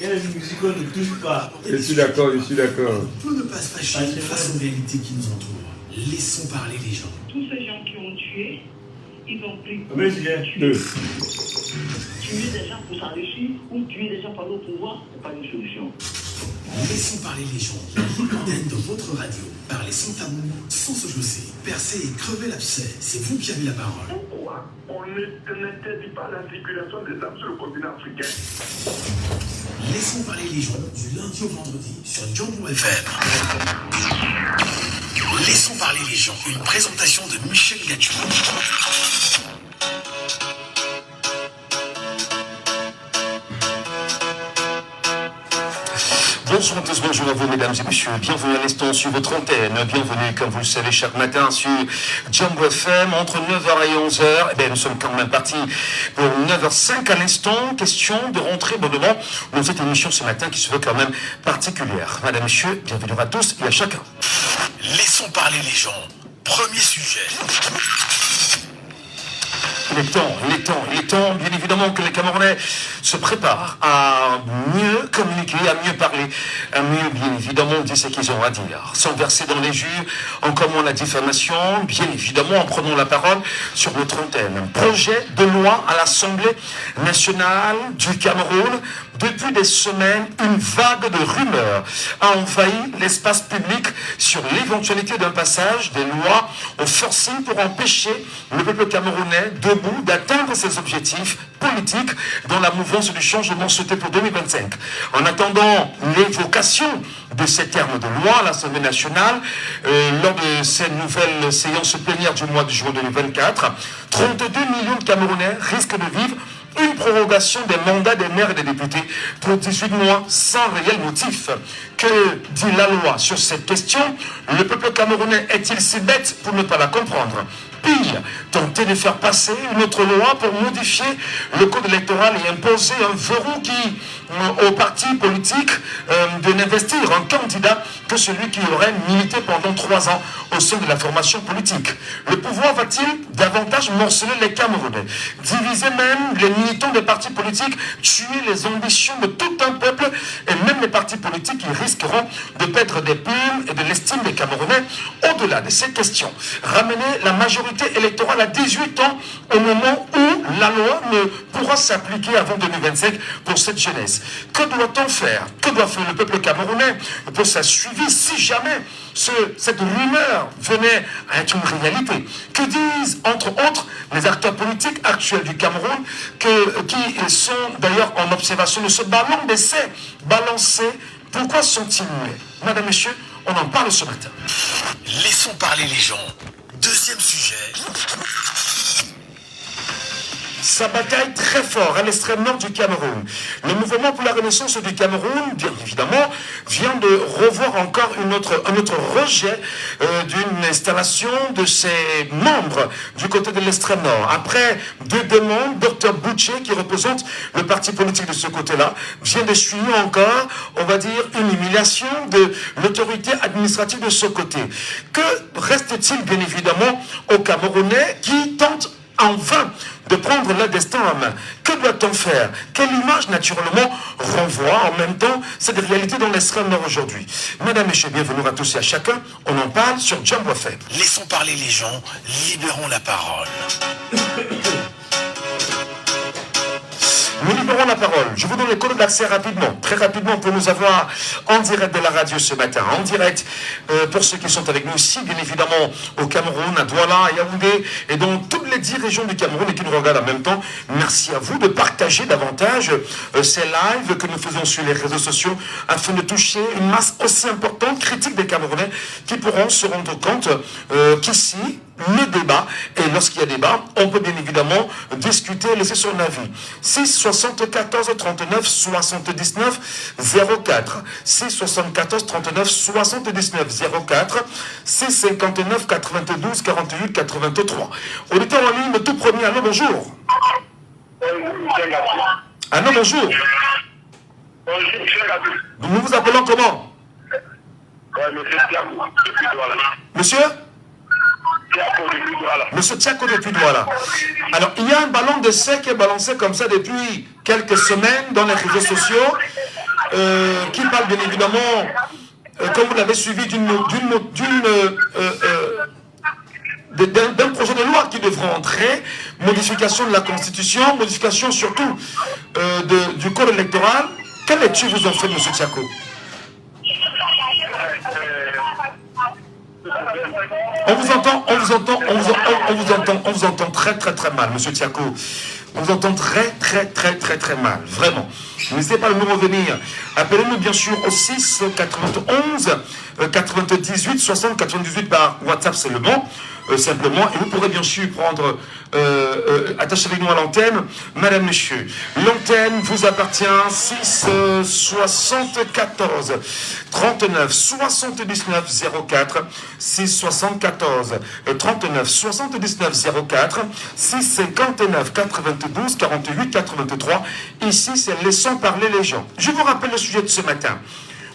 y a des musiques qu'on ne touche pas. Je suis d'accord, je suis d'accord. On peut ne pas se fâcher face aux réalités qui nous entourent. Laissons parler les gens. Tous ces gens qui ont tué, ils ont pris pour Mais j'ai tuer des gens pour s'enrichir ou tuer des gens par le pouvoir, c'est pas une solution. Laissons parler les gens. L'antenne de votre radio. Parlez sans tabou, sans se chausser. Percez et crevez l'abcès. C'est vous qui avez la parole. Pourquoi on n'interdit pas la circulation des armes sur le continent africain? Laissons parler les gens du lundi au vendredi sur Django FM. Laissons parler les gens. Une présentation de Michel Gaccio. Bonjour à tous, bonjour à vous mesdames et messieurs, bienvenue à l'instant sur votre antenne, bienvenue comme vous le savez chaque matin sur Django FM entre 9h et 11h, et bien nous sommes quand même partis pour 9h05 à l'instant, question de rentrer bonnement dans cette émission ce matin qui se veut quand même particulière. Mesdames et messieurs, bienvenue à tous et à chacun. Laissons parler les gens. Premier sujet. Il est temps, bien évidemment, que les Camerounais se préparent à mieux communiquer, à mieux parler, à mieux, bien évidemment, dire ce qu'ils ont à dire. Sans verser dans les jus, en commun la diffamation, bien évidemment, en prenant la parole sur notre antenne. Un projet de loi à l'Assemblée nationale du Cameroun. Depuis des semaines, une vague de rumeurs a envahi l'espace public sur l'éventualité d'un passage des lois au forcing pour empêcher le peuple camerounais debout d'atteindre ses objectifs politiques dans la mouvance du changement souhaité pour 2025. En attendant l'évocation de ces termes de loi à l'Assemblée nationale, lors de ces nouvelles séances plénières du mois de juin 2024, 32 millions de Camerounais risquent de vivre une prorogation des mandats des maires et des députés pour 18 mois sans réel motif. Que dit la loi sur cette question? Le peuple camerounais est-il si bête pour ne pas la comprendre? Pire, tenter de faire passer une autre loi pour modifier le code électoral et imposer un verrou qui, aux partis politiques de n'investir un candidat que celui qui aurait milité pendant 3 ans au sein de la formation politique. Le pouvoir va-t-il davantage morceler les Camerounais, diviser même les militants des partis politiques, tuer les ambitions de tout un peuple et même les partis politiques qui risqueront de perdre des plumes et de l'estime des Camerounais? Au-delà de ces questions, ramener la majorité électorale à 18 ans au moment où la loi ne pourra s'appliquer avant 2025 pour cette jeunesse. Que doit-on faire? Que doit faire le peuple camerounais pour sa suivi si jamais cette rumeur venait à être une réalité? Que disent, entre autres, les acteurs politiques actuels du Cameroun qui sont d'ailleurs en observation de ce ballon d'essai balancé? Pourquoi sont-ils muets? Madame, Messieurs, on en parle ce matin. Laissons parler les gens. Deuxième sujet. Ça bataille très fort à l'extrême nord du Cameroun. Le mouvement pour la renaissance du Cameroun, bien évidemment, vient de revoir encore un autre rejet d'une installation de ses membres du côté de l'extrême nord. Après 2 demandes, Dr Boucher, qui représente le parti politique de ce côté-là, vient d'essuyer encore, on va dire, une humiliation de l'autorité administrative de ce côté. Que reste-t-il, bien évidemment, aux Camerounais qui tentent en vain de prendre leur destin en main? Que doit-on faire? Quelle image, naturellement, renvoie en même temps cette réalité dans l'extrême nord aujourd'hui? Mesdames, Messieurs, bienvenue à tous et à chacun. On en parle sur Django FM. Laissons parler les gens. Libérons la parole. Nous libérons la parole. Je vous donne les codes d'accès rapidement, très rapidement, pour nous avoir en direct de la radio ce matin. En direct, pour ceux qui sont avec nous ici, bien évidemment, au Cameroun, à Douala, à Yaoundé, et dans toutes les 10 régions du Cameroun et qui nous regardent en même temps. Merci à vous de partager davantage ces lives que nous faisons sur les réseaux sociaux afin de toucher une masse aussi importante, critique des Camerounais, qui pourront se rendre compte qu'ici, le débat, et lorsqu'il y a débat, on peut bien évidemment discuter et laisser son avis. 6 74 39 79 04 6 74 39 79 04 6 59 92 48 83. Auditeur en ligne, le tout premier. Allô, bonjour. Allô, bonjour. Nous vous appelons comment? Monsieur Monsieur Tiako depuis Douala. Alors, il y a un ballon d'essai qui est balancé comme ça depuis quelques semaines dans les réseaux sociaux. qui parle bien évidemment, comme vous l'avez suivi, d'un projet de loi qui devra entrer, modification de la Constitution, modification surtout du code électoral. Quelle lecture vous en faites, M. Tchako? On vous entend très mal, M. Tchako. On vous entend très mal, vraiment. N'hésitez pas à nous revenir. Appelez-nous bien sûr au 6 91 98 60 98 par WhatsApp seulement. Simplement, et vous pourrez bien sûr prendre, attacher avec nous à l'antenne, madame, monsieur. L'antenne vous appartient, 6 74 39 79 04, 6 74 39 79 04, 6 59 92 48 83. Ici, c'est laissons parler les gens. Je vous rappelle le sujet de ce matin.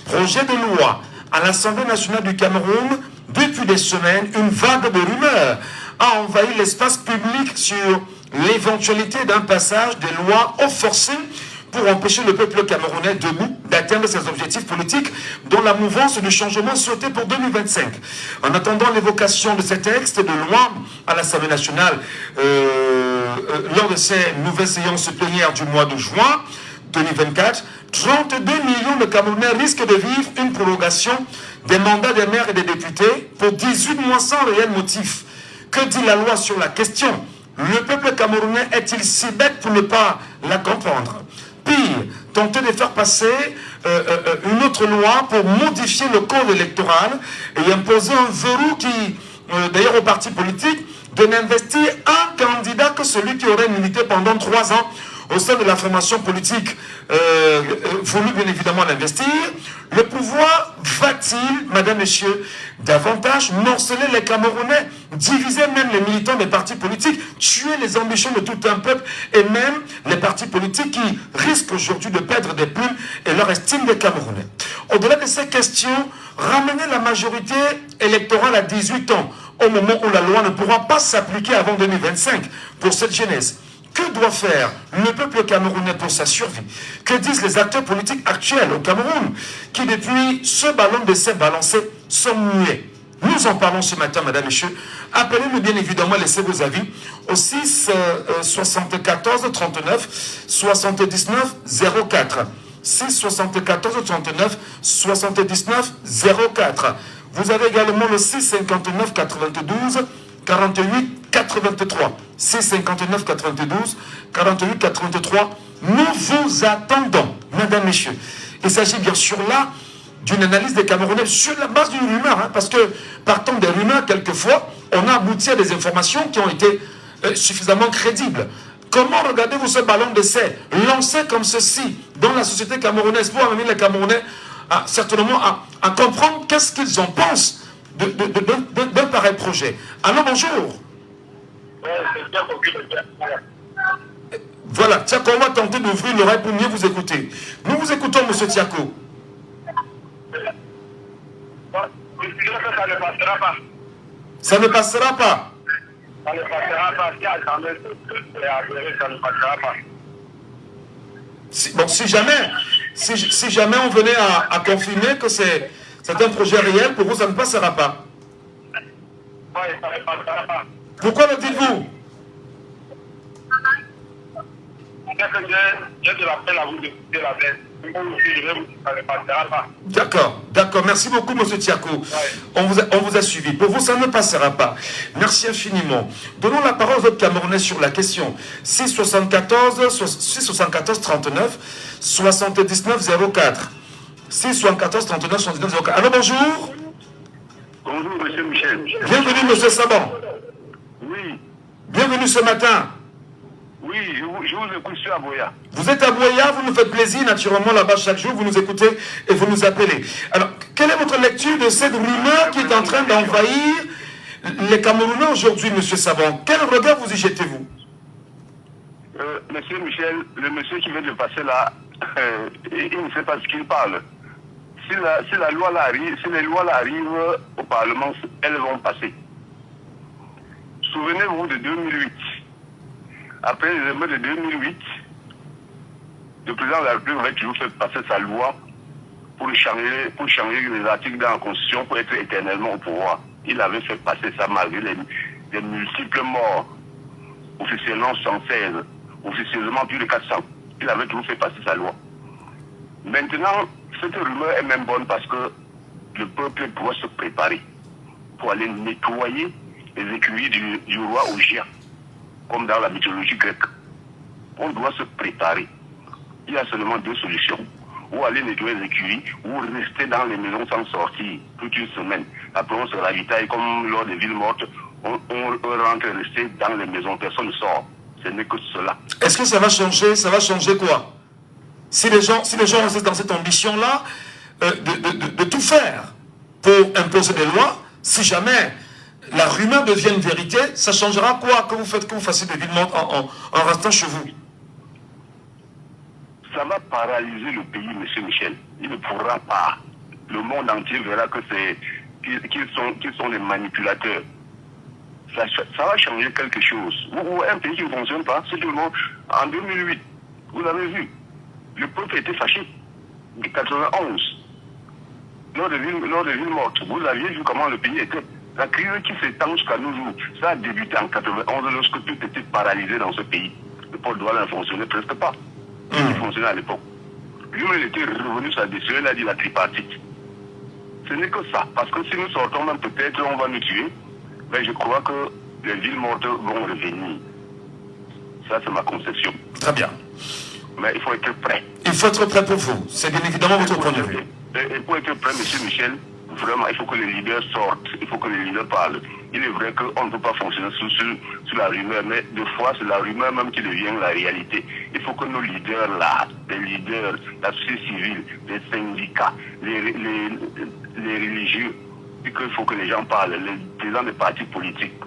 Projet de loi à l'Assemblée nationale du Cameroun. Depuis des semaines, une vague de rumeurs a envahi l'espace public sur l'éventualité d'un passage des lois au forcé pour empêcher le peuple camerounais debout d'atteindre ses objectifs politiques dont la mouvance du changement souhaitée pour 2025. En attendant l'évocation de ces textes de loi à l'Assemblée nationale lors de ces nouvelles séances plénières du mois de juin 2024, 32 millions de Camerounais risquent de vivre une prolongation des mandats des maires et des députés pour 18 mois sans réel motif. Que dit la loi sur la question? Le peuple camerounais est-il si bête pour ne pas la comprendre? Pire, tenter de faire passer une autre loi pour modifier le code électoral et imposer un verrou qui, d'ailleurs aux partis politiques, de n'investir un candidat que celui qui aurait milité pendant 3 ans au sein de la formation politique voulu bien évidemment l'investir. Le pouvoir va-t-il, madame, messieurs, davantage morceler les Camerounais, diviser même les militants des partis politiques, tuer les ambitions de tout un peuple et même les partis politiques qui risquent aujourd'hui de perdre des plumes et leur estime des Camerounais? Au-delà de ces questions, ramener la majorité électorale à 18 ans au moment où la loi ne pourra pas s'appliquer avant 2025 pour cette jeunesse. Que doit faire le peuple camerounais pour sa survie? Que disent les acteurs politiques actuels au Cameroun qui, depuis ce ballon d'essai balancé, sont muets? Nous en parlons ce matin, madame, messieurs. Appelez-nous bien évidemment, laissez vos avis au 6 74 39 79 04. 6 74 39 79 04. Vous avez également le 6 59 92 48 83. 6 59 92 48 83. Nous vous attendons, mesdames, messieurs. Il s'agit bien sûr là d'une analyse des Camerounais sur la base d'une rumeur, hein, parce que partant des rumeurs, quelquefois, on a abouti à des informations qui ont été suffisamment crédibles. Comment regardez-vous ce ballon d'essai lancé comme ceci dans la société camerounaise pour amener les Camerounais certainement à comprendre qu'est-ce qu'ils en pensent d'un pareil projet? Alors bonjour. Voilà, Tiako, on va tenter d'ouvrir l'oreille pour mieux vous écouter. Nous vous écoutons, monsieur Tiako. Ça ne passera pas. Ça ne passera pas. Si jamais on venait à confirmer que c'est un projet réel, pour vous, ça ne passera pas. Pourquoi le dites-vous? D'accord, merci beaucoup, monsieur Tiako. On vous a suivi. Pour vous, ça ne passera pas. Merci infiniment. Donnons la parole aux autres Camerounais sur la question. 674 39 79 04. 674 39 79 04. Alors bonjour. Bonjour, monsieur Michel. Bienvenue, monsieur Saban. Oui. Bienvenue ce matin. Oui, je vous écoute sur Aboya. Vous êtes à Boya, vous nous faites plaisir naturellement là-bas chaque jour, vous nous écoutez et vous nous appelez. Alors, quelle est votre lecture de cette rumeur qui est en train d'envahir les Camerounais aujourd'hui, monsieur Saban? Quel regard vous y jetez-vous? Monsieur Michel, le monsieur qui vient de passer là, il ne sait pas ce qu'il parle. Si les lois là arrivent au Parlement, elles vont passer. Souvenez-vous de 2008. Après les émeutes de 2008, le président de la République aurait toujours fait passer sa loi pour changer les articles dans la Constitution pour être éternellement au pouvoir. Il avait fait passer ça malgré les multiples morts, officiellement 116, officieusement plus de 400. Il avait toujours fait passer sa loi. Maintenant, cette rumeur est même bonne parce que le peuple doit se préparer pour aller nettoyer les écuries du roi Ogia, comme dans la mythologie grecque. On doit se préparer. Il y a seulement deux solutions. Ou aller nettoyer les écuries, ou rester dans les maisons sans sortir toute une semaine. Après, on se ravitaille comme lors des villes mortes. On rentre et rester dans les maisons. Personne ne sort. Ce n'est que cela. Est-ce que ça va changer? Ça va changer quoi? Si les gens restent dans cette ambition-là, de tout faire pour imposer des lois, si jamais la rumeur devient une vérité, ça changera quoi que vous fassiez des villes mortes en restant chez vous? Ça va paralyser le pays, M. Michel. Il ne pourra pas. Le monde entier verra que qu'ils sont les manipulateurs. Ça va changer quelque chose. Ou un pays qui ne fonctionne pas, c'est tout le monde. En 2008, vous avez vu, le peuple était fâché. En 91, lors des villes mortes, vous aviez vu comment le pays était. La crise qui s'étend jusqu'à nos jours, ça a débuté en 91 lorsque tout était paralysé dans ce pays. Le port douane ne fonctionnait presque pas. Il fonctionnait à l'époque. Lui-même était revenu sur la décision, il a dit la tripartite. Ce n'est que ça. Parce que si nous sortons même peut-être, on va nous tuer. Mais je crois que les villes mortes vont revenir. Ça, c'est ma conception. Très bien. Mais il faut être prêt. Il faut être prêt pour vous. C'est bien évidemment votre point de vue. Et pour être prêt, M. Michel, vraiment, il faut que les leaders sortent. Il faut que les leaders parlent. Il est vrai qu'on ne peut pas fonctionner sur la rumeur, mais des fois, c'est la rumeur même qui devient la réalité. Il faut que nos leaders là, les leaders, la société civile, les syndicats, les religieux, il faut que les gens parlent, les présidents des partis politiques.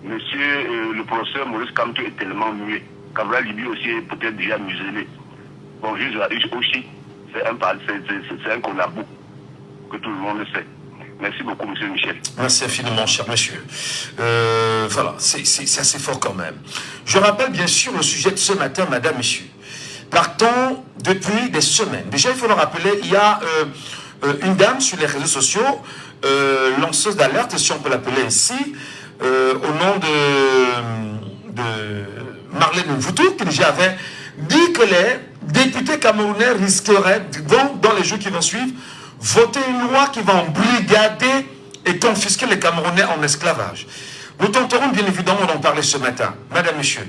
Monsieur le professeur Maurice Kamto est tellement muet. Cabral Libi aussi est peut-être déjà muselé. Bon, juste aussi, c'est un collabo que tout le monde sait. Merci beaucoup, M. Michel. Merci infiniment, cher monsieur. Voilà, c'est assez fort quand même. Je rappelle bien sûr le sujet de ce matin, madame, messieurs. Partons depuis des semaines. Déjà, il faut le rappeler, il y a une dame sur les réseaux sociaux, lanceuse d'alerte, si on peut l'appeler ainsi, au nom de Marlène Mvoutou, qui déjà avait dit que les députés camerounais risqueraient, dans les jours qui vont suivre, voter une loi qui va embrigader et confisquer les Camerounais en esclavage. Nous tenterons bien évidemment d'en parler ce matin. Madame, monsieur,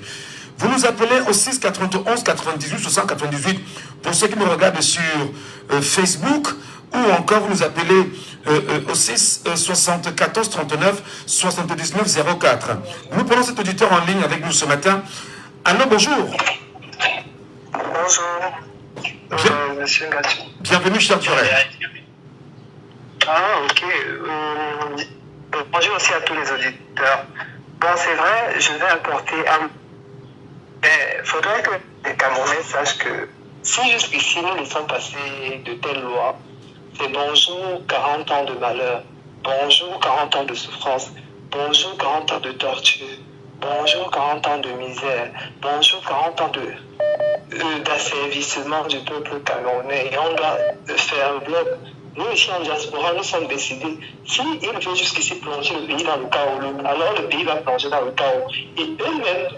vous nous appelez au 6 91 98 698 pour ceux qui nous regardent sur Facebook, ou encore vous nous appelez au 6 74 39 79 04. Nous prenons cet auditeur en ligne avec nous ce matin. Allô, bonjour. Bonjour, monsieur Gatio. Bienvenue, cher Duré. Ah, ok. Bonjour aussi à tous les auditeurs. Bon, c'est vrai, je vais apporter un... Mais il faudrait que les Camerounais sachent que si jusqu'ici nous laissons passer de telles lois, c'est bonjour 40 ans de malheur, bonjour 40 ans de souffrance, bonjour 40 ans de torture, bonjour 40 ans de misère, bonjour 40 ans d'asservissement du peuple camerounais. Et on doit faire un bloc. Nous, ici en diaspora, nous sommes décidés. S'il veut jusqu'ici plonger le pays dans le chaos, alors le pays va plonger dans le chaos. Et eux-mêmes,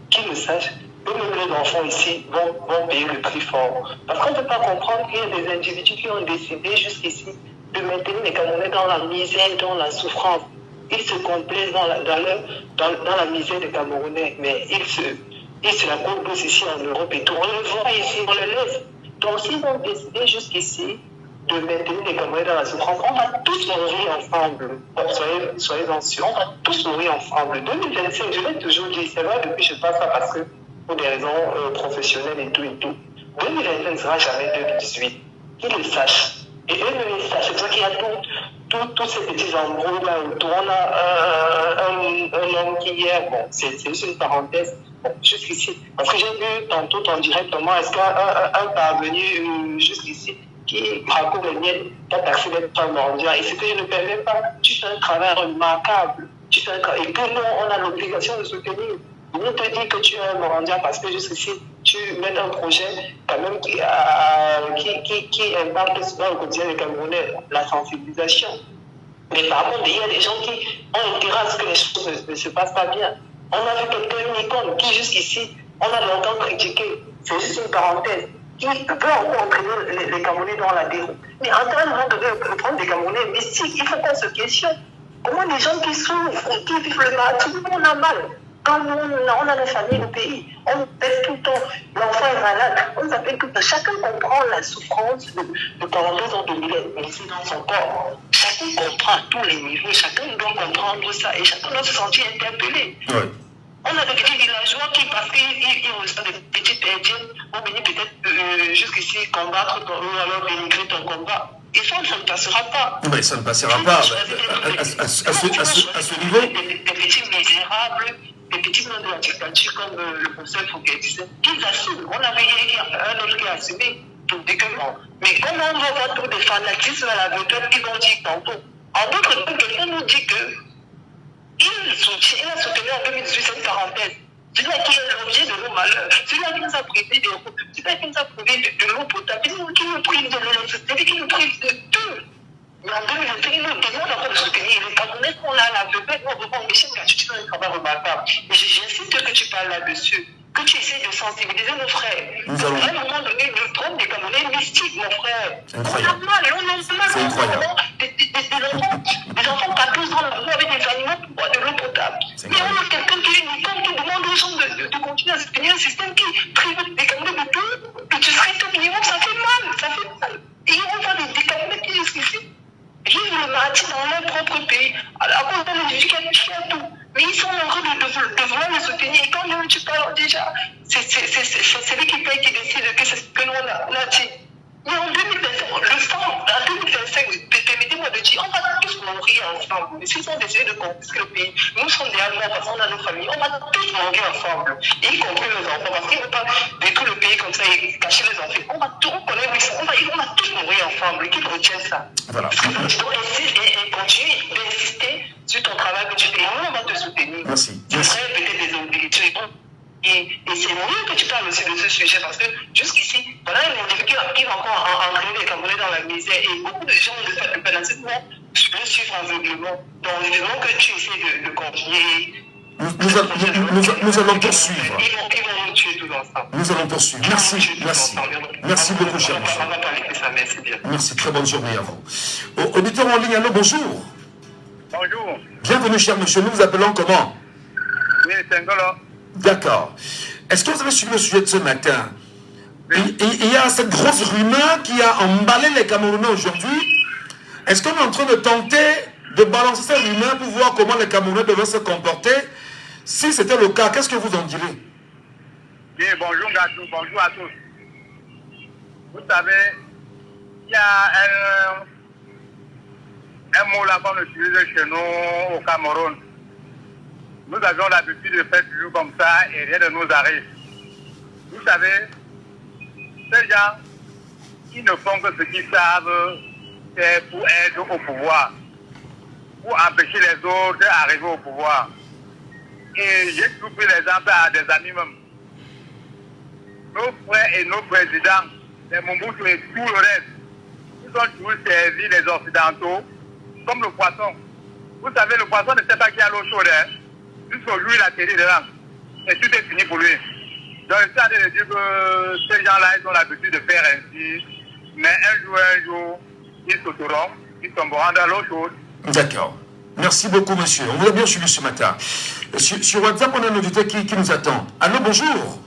qu'ils le sachent, eux-mêmes, les enfants ici vont payer le prix fort. Parce qu'on ne peut pas comprendre qu'il y a des individus qui ont décidé jusqu'ici de maintenir les Camerounais dans la misère, dans la souffrance. Ils se complaisent dans la misère des Camerounais, mais ils se la composent ici en Europe et tout. On le voit ici, on le laisse. Donc s'ils ont décidé jusqu'ici de maintenir les Camerounais dans la souffrance, on va tous mourir ensemble. Soyez-en sûrs, on va tous mourir ensemble. 2025, je l'ai toujours dit, c'est vrai, depuis je passe ça parce que pour des raisons professionnelles et tout. 2025 ne sera jamais 2018. Qu'ils le sachent. Et eux ne le sachent. C'est pour ça qu'il y a tous ces petits embrouilles là autour. On a un homme qui hier, bon, c'est juste une parenthèse, bon, jusqu'ici. Parce que j'ai vu tantôt en direct comment est-ce qu'un parvenu jusqu'ici qui raconte les miennes t'a taxé d'être un mendiant. Et ce que je ne permets pas, tu fais un travail remarquable. Et que nous, on a l'obligation de soutenir. On te dit que tu es un mendiant parce que jusqu'ici, tu mènes un projet quand même qui impacte souvent le quotidien des Camerounais, la sensibilisation. Mais par contre, il y a des gens qui ont intérêt à ce que les choses ne se passent pas bien. On a vu quelqu'un, une icône, qui jusqu'ici, on a longtemps critiqué, c'est juste une parenthèse, qui peut encore entraîner les Camerounais dans la déroute. Mais en tant que le problème des Camerounais est mystique, il faut qu'on se questionne. Comment les gens qui souffrent, qui vivent le mal, tout le monde a mal. Quand on a nos familles, nos pays, on pèse tout le temps, l'enfant est malade, on nous appelle tout le temps. Chacun comprend la souffrance de parenthèse en 2000, mais c'est dans son corps. Chacun comprend à tous les niveaux, chacun doit comprendre ça et chacun doit se sentir interpellé. Ouais. On a des petits villageois qui, parce qu'ils reçoivent des petites aides, vont venir peut-être jusqu'ici combattre ou alors dénigrer ton combat. Et ça ne passera pas. Mais ça ne passera pas à ce niveau. Des petits misérables, des petits noms de la dictature comme le professeur Fouquet disait, qu'ils assument. On avait un autre qui a assumé tout dégueulement. Mais comment on va voir tous des fanatismes à la vedette qui vont dire tantôt. En d'autres termes, quelqu'un nous dit que il a soutenu en 2018 cette parenthèse. Celui-là qui est l'objet de nos malheurs, celui-là qui nous a privé des routes, celui-là qui nous a privé de l'eau potable, qui nous prive de l'électricité, qui nous prive de tout. Mais en 2021, il nous demande encore de soutenir les Camerounais qu'on a à la vedette. Nous, on va Michel Gachou, tu fais un travail remarquable. Et j'insiste que tu parles là-dessus, que tu essaies de sensibiliser nos frères. À un moment donné, le trône des Camerounais est mystique, mon frère. Incroyable. On a mal, C'est incroyable. Des enfants partout dans la rue avec des animaux pour boire de l'eau potable. Mais on a quelqu'un qui est une icône qui demande aux gens de continuer à soutenir un système qui prive des Camerounais de tout. Et tu serais au minimum, ça fait mal. Et on voit des Camerounais qui jusqu'ici vivent le maladie dans leur propre pays. À cause d'un individu qui a tout. Mais ils sont en train de vouloir les soutenir. Et quand tu parles déjà, c'est lui qui paye qui décide que c'est ce que nous on a dit. Mais en 2025, permettez-moi de dire, on va tous mourir ensemble. Mais s'ils ont décidé de confisquer le pays, nous sommes des Allemands parce qu'on a nos familles, on va tous mourir ensemble. Y compris nos enfants, parce qu'ils ne veulent pas détruire le pays comme ça et cacher les enfants. On va tous connaître, on va tous mourir ensemble. Qu'ils retiennent ça. Voilà. Parce que tu dois continuer d'insister sur ton travail que tu fais. Nous, on va te soutenir. Merci. Tu ferais peut-être des obligations. Et c'est mieux que tu parles aussi de ce sujet parce que jusqu'ici, voilà un individu qui va encore entraîner les Camerounais dans la misère et beaucoup de gens de pénalisme vont suivre aveuglement. Donc, évidemment que tu essaies de continuer. Nous allons poursuivre. Ils vont nous tuer tous ensemble. Nous allons poursuivre. Merci beaucoup, cher monsieur. On va parler de ça, merci bien. Merci, très bonne journée à vous. Auditeur en ligne, allô, bonjour. Bonjour. Bienvenue, cher monsieur. Nous vous appelons comment? Oui, c'est Ngolo. D'accord. Est-ce que vous avez suivi le sujet de ce matin? Il y a cette grosse rumeur qui a emballé les Camerounais aujourd'hui. Est-ce qu'on est en train de tenter de balancer cette rumeur pour voir comment les Camerounais devraient se comporter? Si c'était le cas, qu'est-ce que vous en direz? Oui, bonjour Gatou, bonjour à tous. Vous savez, il y a un mot là qu'on utilise chez nous au Cameroun. Nous avions l'habitude de faire toujours comme ça et rien ne nous arrive. Vous savez, ces gens, ils ne font que ce qu'ils savent, c'est pour être au pouvoir, pour empêcher les autres d'arriver au pouvoir. Et j'ai toujours pris l'exemple à des amis même. Nos frères et nos présidents, les Mobutu et tout le reste, ils ont toujours servi les Occidentaux comme le poisson. Vous savez, le poisson ne sait pas qu'il y a l'eau chaude. Jusqu'au jour, il a atterri dedans. Et tout est fini pour lui. Donc, je suis en train de dire que ces gens-là, ils ont l'habitude de faire ainsi. Mais un jour, ils sauteront, ils tomberont dans l'eau chaude. D'accord. Merci beaucoup, monsieur. On vous a bien suivi ce matin. Sur WhatsApp, on a un auditeur qui nous attend. Allô, bonjour.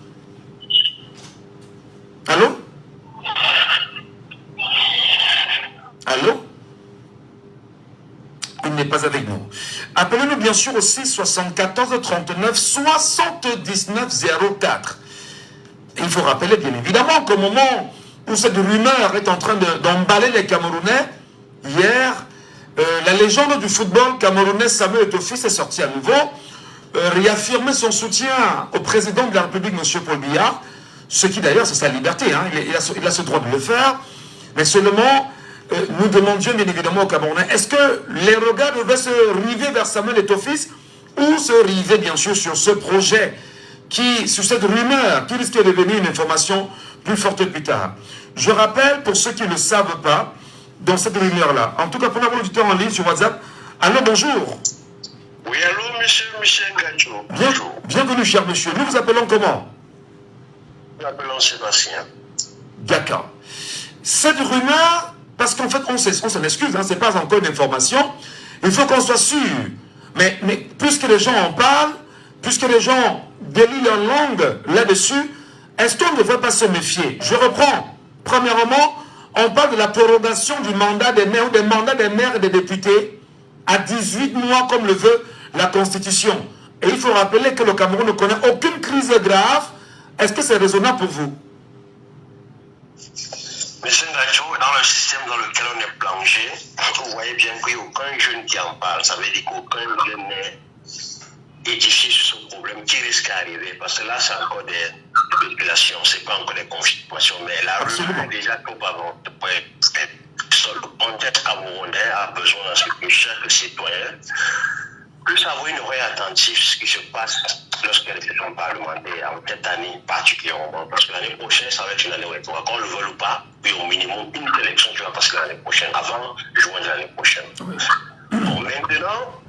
Allô? Allô? Il n'est pas avec nous. Appelez-nous bien sûr au 6 74 39 79 04. Il faut rappeler bien évidemment qu'au moment où cette rumeur est en train d'emballer les Camerounais, hier, la légende du football camerounais Samuel Eto'o est sorti à nouveau, réaffirmer son soutien au président de la République, M. Paul Biya, ce qui d'ailleurs c'est sa liberté, hein, il a ce droit de le faire, mais seulement nous demandions bien évidemment aux Camerounais, est-ce que les regards devaient se river vers Samuel Eto'o ou se river bien sûr sur ce projet sur cette rumeur qui risque de devenir une information plus forte plus tard. Je rappelle, pour ceux qui ne le savent pas, dans cette rumeur-là, en tout cas pour avoir l'auditeur en ligne sur WhatsApp, allô, bonjour. Oui, allô, monsieur Michel Gacho. Bienvenue, cher monsieur. Nous vous appelons comment? Nous appelons Sébastien. D'accord. Cette rumeur, parce qu'en fait, on s'en excuse, hein, ce n'est pas encore une information, il faut qu'on soit sûr. Mais puisque les gens en parlent, puisque les gens délient leur langue là-dessus, est-ce qu'on ne devrait pas se méfier? Je reprends. Premièrement, on parle de la prorogation du mandat des maires ou des mandats des maires et des députés à 18 mois comme le veut la Constitution. Et il faut rappeler que le Cameroun ne connaît aucune crise grave. Est-ce que c'est raisonnable pour vous? Monsieur Ngacho, dans le système dans lequel on est plongé, vous voyez bien qu'il n'y a aucun jeune qui en parle. Ça veut dire qu'aucun jeune n'est édifié sur ce problème qui risque d'arriver. Parce que là, c'est encore des spéculations, ce n'est pas encore des confirmations. Mais la rumeur est déjà trop avant. Le contexte camerounais a besoin de ce que chaque citoyen puisse avoir une oreille attentive sur ce qui se passe lorsqu'il y a des élections parlementaires, en cette année particulièrement. Parce que l'année prochaine, ça va être une année électorale. Qu'on le veuille ou pas, il y a au minimum une élection qui va passer l'année prochaine, avant juin de l'année prochaine. Bon, maintenant,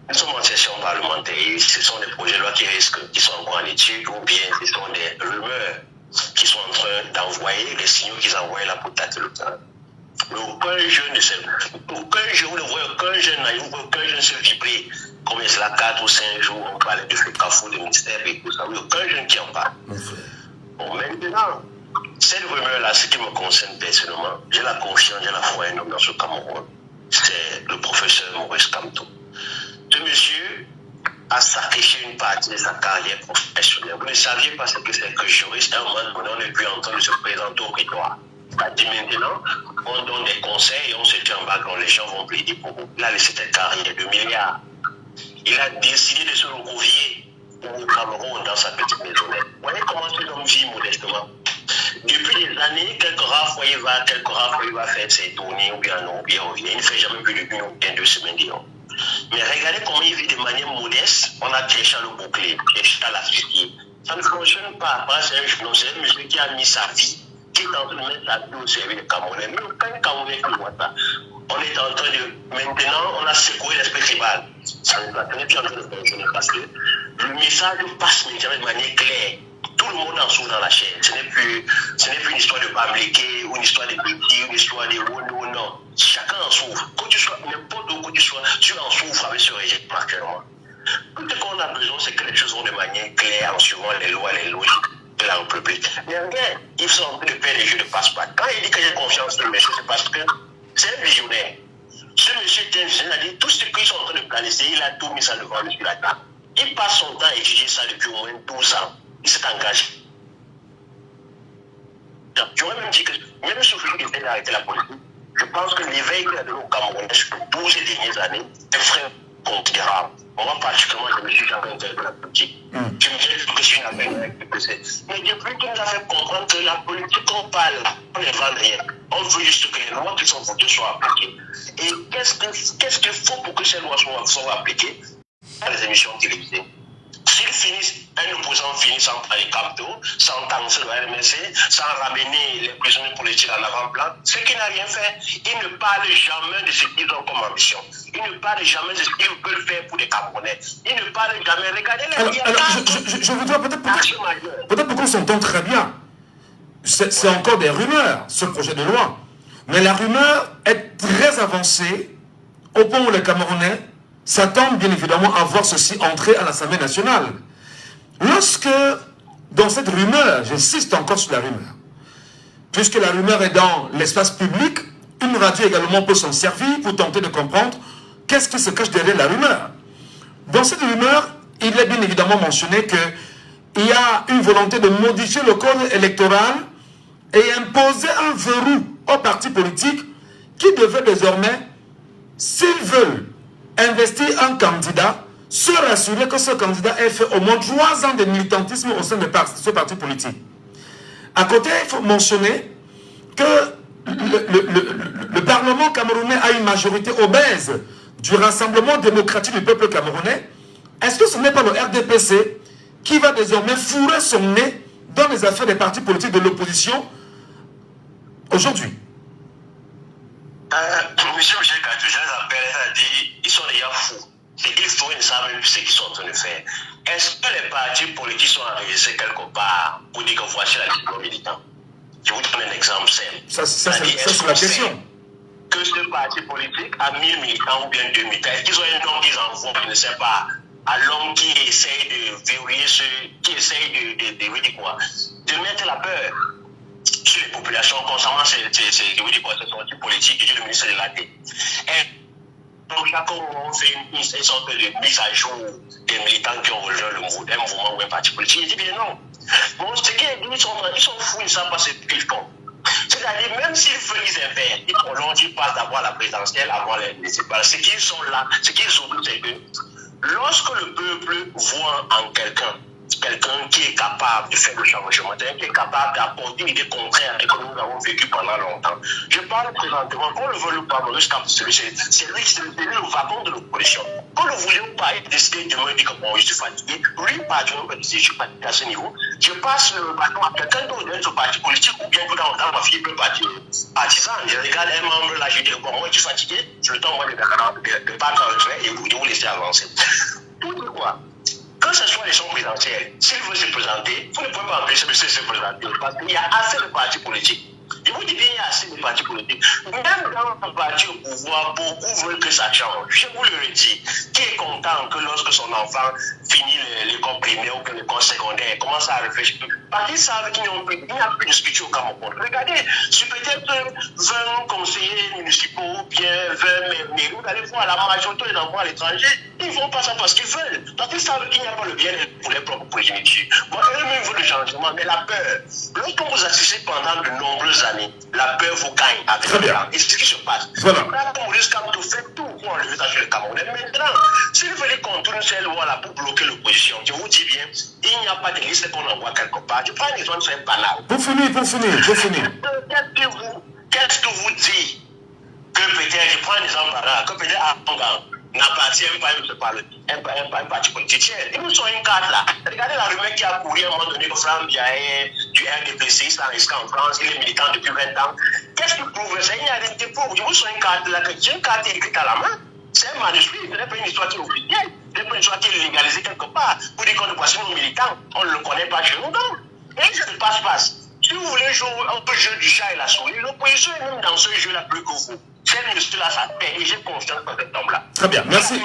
nous sommes en session parlementaire et ce sont des projets de loi qui sont encore en étude ou bien ce sont des rumeurs qui sont en train d'envoyer, les signaux qu'ils envoient là pour tâter le temps. Mais aucun jeune ne sait, aucun jeune, vous ne voyez aucun jeune naïf, aucun jeune se vibrer. Combien c'est là, 4 ou 5 jours, on parlait de ce cafou, de ministère et tout ça. Oui, aucun jeune qui en parle. Bon, maintenant, cette rumeur-là, ce qui me concerne personnellement, j'ai la confiance, j'ai la foi en homme dans ce Cameroun. C'est le professeur Maurice Kamto. Ce monsieur a sacrifié une partie de sa carrière professionnelle. Vous ne saviez pas ce que c'est que juriste. À un moment donné, on n'est plus en train de se présenter au prétoire. C'est-à-dire maintenant, on donne des conseils et on se tient en background. Les gens vont plaider pour vous. Il a laissé cette carrière de milliards. Il a décidé de se recouvrir au Cameroun dans sa petite maisonnette. Vous voyez comment cet homme vit modestement. Depuis des années, quelques rares fois il va faire ses tournées ou bien non, ou bien revient. Il ne fait jamais plus de 1 ou 2 semaines, disons. Mais regardez comment il vit de manière modeste. On a Tchécha le bouclier, Tchécha l'asphyxié. Ça ne fonctionne pas. C'est un monsieur qui a mis sa vie, qui est en train de mettre sa vie au service des Camerounais. Mais aucun Camerounais qui voit ça. On est en train de... Maintenant, on a secoué l'esprit tribal. Ça n'est plus en train de fonctionner parce que le message passe maintenant de manière claire. Tout le monde en souffre dans la chair. Ce n'est plus une histoire de Bamléké, ou une histoire de Petit, ou une histoire de Wono, non. Chacun en souffre. Quand tu sois, n'importe où tu sois, tu en souffres avec ce régime actuellement. Tout ce qu'on a besoin, c'est que les choses vont de manière claire en suivant les lois, les logiques de la République. Mais regarde, ils sont en train de faire les jeux de passe-passe. Quand il dit que j'ai confiance dans le monsieur, c'est parce que c'est un visionnaire. Ce monsieur est un visionnaire, il a dit tout ce qu'ils sont en train de planifier, il a tout mis ça devant lui sur la table. Il passe son temps à étudier ça depuis au moins 12 ans. Il s'est engagé. J'aurais même dit que, même si je essaie d'arrêter la politique, je pense que l'éveil qu'il a donné au Cameroun sur 12 dernières années est vraiment considérable. On va particulièrement de M. Jean-Claude de la politique. Je me dis que je suis une affaire avec le PC. Mais depuis qu'il nous a fait comprendre que la politique qu'on parle, on ne vend rien. On veut juste que les lois qui sont votées soient appliquées. Et qu'est-ce qu'il faut pour que ces lois soient appliquées? Les émissions télévisées. S'ils finissent, un opposant finit sans parler Kamto, sans tancer le RMC, sans ramener les prisonniers politiques en avant-plan, ce qui n'a rien fait. Ils ne parlent jamais de ce qu'ils ont comme ambition. Ils ne parlent jamais de ce qu'ils veulent faire pour les Camerounais. Ils ne parlent jamais. Regardez les alors, je voudrais peut-être qu'on s'entend très bien. C'est encore des rumeurs, ce projet de loi. Mais la rumeur est très avancée au point où les Camerounais s'attendent bien évidemment à voir ceci entrer à l'Assemblée nationale. Lorsque, dans cette rumeur, j'insiste encore sur la rumeur, puisque la rumeur est dans l'espace public, une radio également peut s'en servir pour tenter de comprendre qu'est-ce qui se cache derrière la rumeur. Dans cette rumeur, il est bien évidemment mentionné qu'il y a une volonté de modifier le code électoral et imposer un verrou aux partis politiques qui devaient désormais, s'ils veulent investir un candidat, se rassurer que ce candidat ait fait au moins 3 ans de militantisme au sein de ce parti politique. À côté, il faut mentionner que le Parlement camerounais a une majorité obèse du Rassemblement démocratique du peuple camerounais. Est-ce que ce n'est pas le RDPC qui va désormais fourrer son nez dans les affaires des partis politiques de l'opposition aujourd'hui? Monsieur Michel Katou, je les appelle, c'est-à-dire, ils sont déjà fous. C'est qu'ils font, ils ne savent même plus ce qu'ils sont en train de faire. Est-ce que les partis politiques sont enregistrés quelque part pour dire que voici la liste de militants? Je vous donne un exemple simple. Ça c'est la question. Que ce parti politique a 1000 militants ou bien 2 militants, est-ce qu'ils ont un nom qu'ils envoient, je ne sais pas, à l'homme qui essaye de verrouiller qui essaye de mettre la peur sur les populations concernant ces sorties politiques et le ministère de la Tête. Donc, chaque moment, on fait une sorte de mise à jour des militants qui ont rejoint un mouvement ou un parti politique. Je dis bien non. Bon, ce qui est, ils sont fous, ils ne savent pas ce qu'ils font. C'est-à-dire, même s'ils veulent, ils invertent. Ils passent d'abord la présidentielle, avant les municipales. Ce qu'ils sont là, ce qu'ils oublient, c'est que lorsque le peuple voit en quelqu'un qui est capable de faire le changement, qui est capable d'apporter une idée contraire à ce que nous avons vécu pendant longtemps. Je parle présentement, qu'on le veuille ou pas, c'est lui le wagon de l'opposition. Qu'on le voulait ou pas, il décide de me dire que bon, je suis fatigué. Lui, patron, je suis fatigué à ce niveau. Je passe le bâton à quelqu'un d'autre dans ce parti politique ou bien que dans ma fille peut partir partisan. Je regarde un membre là, je dis bon, moi je suis fatigué, je le temps moi de battre en retrait et vous laisser avancer. Tout de quoi? Que ce soit les élections présidentielles, s'il veut se présenter, vous ne pouvez pas empêcher de se présenter parce qu'il y a assez de partis politiques. Je vous dis bien, il y a assez de partis politiques. Même dans un parti au pouvoir, beaucoup veulent que ça change. Je vous le redis. Qui est content que lorsque son enfant finit l'école primaire ou que l'école secondaire, commence à réfléchir? Parce qu'ils savent qu'il n'y a plus de structure au Cameroun. Regardez, sur peut-être 20 conseillers municipaux ou bien 20 mairies, vous allez voir la majorité des enfants à l'étranger, ils ne font pas ça parce qu'ils veulent. Parce qu'ils savent qu'il n'y a pas le bien-être pour les propres progénitures. Bon, eux-mêmes veulent le changement, mais la peur. Lorsqu'on vous assiste pendant de nombreuses années, la peur vous gagne avec le temps. Et c'est ce qui se passe. Voilà. Là, Maurice Kamto fait tout pour enlever ça sur le Cameroun. Maintenant, s'il veut contourner cette loi-là pour bloquer l'opposition, je vous dis bien, il n'y a pas de liste qu'on envoie quelque part. Je prends une exemple très banale. Pour finir. Qu'est-ce que vous dites que peut-être, je prends un exemple banal, que peut-être Apongan n'appartient pas un parti politique. Ils nous sont une carte là. Regardez la rumeur qui a couru à un moment donné que Franck Biaye du RDPC s'est enregistré en France, il est militant depuis 20 ans. Qu'est-ce qui prouve ça? Il y a des prouves. Ils nous sont une carte là, que j'ai une carte écrite à la main. C'est un manuscrit, ce n'est pas une histoire qui est officielle, ce n'est pas une histoire qui est légalisée quelque part. Pour dire qu'on voici nos militants, on ne le connaît pas chez nous, non. Et ça se passe. Si vous voulez jouer un peu le jeu du chat et la souris, l'opposition est même dans ce jeu-là plus que vous. C'est monsieur-là, ça paie, et j'ai confiance dans cet homme-là. Très bien, merci.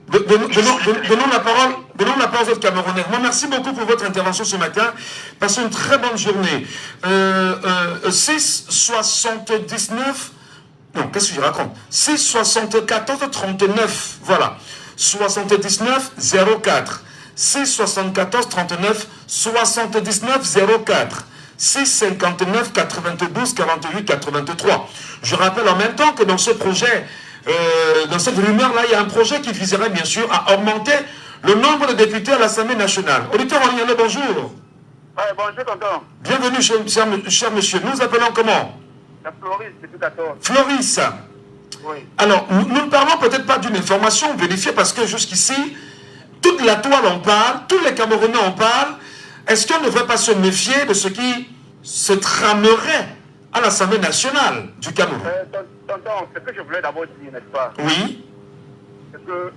Donnons la parole aux autres Camerounais. Moi, merci beaucoup pour votre intervention ce matin. Passez une très bonne journée. 6,79. Non, qu'est-ce que je raconte? 6,74 39. Voilà. 79 04. 6,74 39 79 04. 6,59 92 48 83. Je rappelle en même temps que dans ce projet, dans cette rumeur-là, il y a un projet qui viserait bien sûr à augmenter le nombre de députés à l'Assemblée nationale. Auditeur en ligne, bonjour. Bonjour, tonton. Bienvenue, cher monsieur. Nous appelons comment? Floris, depuis 14. Floris. Oui. Alors, nous ne parlons peut-être pas d'une information vérifiée parce que jusqu'ici, toute la toile en parle, tous les Camerounais en parlent. Est-ce qu'on ne devrait pas se méfier de ce qui se tramerait à l'Assemblée nationale du Cameroun? Tonton, ce que je voulais d'abord dire, n'est-ce pas? Oui. C'est que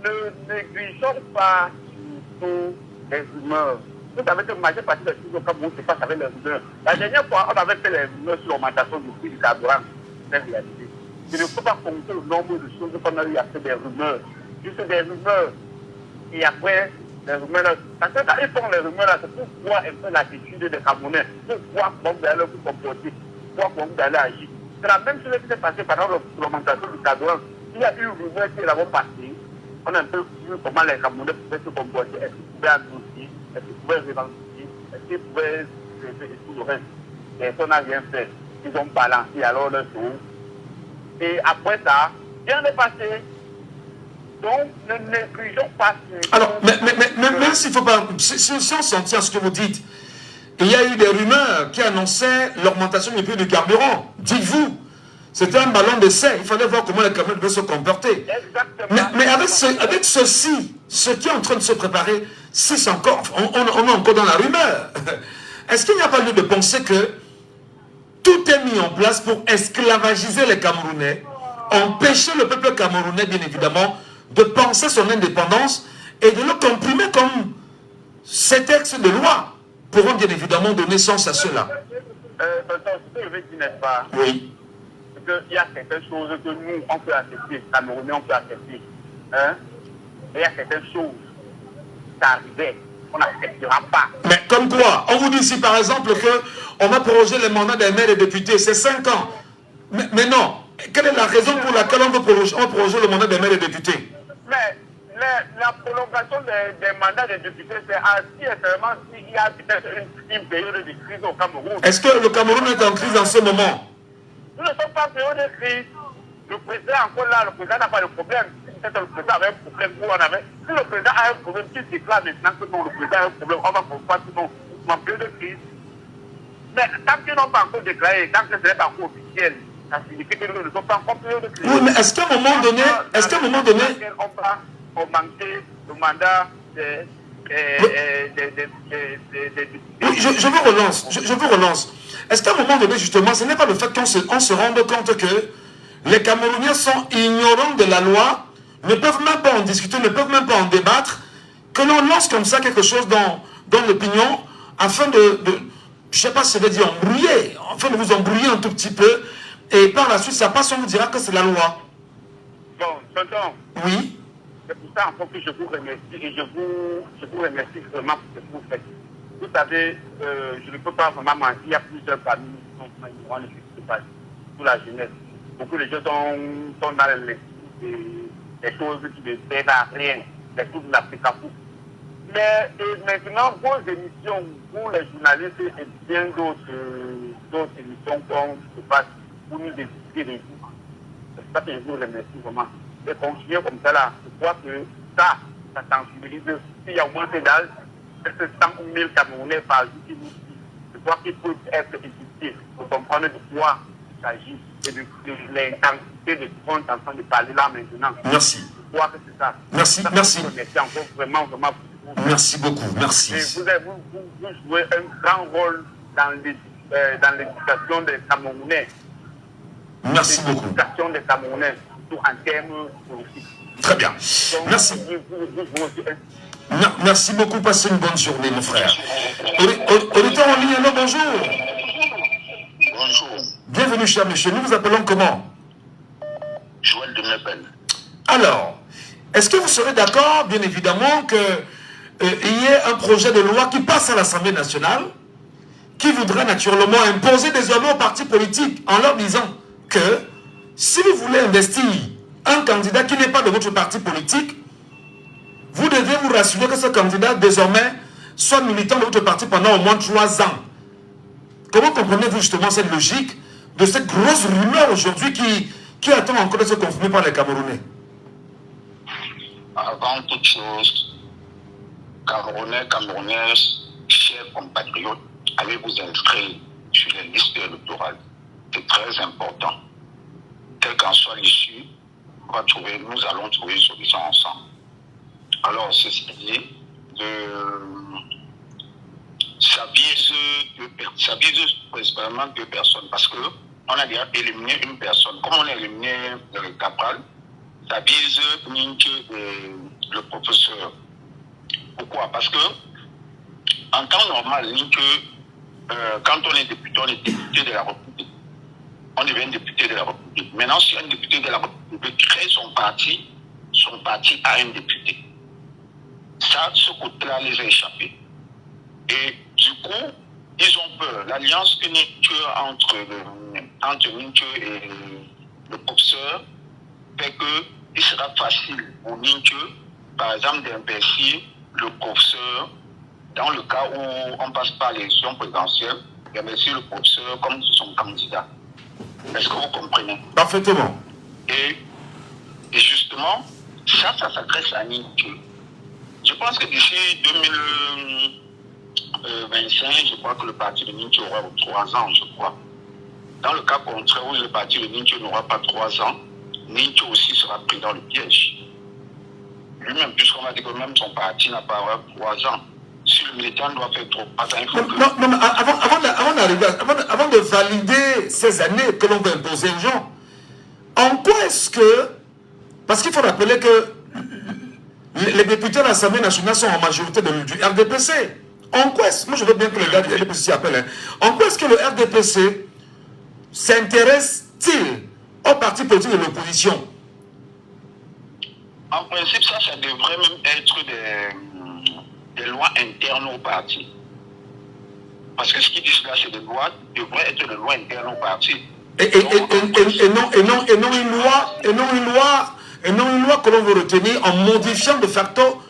ne négligeons pas surtout les rumeurs. Vous savez que la majeure partie des choses au Cameroun se passe avec les rumeurs. La dernière fois, on avait fait les rumeurs sur l'augmentation du prix du carburant. C'est réalité. Il ne faut pas compter le nombre de choses qu'on a eu à faire des rumeurs. Juste des rumeurs. Et après, les rumeurs, parce que quand ils font les rumeurs, c'est pour voir un peu l'attitude des Camerounais, pour voir comment vous allez vous comporter, pour voir comment vous allez agir. C'est la même chose qui s'est passée pendant l'augmentation du carburant. Il y a eu une rumeur qui est là-bas passée. On a un peu vu comment les Camerounais pouvaient se comporter. Est-ce qu'ils pouvaient annoncer, est-ce qu'ils pouvaient relancer, est-ce qu'ils pouvaient faire tout le reste. Personne n'a rien fait. Ils ont balancé alors leur tour. Et après ça, rien n'est passé. Donc, ne négligeons pas. Alors, même s'il faut pas. Si on s'en tient à ce que vous dites, il y a eu des rumeurs qui annonçaient l'augmentation du prix du carburant. Dites-vous, c'était un ballon d'essai. Il fallait voir comment les Camerounais devaient se comporter. Exactement. Mais avec ceci, ce qui est en train de se préparer, si c'est encore, on est encore dans la rumeur. Est-ce qu'il n'y a pas lieu de penser que tout est mis en place pour esclavagiser les Camerounais, empêcher le peuple camerounais, bien évidemment, de penser son indépendance et de le comprimer comme ces textes de loi pourront bien évidemment donner sens à cela? Ce que je veux dire, n'est-ce pas? Oui. C'est qu'il y a certaines choses que nous, on peut accepter, Camerounais, on peut accepter. Hein? Et il y a certaines choses, ça arrivait, on n'acceptera pas. Mais comme quoi? On vous dit ici par exemple qu'on va proroger les mandats des maires et députés, c'est 5 ans. Mais non, quelle est la raison pour laquelle on veut proroger le mandat des maires et députés? Mais la prolongation des mandats des députés, c'est ainsi seulement s'il y a peut-être une période de crise au Cameroun. Est-ce que le Cameroun est en crise en ce moment? Nous ne sommes pas en période de crise. Le président est encore là, le président n'a pas de problème. Si peut-être le président avait un problème, où on avait. Si le président a un problème, qu'il déclare maintenant que non, le président a un problème, on va comprendre que non, nous sommes en période de crise. Mais tant qu'ils n'ont pas encore déclaré, tant que ce n'est pas encore officiel, ça signifie que nous ne sommes pas encore en période de crise. Oui, mais est-ce qu'à un moment donné, on va augmenter le mandat oui, je vous relance, je vous relance. Est-ce qu'à un moment donné, justement, ce n'est pas le fait qu'on se rende compte que les Camerounais sont ignorants de la loi, ne peuvent même pas en discuter, ne peuvent même pas en débattre, que l'on lance comme ça quelque chose dans l'opinion, afin de je ne sais pas si ça veut dire embrouiller, afin de vous embrouiller un tout petit peu, et par la suite, ça passe, on vous dira que c'est la loi. Bon, tonton. Oui. C'est pour ça encore que je vous remercie et je vous remercie vraiment pour ce que vous faites. Vous savez, je ne peux pas vraiment mentir, il y a plusieurs familles qui sont ignorants de ce qui se passe sous la jeunesse. Beaucoup de gens sont dans les choses qui ne servent à rien, les choses de l'Afrique. Mais maintenant, vos émissions, vous les journalistes et bien d'autres émissions qu'on se passe pour nous décider de vous. C'est ça que je vous remercie vraiment. Et continuer comme ça là, je crois que ça sensibilise. S'il y a au moins ces dates, c'est 100 000 Camerounais par jour qui nous disent. Je crois qu'il faut être éduqué pour comprendre de quoi il s'agit et de l'intensité de ce qu'on est en train de parler là maintenant. Merci. Je crois que c'est ça. Merci, ça, merci. Merci encore vraiment. Merci beaucoup, merci. Et vous jouez un grand rôle dans l'éducation des Camerounais. Merci beaucoup. L'éducation des Camerounais, surtout en termes politiques. Très bien. Donc, merci. Merci beaucoup. Passez une bonne journée, mon frère. Auditeur en ligne, alors bonjour. Bonjour. Bienvenue, cher monsieur. Nous vous appelons comment? Joël de Mepel. Alors, est-ce que vous serez d'accord, bien évidemment, qu'il y ait un projet de loi qui passe à l'Assemblée nationale, qui voudrait naturellement imposer désormais aux partis politiques en leur disant que si vous voulez investir un candidat qui n'est pas de votre parti politique, vous devez vous rassurer que ce candidat désormais soit militant de votre parti pendant au moins 3 ans. Comment comprenez-vous justement cette logique de cette grosse rumeur aujourd'hui qui attend encore de se confirmer par les Camerounais? Avant toute chose, Camerounais, Camerounaises, chers compatriotes, allez vous inscrire sur les listes électorales. C'est très important. Quelle qu'en soit l'issue, nous allons trouver une solution ensemble. Alors, ceci dit, ça vise principalement 2 personnes parce qu'on a déjà éliminé une personne. Comme on a éliminé le Capral, ça vise Ninke et le professeur. Pourquoi? Parce que en temps normal, Ninke, quand on est député de la République. On devient député de la République. Maintenant, si un député de la République crée son parti a un député. Ça, ce côté-là les a échappés. Et du coup, ils ont peur. L'alliance entre Ninke et le professeur fait qu'il sera facile pour Ninke, par exemple, d'investir le professeur dans le cas où on passe par l'élection présidentielle, d'investir le professeur comme son candidat. Est-ce que vous comprenez? Parfaitement. Et justement, ça s'adresse à Ninke. Je pense que d'ici 2025, je crois que le parti de Ninke aura 3 ans, je crois. Dans le cas contraire où le parti de Ninke n'aura pas 3 ans, Ninke aussi sera pris dans le piège. lui-même, puisqu'on va dire que même son parti n'a pas 3 ans. Si le militant doit faire 3 ans, il faut que... Non, mais avant de valider ces années que l'on veut imposer aux gens, en quoi est-ce que... Parce qu'il faut rappeler que les députés de l'Assemblée nationale sont en majorité du RDPC. En quoi est-ce... Moi, je veux bien que le gars du RDPC s'y appelle. Hein. En quoi est-ce que le RDPC s'intéresse-t-il au parti politique de l'opposition? En principe, ça devrait même être des lois internes au parti. Parce que ce qu'ils disent là, c'est des lois, devraient être des lois internes au parti. Et non une loi que l'on veut retenir en modifiant de facto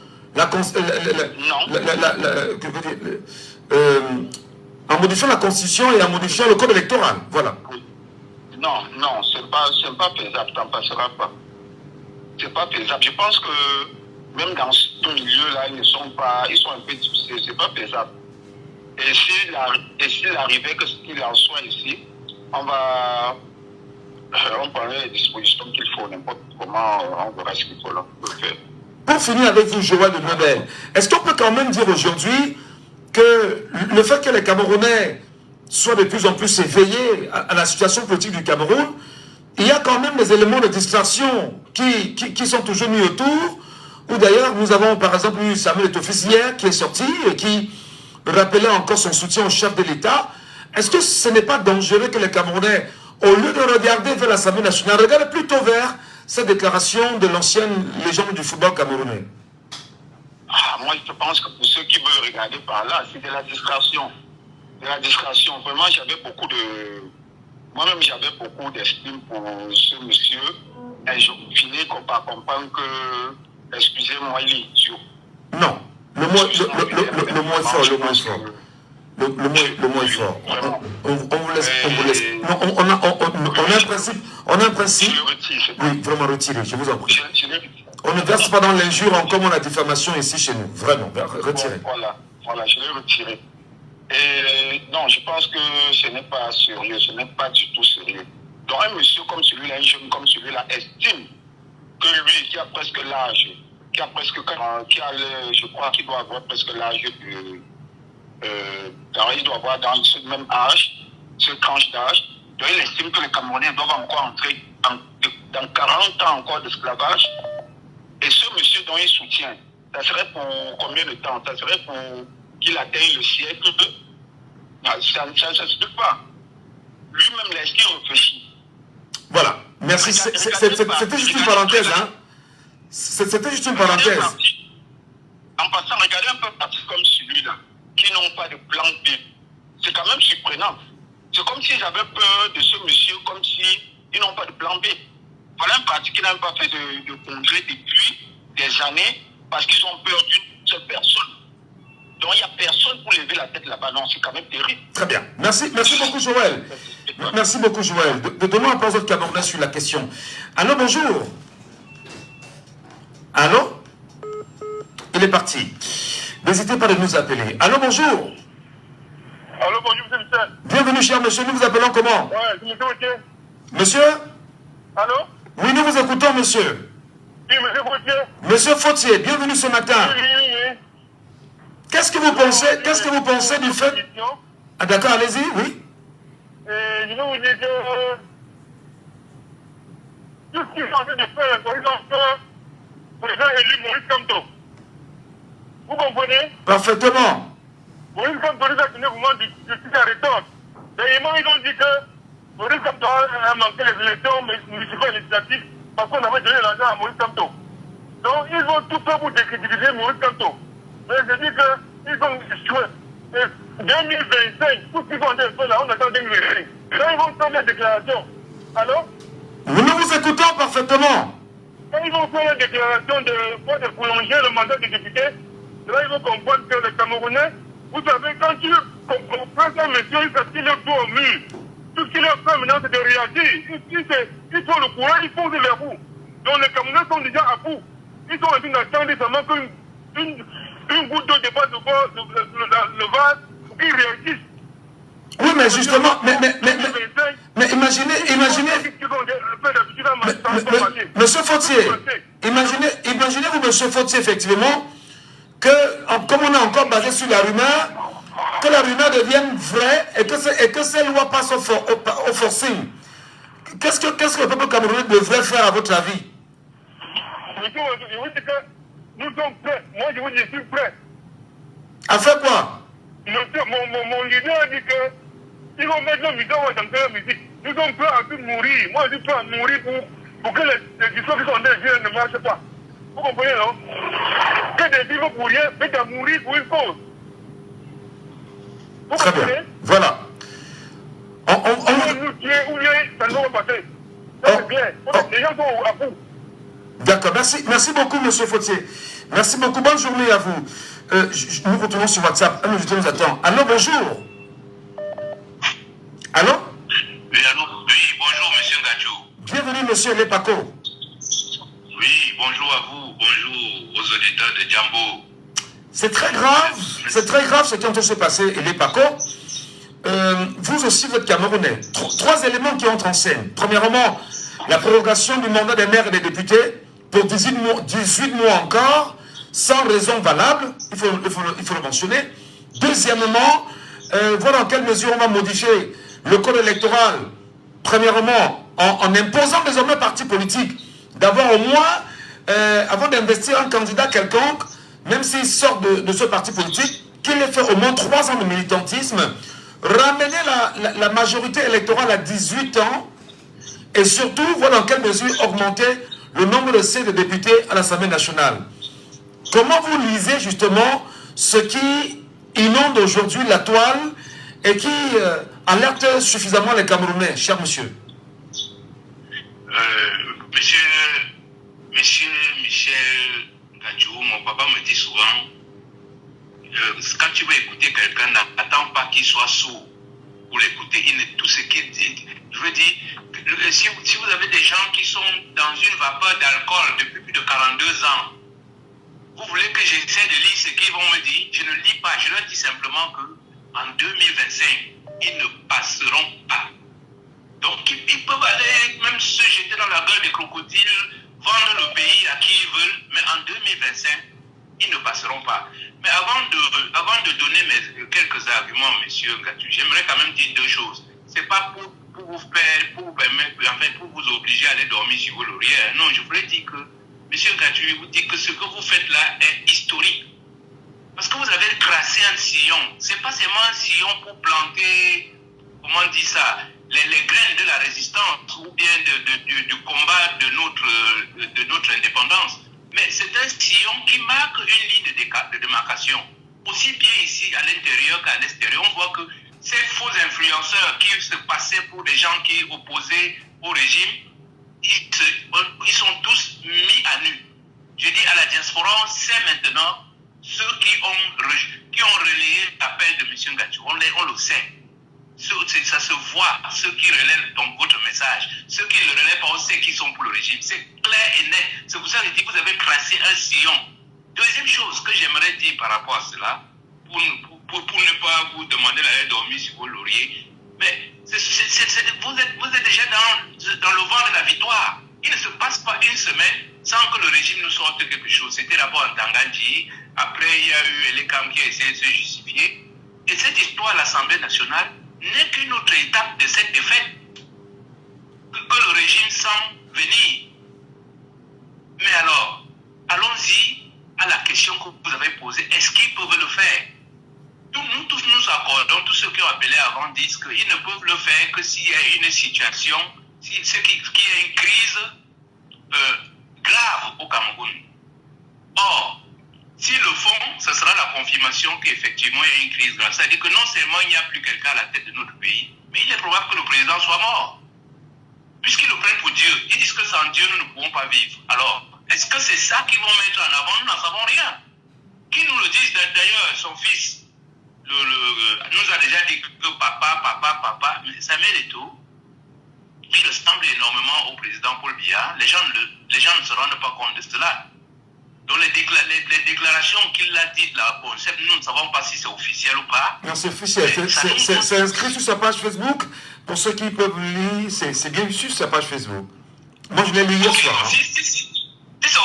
en modifiant la Constitution et en modifiant le code électoral. Voilà. Non, c'est pas faisable, t'en passeras pas. C'est pas faisable. Je pense que même dans ce milieu-là, ils sont un peu difficiles, c'est pas faisable. Et s'il arrivait que ce qu'il en soit ici, on prendrait les dispositions qu'il faut, n'importe comment, on verra ce qu'il faut là, faire. Pour finir avec vous, Joël de Nobel, est-ce qu'on peut quand même dire aujourd'hui que le fait que les Camerounais soient de plus en plus éveillés à la situation politique du Cameroun, il y a quand même des éléments de distraction qui sont toujours mis autour, où d'ailleurs nous avons par exemple eu Samuel Etofis hier qui est sorti et qui rappelait encore son soutien au chef de l'État. Est-ce que ce n'est pas dangereux que les Camerounais, au lieu de regarder vers l'Assemblée nationale, regardent plutôt vers cette déclaration de l'ancienne légende du football camerounais? Moi, je pense que pour ceux qui veulent regarder par là, c'est de la distraction. De la distraction. Vraiment, moi-même, j'avais beaucoup d'estime pour ce monsieur. Et je finis par comprendre que, excusez-moi, il est idiot. Non, le mot est fort, le mot est fort. Le mot est fort. On vous laisse. Non, on a un principe. Oui, vraiment retiré, je vous en prie. On ne verse pas dans l'injure comme on a diffamation ici chez nous. Vraiment, retiré. Voilà, je l'ai retiré. Et non, je pense que ce n'est pas sérieux, ce n'est pas du tout sérieux. Donc un monsieur comme celui-là, un jeune comme celui-là, estime que lui, qui a presque l'âge, je crois qu'il doit avoir presque l'âge de... il doit avoir dans ce même âge, ce tranche d'âge, donc il estime que les Camerounais doivent encore entrer dans 40 ans encore d'esclavage. Et ce monsieur dont il soutient, ça serait pour combien de temps? Ça serait pour qu'il atteigne le siècle. Ça ne s'explique pas. Lui-même, est-ce qu'il réfléchit? Voilà, merci. C'était juste une parenthèse, hein? C'était juste une parenthèse. En passant, regardez un peu parti comme celui-là, qui n'ont pas de plan B. C'est quand même surprenant. C'est comme s'ils avaient peur de ce monsieur, comme s'ils n'ont pas de plan B. Voilà un parti qui n'a même pas fait de congrès depuis des années parce qu'ils ont peur d'une seule personne. Donc il n'y a personne pour lever la tête là-bas. Non, c'est quand même terrible. Très bien. Merci beaucoup, Joël. Merci beaucoup, Joël. Donnons un peu aux autres Camerounais sur la question. Allô, bonjour. Allô? Il est parti. N'hésitez pas de nous appeler. Allô, bonjour. Allô, bonjour, monsieur Michel. Bienvenue, cher monsieur. Nous vous appelons comment? Ouais, c'est monsieur Gauthier. Monsieur? Allô? Oui, nous vous écoutons, monsieur. Oui, monsieur Gauthier. Monsieur Fautier, bienvenue ce matin. Oui. Qu'est-ce que vous pensez du fait... Ah d'accord, allez-y, oui. Je vais vous dire que tout ce qu'ils sont en train de faire, par exemple, pour les gens élus Maurice Kamto. Vous comprenez? Parfaitement. Maurice Kamto nous a donné vraiment du petit arrêtant. D'ailleurs, ils ont dit que Maurice Kamto a manqué les élections municipales législatives parce qu'on avait donné l'argent à Maurice Kamto. Donc, ils vont tout faire pour décrédibiliser Maurice Kamto. Mais je dis qu'ils ont échoué. 2025, tout ce qu'ils vont faire là, on attend 2025. Quand ils vont faire la déclaration, alors nous vous écoutons parfaitement. quand ils vont faire la déclaration de prolonger le mandat des députés, là ils vont comprendre que les Camerounais, vous savez, quand tu comprends ça, monsieur, il s'attire le dos au mur. Tout ce qu'il a fait maintenant, c'est de réagir. Ils font le courant, ils posent vers vous. Donc les Camerounais sont déjà à bout. Ils sont en train d'attendre seulement qu'une goutte d'eau dépasse le vase pour qu'ils réagissent. Oui, mais justement, mais imaginez, monsieur Fautier, Imaginez-vous, monsieur Fautier, effectivement, que, comme on est encore basé sur la rumeur, que la rumeur devienne vraie et que ces lois passent au forcing. Qu'est-ce que le peuple camerounais devrait faire, à votre avis? Je vous dis que nous sommes prêts. Moi, je vous dis, je suis prêt. À faire quoi? Mon leader a dit que ils vont mettre nos musiques, on va chanter la musique. Nous sommes prêts à tout mourir. Moi, je suis prêt à mourir pour que les discours qui sont derrière ne marchent pas. Vous comprenez, non? Que des vivants pour rien, mais à mourir pour une cause. Vous Très comprenez? bien. Voilà. On va nous tuer ou bien ça ne va pas passer. Ça, c'est bien. Les gens sont à bout. D'accord. Merci beaucoup, monsieur Fautier. Merci beaucoup. Bonne journée à vous. Nous retournons sur WhatsApp. Un auditeur nous attend. Allô, bonjour. Allô? Oui, allô? Oui, bonjour, monsieur Gadjo. Bienvenue, monsieur Lepako. Oui, bonjour à vous. Bonjour aux auditeurs de Djambo. C'est très grave ce qui est en train de se passer, Lepako. Vous aussi, vous êtes Camerounais. Trois éléments qui entrent en scène. Premièrement, la prorogation du mandat des maires et des députés pour 18 mois encore, sans raison valable, il faut le mentionner. Deuxièmement, voilà en quelle mesure on va modifier le code électoral. Premièrement, en imposant désormais aux partis politiques d'avoir au moins, avant d'investir un candidat quelconque, même s'il sort de ce parti politique, qu'il ait fait au moins 3 ans de militantisme, ramener la majorité électorale à 18 ans, et surtout, voilà en quelle mesure augmenter le nombre de sièges de députés à l'Assemblée nationale. Comment vous lisez justement ce qui inonde aujourd'hui la toile et qui alerte suffisamment les Camerounais, cher monsieur? Monsieur Michel Gadjo, mon papa me dit souvent, quand tu veux écouter quelqu'un, n'attends pas qu'il soit sourd pour l'écouter. Tout ce qu'il dit, je veux dire, si vous avez des gens qui sont dans une vapeur d'alcool depuis plus de 42 ans, vous voulez que j'essaie de lire ce qu'ils vont me dire? Je ne lis pas, je leur dis simplement qu'en 2025, ils ne passeront pas. Donc ils peuvent aller même se jeter dans la gueule des crocodiles, vendre le pays à qui ils veulent, mais en 2025, ils ne passeront pas. Mais avant de donner quelques arguments, monsieur Gadjo, j'aimerais quand même dire 2 choses. C'est pas pour vous permettre, en fait, pour vous obliger à aller dormir sur vos lauriers. Non, je voulais dire que, monsieur Gadjo, je vous dis que ce que vous faites là est historique. Parce que vous avez tracé un sillon. C'est pas seulement un sillon pour planter, comment on dit ça, les graines de la résistance ou bien du combat de notre indépendance. Mais c'est un sillon qui marque une ligne de démarcation. Aussi bien ici à l'intérieur qu'à l'extérieur. On voit que ces faux influenceurs qui se passaient pour des gens qui opposaient au régime, ils sont tous mis à nu. Je dis à la diaspora, c'est maintenant ceux qui ont relayé l'appel de M. Gadjo. On le sait. Ça se voit, ceux qui relaient votre message. Ceux qui ne le relaient pas, on sait qui sont pour le régime. C'est clair et net. C'est pour ça que je dis que vous avez tracé un sillon. Deuxième chose que j'aimerais dire par rapport à cela, pour ne pas vous demander d'aller dormir sur vos lauriers, mais vous êtes déjà dans le vent de la victoire. Il ne se passe pas une semaine sans que le régime nous sorte quelque chose. C'était d'abord en Tangandji, après il y a eu Elekam qui a essayé de se justifier. Et cette histoire à l'Assemblée nationale n'est qu'une autre étape de cette défaite que le régime semble venir. Mais alors, allons-y à la question que vous avez posée. Est-ce qu'ils peuvent le faire? Nous tous nous accordons, tous ceux qui ont appelé avant disent qu'ils ne peuvent le faire que s'il y a une situation, qu'il y a une crise grave au Cameroun. Or, s'ils le font, ce sera la confirmation qu'effectivement il y a une crise grave. C'est-à-dire que non seulement il n'y a plus quelqu'un à la tête de notre pays, mais il est probable que le président soit mort. Puisqu'ils le prennent pour Dieu, ils disent que sans Dieu nous ne pouvons pas vivre. Alors, est-ce que c'est ça qu'ils vont mettre en avant? Nous n'en savons rien. Qui nous le disent d'ailleurs, son fils nous a déjà dit que papa, mais Samuel Eto'o, qui ressemble énormément au président Paul Biya, les gens ne se rendent pas compte de cela. Donc les déclarations qu'il a dites là, bon, nous ne savons pas si c'est officiel ou pas. Non, c'est officiel. C'est inscrit sur sa page Facebook. Pour ceux qui peuvent lire, c'est bien sur sa page Facebook. Moi, je l'ai lu hier soir. Si c'est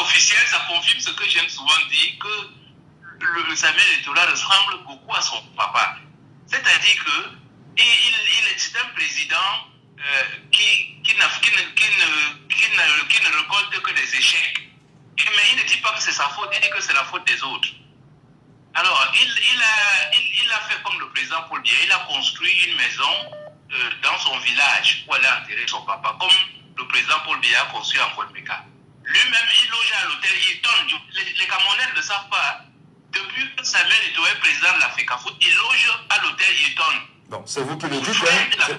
souvent dit que le Samuel Eto'o ressemble beaucoup à son papa. C'est-à-dire que c'est un président qui ne récolte que des échecs. Mais il ne dit pas que c'est sa faute, il dit que c'est la faute des autres. Alors, il a fait comme le président Paul Biya, il a construit une maison dans son village où elle a enterré son papa, comme le président Paul Biya a construit en Côte-Meka. Lui-même, il loge à l'hôtel Hilton. Les Camerounais ne le savent pas. Depuis que Samuel Eto'o est président de l'Africa Foot, il loge à l'hôtel Hilton. Bon, c'est vous qui le dites, hein?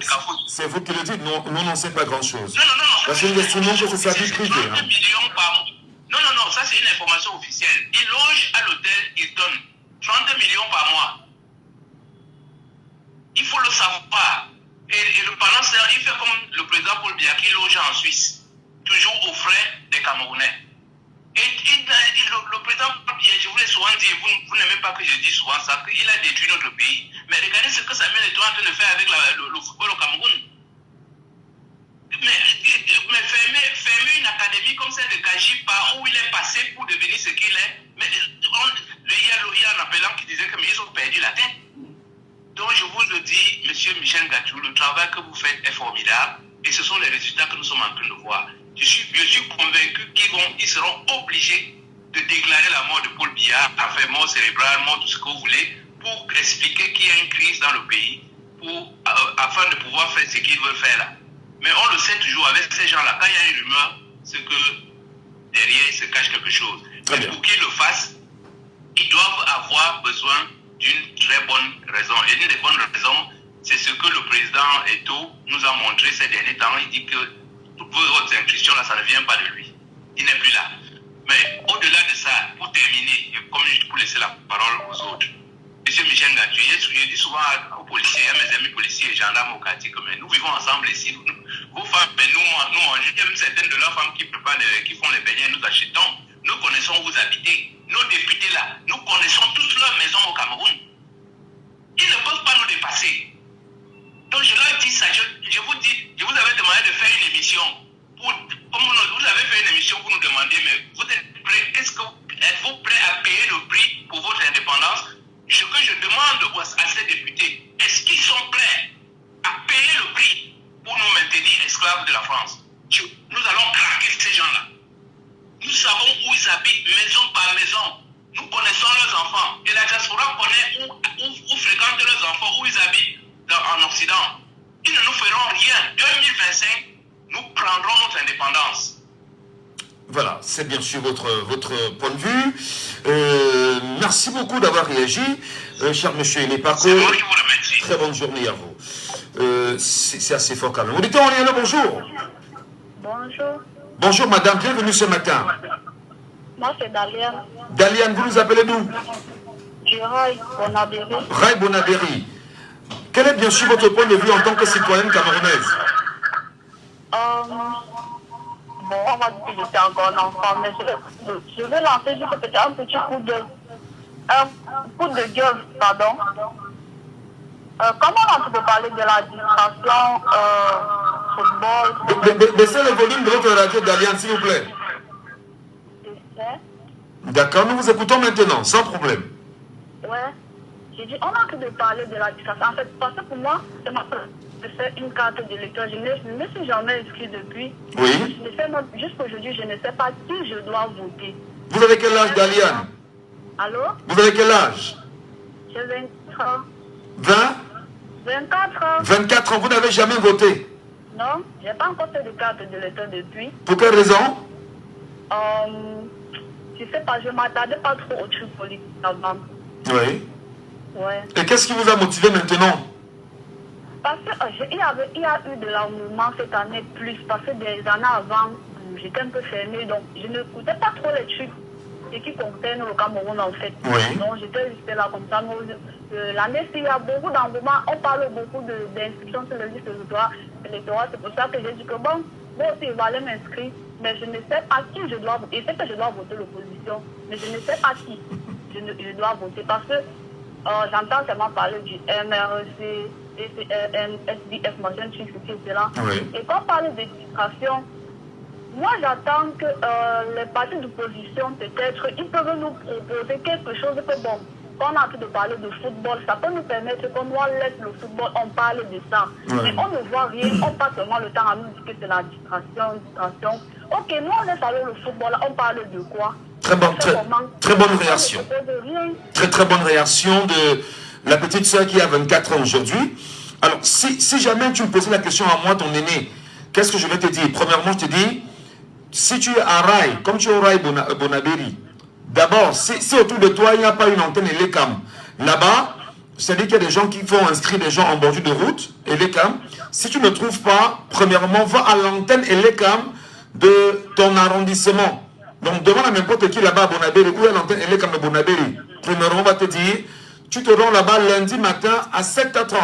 C'est vous qui le dites, nous n'en savons pas grand-chose. Non. Parce que nous estimons que c'est sa vie privée. 32 millions par mois. Non, ça c'est une information officielle. Il loge à l'hôtel Hilton 32 millions par mois. Il faut le savoir. Et pendant ce temps, il fait comme le président Paul Biya qui loge en Suisse, toujours aux frais des Camerounais. Et le président Paul Biya, je vous l'ai souvent dit, vous n'aimez pas que je dise souvent ça, qu'il a détruit notre pays. Mais regardez ce que Samuel Eto'o est en train de faire avec le football au Cameroun. Mais fermer une académie comme celle de Kaji, par où il est passé pour devenir ce qu'il est. Mais il y a un appelant qui disait qu'ils ont perdu la tête. Donc je vous le dis, monsieur Michel Gatou, le travail que vous faites est formidable et ce sont les résultats que nous sommes en train de voir. Je suis convaincu qu'ils seront obligés de déclarer la mort de Paul Biya, enfin mort cérébrale, mort tout ce que vous voulez, pour expliquer qu'il y a une crise dans le pays, afin de pouvoir faire ce qu'ils veulent faire là. Mais on le sait toujours avec ces gens-là, quand il y a une rumeur, c'est que derrière il se cache quelque chose. Mais pour qu'ils le fassent, ils doivent avoir besoin d'une très bonne raison. Et une des bonnes raisons, c'est ce que le président Eto'o nous a montré ces derniers temps. Il dit que toutes vos autres intuitions là, ça ne vient pas de lui. Il n'est plus là. Mais au-delà de ça, pour terminer, et comme pour laisser la parole aux autres, monsieur Michel Gatou, je dis souvent aux policiers, à mes amis policiers et gendarmes au quartier, que nous vivons ensemble ici. Vos femmes, nous mangeons, même certaines de leurs femmes qui font les beignets, nous achetons. Nous connaissons où vous habitez. Nos députés là, nous connaissons toutes leurs maisons au Cameroun. Ils ne peuvent pas nous dépasser. Donc je leur dis ça, je vous dis, je vous avais demandé de faire une émission. Comme vous avez fait une émission pour nous demander, mais vous êtes prêts, êtes-vous prêts à payer le prix pour votre indépendance? Ce que je demande à ces députés, est-ce qu'ils sont prêts à payer le prix pour nous maintenir esclaves de la France? Nous allons craquer ces gens-là. Nous savons où ils habitent, maison par maison. Nous connaissons leurs enfants. Et la diaspora connaît où fréquentent leurs enfants, où ils habitent en Occident. Ils ne nous feront rien. 2025, nous prendrons notre indépendance. Voilà, c'est bien sûr votre point de vue. Merci beaucoup d'avoir réagi, cher monsieur Elepako. C'est moi qui vous remercie. Très bonne journée à vous. C'est assez fort quand même. Auditeur, on est là, bonjour. Bonjour. Bonjour madame, bienvenue ce matin. Moi c'est Daliane. Daliane, vous nous appelez d'où? Du Rail Bonabéry. Rail Bonabéry. Quel est bien sûr votre point de vue en tant que citoyenne camerounaise? Bon, on va dire que j'étais encore un enfant, mais je vais lancer juste peut-être un petit coup de gueule, pardon. Comment on peut parler de la distraction football? Baissez le volume de votre radio Daliane, s'il vous plaît. D'accord, nous vous écoutons maintenant, sans problème. Ouais, j'ai dit, on a que de parler de la distraction. En fait, parce que pour moi, c'est ma de faire une carte de lecteur. Je ne me suis jamais inscrit depuis. Oui. Jusqu'aujourd'hui, je ne sais pas qui je dois voter. Vous avez quel âge, Daliane? Allô? Vous avez quel âge? J'ai 24 ans. 20? 24 ans. 24 ans, vous n'avez jamais voté? Non, je n'ai pas encore fait de carte de lecteur depuis. Pour quelle raison? Je sais pas, je ne m'attardais pas trop au truc politique avant. Oui. Ouais. Et qu'est-ce qui vous a motivé maintenant? Parce qu'il y a eu de l'engouement cette année plus, parce que des années avant, j'étais un peu fermée, donc je n'écoutais pas trop les trucs et qui concernent le Cameroun en fait. Oui. Donc j'étais restée là comme ça. L'année, il y a beaucoup d'engouement, on parle beaucoup d'inscriptions sur le liste électorale, c'est pour ça que j'ai dit que bon, moi aussi, il va aller m'inscrire, mais je ne sais pas qui je dois voter. Et c'est que je dois voter l'opposition, mais je ne sais pas qui je dois voter, parce que j'entends seulement parler du MRC, SDF, machin, truc, etc. Oui. Et quand on parle de distraction, Moi, j'attends que les partis d'opposition, peut-être, ils peuvent nous proposer quelque chose que, bon, quand on a envie de parler de football, ça peut nous permettre qu'on laisse le football, on parle de ça. Ouais. Mais on ne voit rien, on passe seulement le temps à nous dire que c'est la distraction. Ok, nous, on laisse aller le football, on parle de quoi? Très bonne réaction. Très bonne réaction de la petite soeur qui a 24 ans aujourd'hui. Alors, si jamais tu me posais la question à moi, ton aîné, qu'est-ce que je vais te dire? Premièrement, je te dis, si tu es à Rail, comme tu es au Rail Bonabéry, d'abord, si autour de toi, il n'y a pas une antenne Elecam, là-bas, c'est-à-dire qu'il y a des gens qui font inscrire des gens en bordure de route, Elecam, si tu ne trouves pas, premièrement, va à l'antenne Elecam de ton arrondissement. Donc, demande à n'importe qui là-bas à Bonabéry, où est l'antenne Elecam de Bonabéry. Premièrement, on va te dire, tu te rends là-bas lundi matin à 7h30.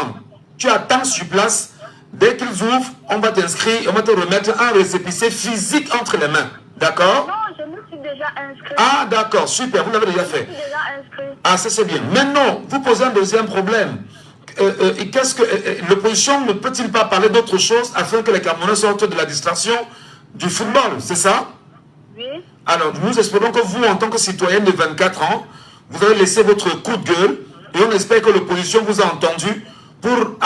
Tu attends sur place. Dès qu'ils ouvrent, on va t'inscrire, on va te remettre un récépissé physique entre les mains. D'accord? Non, je me suis déjà inscrit. Ah, d'accord, super, vous l'avez déjà fait. Je me suis déjà inscrit. Ah, ça c'est bien. Maintenant, vous posez un deuxième problème. L'opposition ne peut-il pas parler d'autre chose afin que les Camerounais sortent de la distraction du football, c'est ça? Oui. Alors, nous espérons que vous, en tant que citoyenne de 24 ans, vous avez laissé votre coup de gueule et on espère que l'opposition vous a entendu pour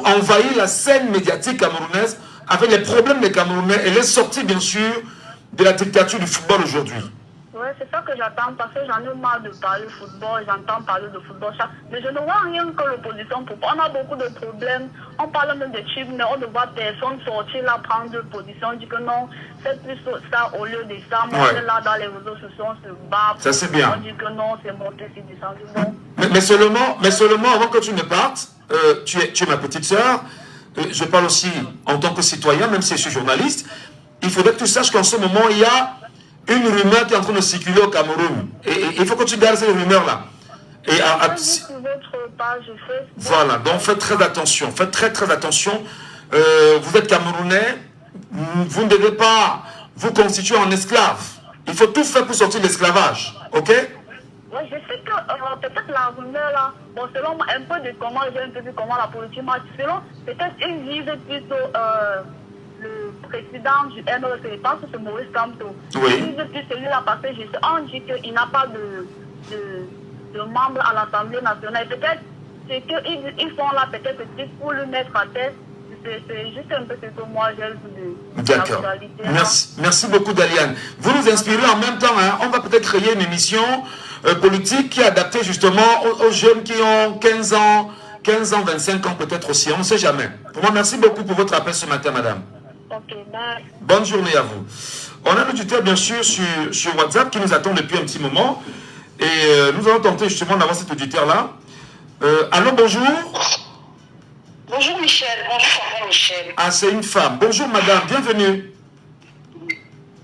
envahir la scène médiatique camerounaise avec les problèmes des Camerounais et les sorties, bien sûr, de la dictature du football aujourd'hui. Oui, c'est ça que j'attends parce que j'en ai marre de parler football, j'entends parler de football, mais je ne vois rien que l'opposition. On a beaucoup de problèmes, on parle même de chiffres, mais on ne voit personne sortir là, prendre position, on dit que non, c'est plus ça au lieu de ça. Moi, on est là dans les réseaux sociaux, on se bat. Ça c'est bien. On dit que non, c'est monté, c'est descendu. Bon. Mais seulement, avant que tu ne partes, tu es ma petite sœur, je parle aussi en tant que citoyen, même si je suis journaliste, il faudrait que tu saches qu'en ce moment, il y a une rumeur qui est en train de circuler au Cameroun. Et il faut que tu gardes cette rumeur-là. Voilà, donc faites très attention. Faites très attention. Vous êtes Camerounais, vous ne devez pas vous constituer en esclave. Il faut tout faire pour sortir de l'esclavage. Ok? Oui, je sais que peut-être la rumeur là, bon, selon un peu de comment j'ai un peu vu comment la politique marche, selon peut-être ils visent plutôt le président du MRC, je pense que c'est Maurice Kamto. Oui. Ils visent plus celui-là parce que on dit qu'il n'a pas de membres à l'Assemblée nationale. Peut-être ce qu'ils font là, peut-être pour le mettre à tête. C'est juste un peu ce que moi j'ai vu de la actualité. Merci beaucoup, Daliane. Vous nous inspirez en même temps. Hein, on va peut-être créer une émission politique qui est adaptée justement aux jeunes qui ont 15 ans, 25 ans peut-être aussi. On ne sait jamais. Pour moi, merci beaucoup pour votre appel ce matin, madame. Ok, bye. Bonne journée à vous. On a l'auditeur, bien sûr, sur WhatsApp qui nous attend depuis un petit moment. Et nous allons tenter justement d'avoir cet auditeur-là. Allô, bonjour. Bonjour Michel, bonjour Michel. Ah, c'est une femme. Bonjour madame, bienvenue.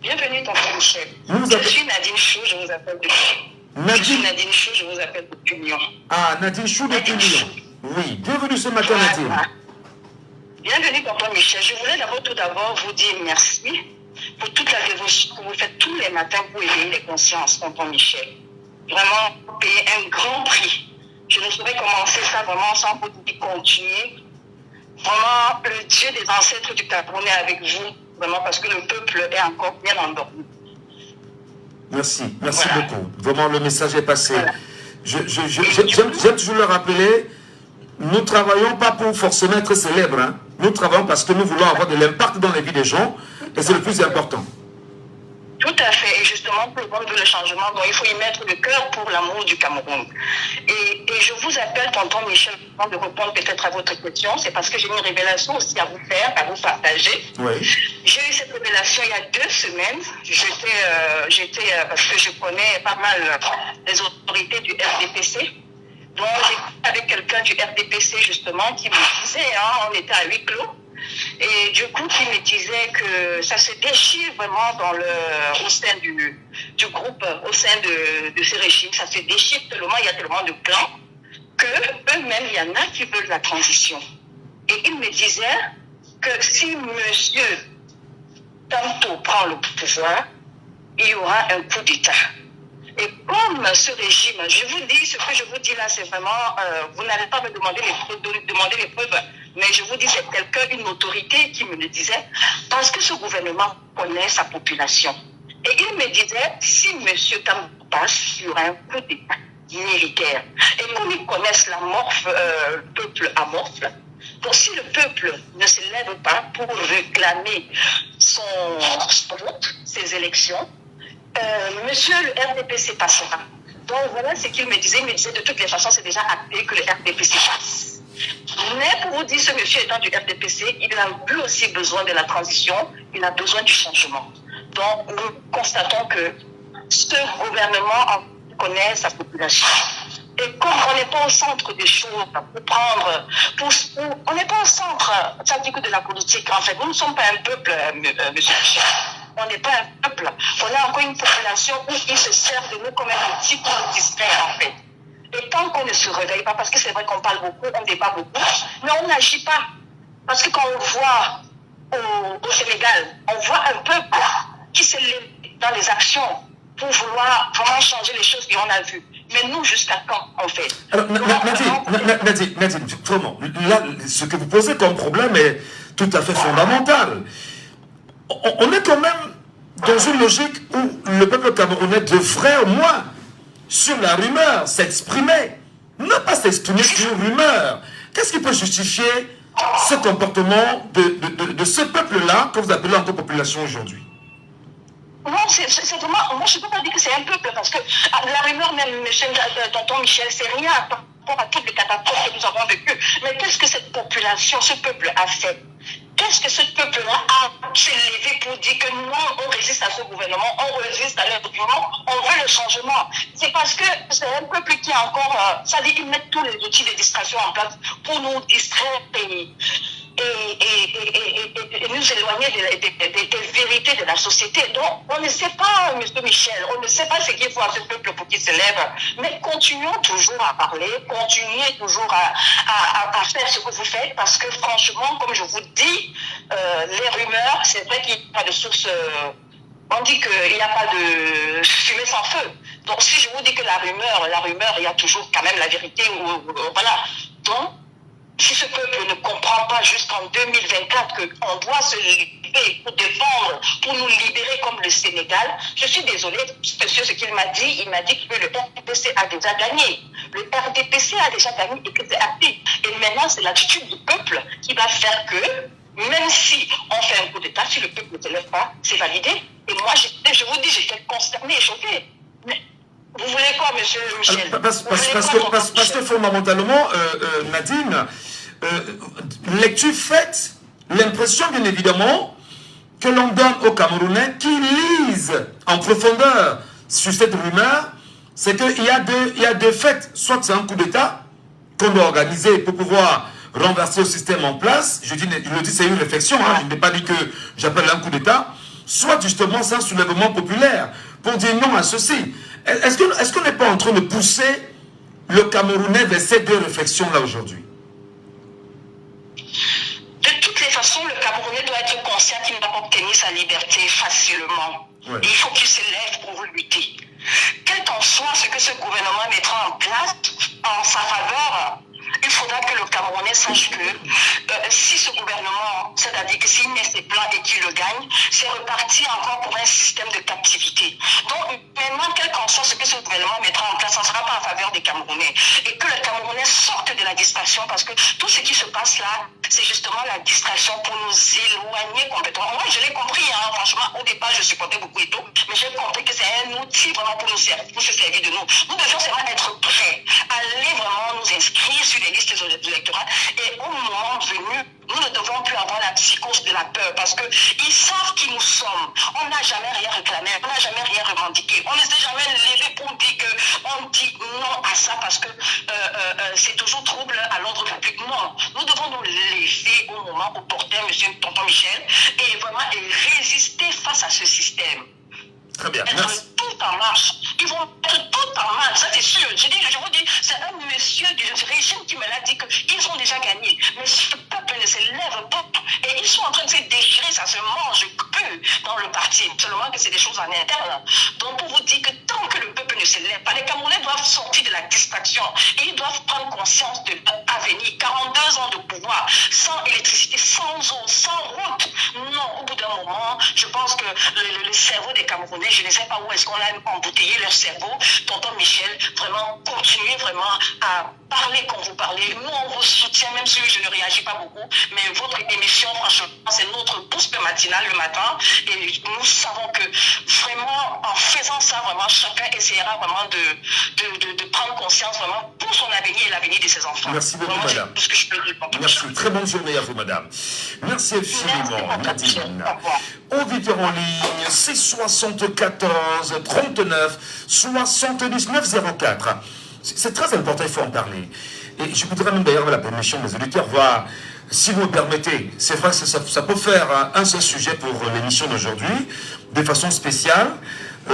Bienvenue tonton Michel. Je suis Nadine Chou, je vous appelle depuis. Je suis Nadine Chou, je vous appelle depuis Lyon. Ah, Nadine Chou depuis Lyon. Oui, bienvenue ce matin Nadine. Bienvenue tonton Michel. Je voulais tout d'abord vous dire merci pour toute la dévotion que vous faites tous les matins pour éveiller les consciences tonton Michel. Vraiment, vous payez un grand prix. Je ne saurais commencer ça vraiment sans vous dire continuer. Vraiment, le Dieu des ancêtres du Cameroun est avec vous, vraiment, parce que le peuple est encore bien endormi. Merci beaucoup. Vraiment, le message est passé. Voilà. J'aime toujours le rappeler, nous ne travaillons pas pour forcément être célèbres. Hein. Nous travaillons parce que nous voulons avoir de l'impact dans les vies des gens, et c'est le plus important. Tout à fait, et justement pour le changement, donc il faut y mettre le cœur pour l'amour du Cameroun. Et je vous appelle, tonton Michel, avant de répondre peut-être à votre question, c'est parce que j'ai une révélation aussi à vous faire, à vous partager. Oui. J'ai eu cette révélation il y a 2 semaines. J'étais parce que je connais pas mal les autorités du RDPC. Donc j'étais avec quelqu'un du RDPC justement qui me disait, hein, on était à huis clos. Et du coup, qui me disait que ça se déchire vraiment au sein du groupe, au sein de ces régimes. Ça se déchire tellement, il y a tellement de clans qu'eux-mêmes, il y en a qui veulent la transition. Et il me disait que si monsieur Kamto prend le pouvoir, il y aura un coup d'État. Et comme ce régime, je vous dis, ce que je vous dis là, c'est vraiment, vous n'allez pas me demander les preuves mais je vous dis, c'est quelqu'un, une autorité qui me le disait, parce que ce gouvernement connaît sa population. Et il me disait, si M. Tambou passe sur un coup d'État militaire, et comme ils connaissent le peuple amorphe, donc si le peuple ne se lève pas pour réclamer son vote, ses élections, monsieur le RDPC passera. Donc voilà ce qu'il me disait. Il me disait de toutes les façons, c'est déjà acté que le RDPC passe. Mais pour vous dire, ce monsieur étant du RDPC, il a lui aussi besoin de la transition, il a besoin du changement. Donc nous constatons que ce gouvernement connaît sa population. Et comme on n'est pas au centre des choses, on n'est pas au centre, ça dit que de la politique, en fait. Nous ne sommes pas un peuple, monsieur Michel. On n'est pas un peuple. On a encore une population où ils se servent de nous comme un outil pour nous distraire, en fait. Et tant qu'on ne se réveille pas, parce que c'est vrai qu'on parle beaucoup, on débat beaucoup, mais on n'agit pas. Parce que quand on voit au Sénégal, on voit un peuple qui se lève dans les actions pour vouloir vraiment changer les choses qu'on a vues. Mais nous, jusqu'à quand, en fait? Alors, Nadine, vraiment, là, ce que vous posez comme problème est tout à fait fondamental. On est quand même dans une logique où le peuple camerounais devrait au moins, sur la rumeur, s'exprimer. Ne pas s'exprimer sur une rumeur. Qu'est-ce qui peut justifier ce comportement de ce peuple-là, que vous appelez encore population aujourd'hui? Non, c'est vraiment, moi je ne peux pas dire que c'est un peuple, parce que la rumeur même, tonton Michel, c'est rien par rapport à toutes les catastrophes que nous avons vécues. Mais qu'est-ce que cette population, ce peuple a fait? Qu'est-ce que ce peuple-là a s'est levé pour dire que nous, on résiste à ce gouvernement, on résiste à leur gouvernement, on veut le changement? C'est parce que c'est un peuple qui a encore, ça dit qu'ils mettent tous les outils de distraction en place pour nous distraire et nous éloigner des vérités de la société. Donc, on ne sait pas, M. Michel, on ne sait pas ce qu'il faut à ce peuple pour qu'il se lève, mais continuons toujours à parler, continuez toujours à faire ce que vous faites, parce que franchement, comme je vous dis, les rumeurs, c'est vrai qu'il n'y a pas de source... on dit qu'il n'y a pas de fumée sans feu. Donc, si je vous dis que la rumeur, il y a toujours quand même la vérité. Voilà. Donc, si ce peuple ne comprend pas jusqu'en 2024 qu'on doit se libérer pour défendre, pour nous libérer comme le Sénégal, je suis désolée, monsieur, ce qu'il m'a dit, il m'a dit que le RDPC a déjà gagné. Le RDPC a déjà gagné et que c'est actif. Et maintenant, c'est l'attitude du peuple qui va faire que, même si on fait un coup d'État, si le peuple ne se lève pas, c'est validé. Et moi, je vous dis, j'étais consternée et choquée. Mais vous voulez quoi, monsieur Michel? Parce que fondamentalement, Nadine, lecture faite, l'impression bien évidemment que l'on donne aux Camerounais qui lisent en profondeur sur cette rumeur, c'est qu'il y a deux faits. Soit c'est un coup d'État qu'on doit organiser pour pouvoir renverser le système en place. Je le dis, c'est une réflexion, hein, je n'ai pas dit que j'appelle un coup d'État. Soit justement c'est un soulèvement populaire pour dire non à ceci. Est-ce qu'on n'est pas en train de pousser le Camerounais vers ces deux réflexions-là aujourd'hui? De toutes les façons, le Camerounais doit être conscient qu'il ne va pas obtenir sa liberté facilement. Ouais. Il faut qu'il se lève pour lutter. Quel qu'en soit ce que ce gouvernement mettra en place en sa faveur, il faudra que le Camerounais sache que si ce gouvernement, c'est-à-dire que s'il met ses plans et qu'il le gagne, c'est reparti encore pour un système de captivité. Donc maintenant, quel qu'en soit ce que ce gouvernement mettra en place, ça ne sera pas en faveur des Camerounais. Et que le Camerounais sorte de la distraction, parce que tout ce qui se passe là, c'est justement la distraction pour nous éloigner complètement. Moi, je l'ai compris, hein, franchement, au départ, je supportais beaucoup et tout, mais j'ai compris que c'est un outil vraiment pour se servir de nous. Nous devons seulement être prêts, aller vraiment nous inscrire sur les listes électorales, et au moment venu, nous ne devons plus avoir la psychose de la peur, parce qu'ils savent qui nous sommes. On n'a jamais rien réclamé, on n'a jamais rien revendiqué. On ne s'est jamais levé pour dire qu'on dit non à ça, parce que c'est toujours trouble à l'ordre public. Non, nous devons nous lever au moment opportun, monsieur tonton Michel, et vraiment résister face à ce système. Très bien. Être tout en marche. Ils vont être tout en marche, ça c'est sûr. Je vous dis, c'est un monsieur du régime qui me l'a dit qu'ils ont déjà gagné. Mais ce peuple ne se lève pas. Et ils sont en train de se déchirer, ça se mange cru dans le parti. Seulement que c'est des choses en interne. Donc pour vous dire que tant que le peuple ne se lève pas, les Camerounais doivent sortir de la distraction. Et ils doivent prendre conscience de leur avenir. 42 ans de pouvoir, sans électricité, sans eau, sans route. Non, au bout d'un moment, je pense que le cerveau des Camerounais, je ne sais pas où est-ce qu'on a embouteillé leur cerveau. Tonton Michel, vraiment, continuez vraiment à parler comme vous parlez. Nous, on vous soutient, même si je ne réagis pas beaucoup. Mais votre émission, franchement, c'est notre boost matinal le matin. Et nous savons que vraiment, en faisant ça, vraiment, chacun essaiera vraiment de prendre conscience vraiment pour son avenir et l'avenir de ses enfants. Merci beaucoup, vraiment, madame. Tout ce que je peux dire. Merci. Très bonne journée à vous, madame. Merci infiniment, Nadine. Auditeur en ligne, c'est 74 39 79 04. C'est très important, il faut en parler. Et je voudrais même d'ailleurs, avec la permission des auditeurs, voir, si vous me permettez, c'est vrai que ça peut faire un seul sujet pour l'émission d'aujourd'hui, de façon spéciale.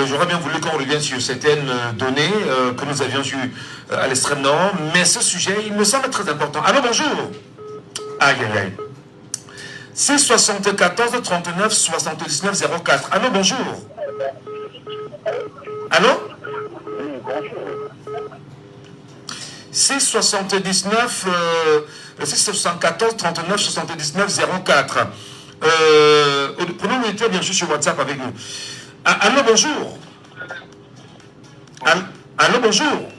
J'aurais bien voulu qu'on revienne sur certaines données que nous avions eues à l'extrême nord, mais ce sujet, il me semble très important. Allô, bonjour. Aïe, aïe, aïe. C'est 74 39 79 04. Allô, bonjour. Allô? C'est 79, c'est 74 39 79 04. Prenons l'unité bien sûr sur WhatsApp avec nous. Allô, bonjour. Allô, bonjour.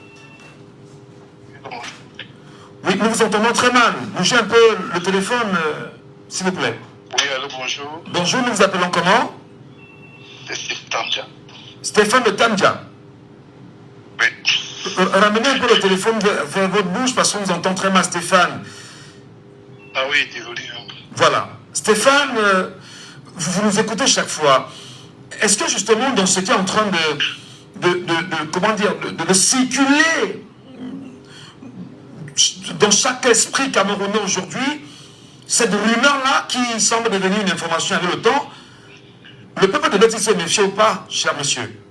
Oui, nous vous entendons très mal. Bougez un peu le téléphone, s'il vous plaît. Oui, allô, bonjour. Bonjour, nous vous appelons comment? Stéphane Tamdia. Stéphane de Tamdia. Oui. Ramenez un peu le téléphone vers votre bouche parce qu'on vous entend très mal, Stéphane. Ah oui, désolé. Voilà. Stéphane, vous nous écoutez chaque fois. Est-ce que justement, dans ce qui est en train comment dire, de circuler dans chaque esprit camerounais aujourd'hui, cette rumeur-là qui semble devenir une information avec le temps, le peuple devait-il se méfier ou pas, cher monsieur?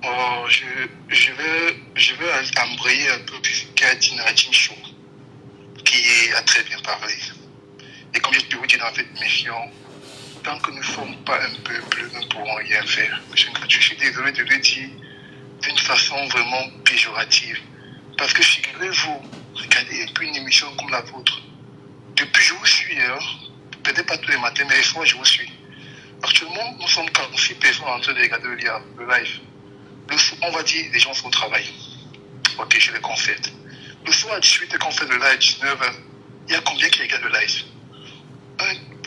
Oh, je vais embrayer un peu ce qu'a dit Nadine Chou, qui a très bien parlé. Et comme je te vous dis, en fait, méfiant, tant que nous ne sommes pas un peuple, nous ne pourrons rien faire. Je suis désolé de le dire d'une façon vraiment péjorative. Parce que figurez-vous, regardez un peu une émission comme la vôtre. Depuis je vous suis, peut-être pas tous les matins, mais les soirs je vous suis. Actuellement, nous sommes 46 personnes en train de regarder le live. On va dire les gens sont au travail. Ok, je les concède. Le soir à 18h, quand on fait le live, 19h, il y a combien qui regardent le live?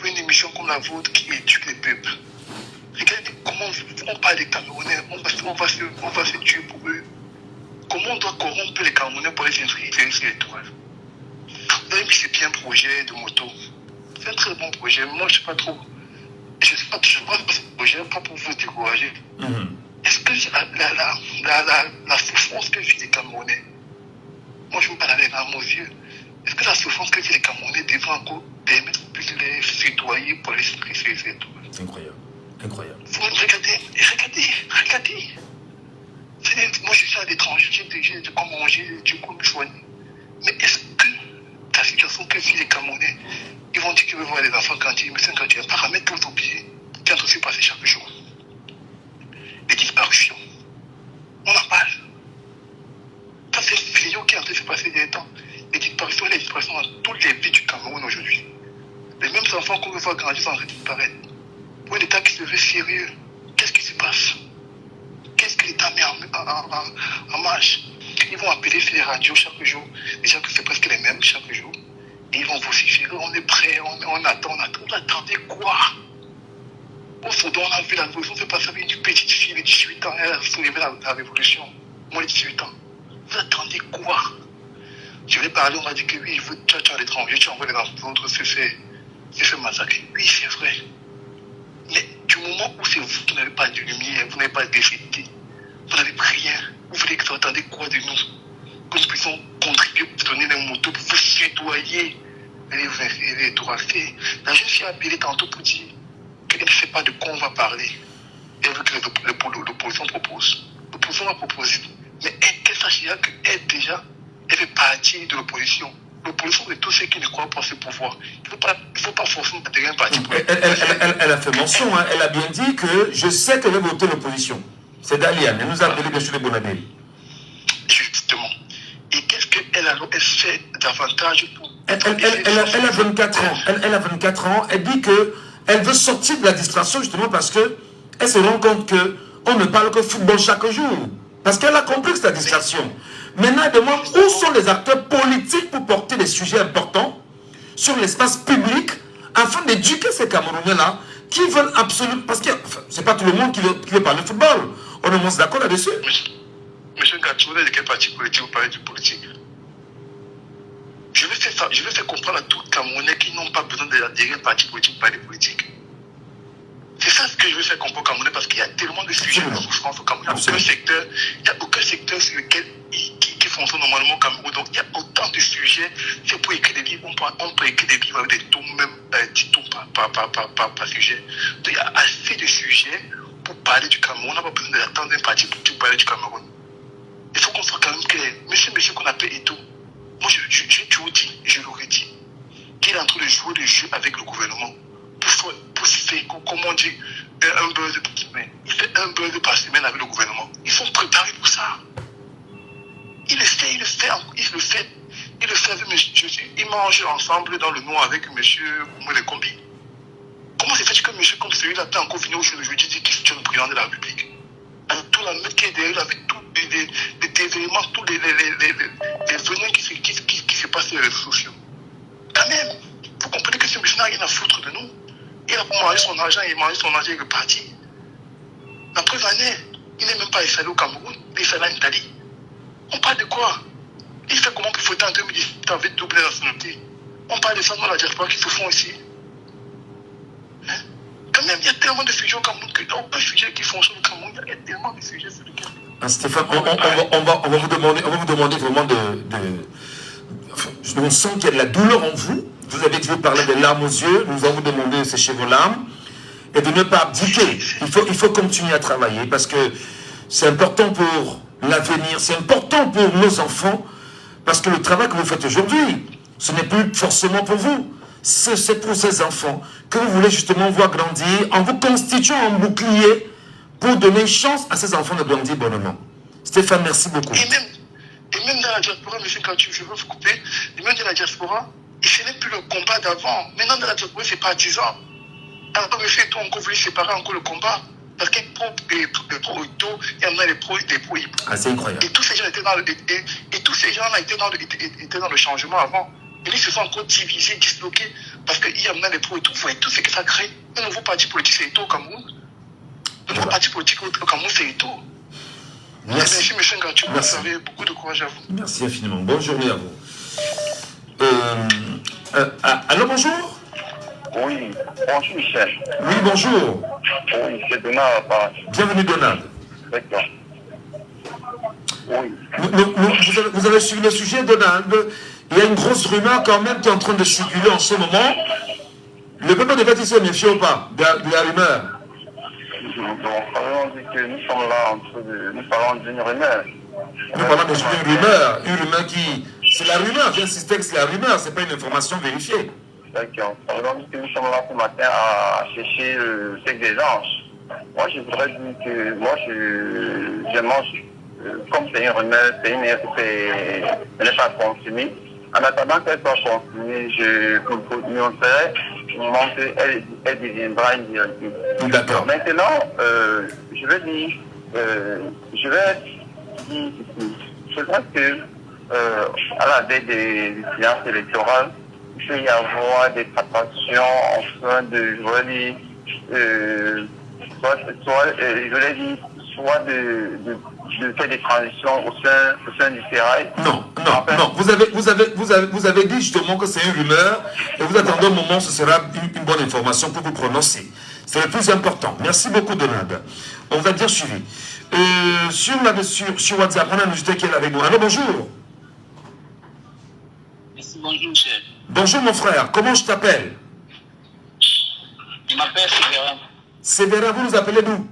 Une émission comme la vôtre qui éduque les peuples. Regardez comment on parle des Camerounais, on va se tuer pour eux. Comment on doit corrompre les Camerounais pour les inscrire sur l'étoile. Vous avez mis ce bien projet de moto. C'est un très bon projet. Moi, je ne sais pas trop. Je ne sais pas ce projet, pas pour vous décourager. Est-ce que la souffrance que vivent les Camerounais, moi je me parle avec les larmes aux yeux, est-ce que la souffrance que vivent les Camerounais devrait encore permettre de les citoyer pour les inscrire sur les étoiles? Incroyable, incroyable. Vous regardez. Moi je suis à l'étranger, j'ai de quoi manger, du coup me soigner. Mais est-ce que la situation que vivent les Camerounais, ils vont dire qu'ils veulent voir les enfants grandir, mais c'est grandir, paramètres tout oubliés, qui est en train de se passer chaque jour. Les disparitions. On en parle. Ça, c'est le fléau qui est en train de se passer des temps. Les disparitions dans toutes les villes du Cameroun aujourd'hui. Les mêmes enfants qu'on veut voir grandir sont en train de disparaître. Pour l'État qui se veut sérieux, qu'est-ce qui se passe? Qu'est-ce que l'État met en marche? Ils vont appeler sur les radios chaque jour. Déjà que c'est presque les mêmes chaque jour. Et ils vont vociférer. On est prêts, on attend. Vous attendez quoi? Au Soudan, on a vu la révolution se passer avec une petite fille de 18 ans. Elle a soulevé la révolution. Moi, de 18 ans. Vous attendez quoi? Je vais parler, on m'a dit que oui, tu es à l'étranger, tu envoies les autres se fait massacrer. Oui, c'est vrai. Mais du moment où c'est vous qui n'avez pas de lumière, vous n'avez pas d'électricité, vous n'avez rien, vous voulez que vous attendez quoi de nous? Que nous puissions contribuer pour donner des motos, pour vous citoyer et les droits faits. La jeune fille a appelé tantôt pour dire qu'elle ne sait pas de quoi on va parler. Elle veut que l'opposition propose. L'opposition va proposer. Mais qu'elle sache qu'elle déjà, elle fait partie de l'opposition. L'opposition de tous ceux qui ne croient pas à ce pouvoir. Il ne faut pas forcément intégrer un parti politique. Elle a fait mention, hein, elle a bien dit que je sais qu'elle va voter l'opposition. C'est Dalian, elle nous a appelé bien sûr les Bonadé. Justement. Et qu'est-ce qu'elle elle fait davantage pour... Elle a 24 ans. Elle a 24 ans. Elle dit qu'elle veut sortir de la distraction justement parce qu'elle se rend compte qu'on ne parle que football chaque jour. Parce qu'elle a compris que c'est la distraction. Maintenant, elle demande où sont les acteurs politiques pour porter des sujets importants sur l'espace public afin d'éduquer ces Camerounais-là qui veulent absolument... Parce que c'est pas tout le monde qui veut parler football. On est moins d'accord là-dessus. Monsieur Gatchou, vous êtes de quel parti politique vous parlez du politique? Je vais faire comprendre à tous les Camerounais qui n'ont pas besoin d'adhérer à un parti politique pour parler de politique. C'est ça ce que je veux faire comprendre aux Camerounais parce qu'il y a tellement de sujets de souffrance au Cameroun. Il n'y a aucun secteur sur lequel qui fonctionne normalement au Cameroun. Donc il y a autant de sujets. C'est pour écrire des livres. On peut écrire des livres avec des tomes, même 10 tomes par sujet. Donc il y a assez de sujets pour parler du Cameroun. On n'a pas besoin d'attendre un parti politique pour parler du Cameroun. Il faut qu'on soit quand même clair. Monsieur qu'on appelle Eto, moi j'ai toujours dit, je l'aurais dit, qu'il est en train de jouer le jeu avec le gouvernement. Pour faire, comment on dit, un buzz par semaine. Il fait un buzz par semaine avec le gouvernement. Ils sont préparés pour ça. Il le fait avec monsieur. Ils mangent ensemble dans le noir avec monsieur Moulé Kombi. Comment c'est fait que monsieur comme celui-là peut encore venir aujourd'hui dire qu'il est le président de la République? Avec tout la mec qui est derrière, avec tous les événements, tous les venins qui se passent sur les réseaux sociaux. Quand même, vous comprenez que ce monsieur n'a rien à foutre de nous. Il a pour manger son argent, il est parti. La preuve en est, il n'est même pas installé au Cameroun, il est installé en Italie. On parle de quoi? Il fait comment qu'il faut en 2018 avec double nationalité? On parle de ça dans la diaspora qui se font ici. Hein? Quand même, il y a tellement de sujets au Cameroun que dans aucun sujet qui fonctionne au Cameroun, il y a tellement de sujets sur lesquels. Stéphane, on va vous demander vraiment on sent qu'il y a de la douleur en vous. Vous avez dit vous parler des larmes aux yeux. Nous allons vous demander de sécher vos larmes et de ne pas abdiquer. Il faut continuer à travailler parce que c'est important pour l'avenir, c'est important pour nos enfants parce que le travail que vous faites aujourd'hui, ce n'est plus forcément pour vous. C'est pour ces enfants que vous voulez justement voir grandir en vous constituant en bouclier pour donner chance à ces enfants de grandir bonnement. Stéphane, merci beaucoup. Et même dans la diaspora, monsieur Kantu, je veux vous couper, et même dans la diaspora, ce n'est plus le combat d'avant. Maintenant, dans la diaspora, c'est partisan. Alors, monsieur Eto, encore voulu séparer encore le combat. Parce que pour Eto, il y en a les pro Ipo. Ah, c'est incroyable. Et tous ces gens étaient tous ces gens-là étaient dans le changement avant. Et ils se sont encore divisés, disloqués, parce qu'il y en a les pro Eto. Vous voyez tout ce que ça crée. Un nouveau parti politique, c'est Eto au Cameroun. Le nouveau parti politique au Cameroun, c'est Eto. Merci, monsieur Ngantou. Vous avez beaucoup de courage à vous. Merci infiniment. Bonne journée à vous. Allô, bonjour. Oui, bonjour Michel. Oui, bonjour. Oui, c'est Donald. Bienvenue Donald. D'accord. Oui. Vous avez suivi le sujet, Donald. Il y a une grosse rumeur quand même qui est en train de circuler en ce moment. Le peuple devait se méfier ou pas de la rumeur? Donc, on dit que nous sommes là nous parlons d'une rumeur. Nous parlons d'une rumeur. Une rumeur qui... C'est la rumeur, j'insiste que c'est la rumeur, c'est pas une information vérifiée. D'accord. On dit que nous sommes là ce matin à chercher le sexe des anges. Moi, je voudrais dire que moi, je mange, comme c'est une rumeur, elle n'est pas consumée. En attendant qu'elle soit consommée, je montrerai qu'elle deviendra une vérité. D'accord. Maintenant, je vais dire ceci. Je pense que à la veille des séances électorales, il peut y avoir des tractations afin de jouer soit de faire des transitions au sein du sérail. Non. Vous avez dit justement que c'est une rumeur et vous attendez un moment, ce sera une bonne information pour vous prononcer. C'est le plus important. Merci beaucoup, Donald. On va bien suivi. Sur WhatsApp, on a un invité qui est avec nous. Allô, bonjour. Merci, bonjour, chef. Bonjour, mon frère. Comment je t'appelle? Je m'appelle Sévérin. Sévérin, vous nous appelez d'où?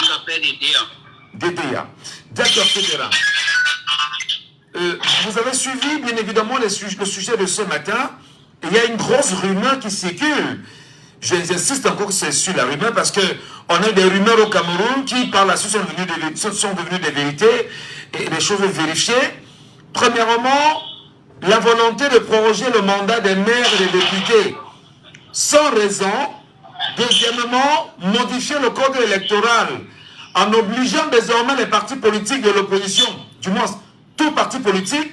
Nous DDA. DDA. D'accord, Fédéral. Vous avez suivi, bien évidemment, le sujet de ce matin. Il y a une grosse rumeur qui circule. J'insiste encore sur la rumeur parce qu'on a des rumeurs au Cameroun qui, par la suite, sont devenues des vérités et des choses vérifiées. Premièrement, la volonté de proroger le mandat des maires et des députés sans raison. Deuxièmement, modifier le code électoral en obligeant désormais les partis politiques de l'opposition, du moins tout parti politique,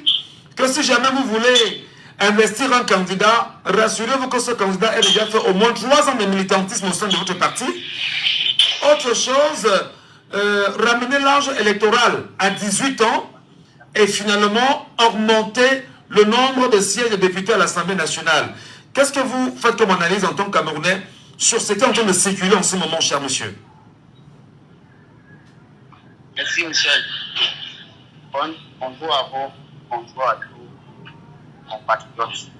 que si jamais vous voulez investir un candidat, rassurez-vous que ce candidat ait déjà fait au moins 3 ans de militantisme au sein de votre parti. Autre chose, ramener l'âge électoral à 18 ans et finalement augmenter le nombre de sièges de députés à l'Assemblée nationale. Qu'est-ce que vous faites comme analyse en tant que Camerounais sur ce qui est en train de circuler en ce moment, cher monsieur? Merci, Michel. Bonjour à vous, bonjour à tous, compatriotes.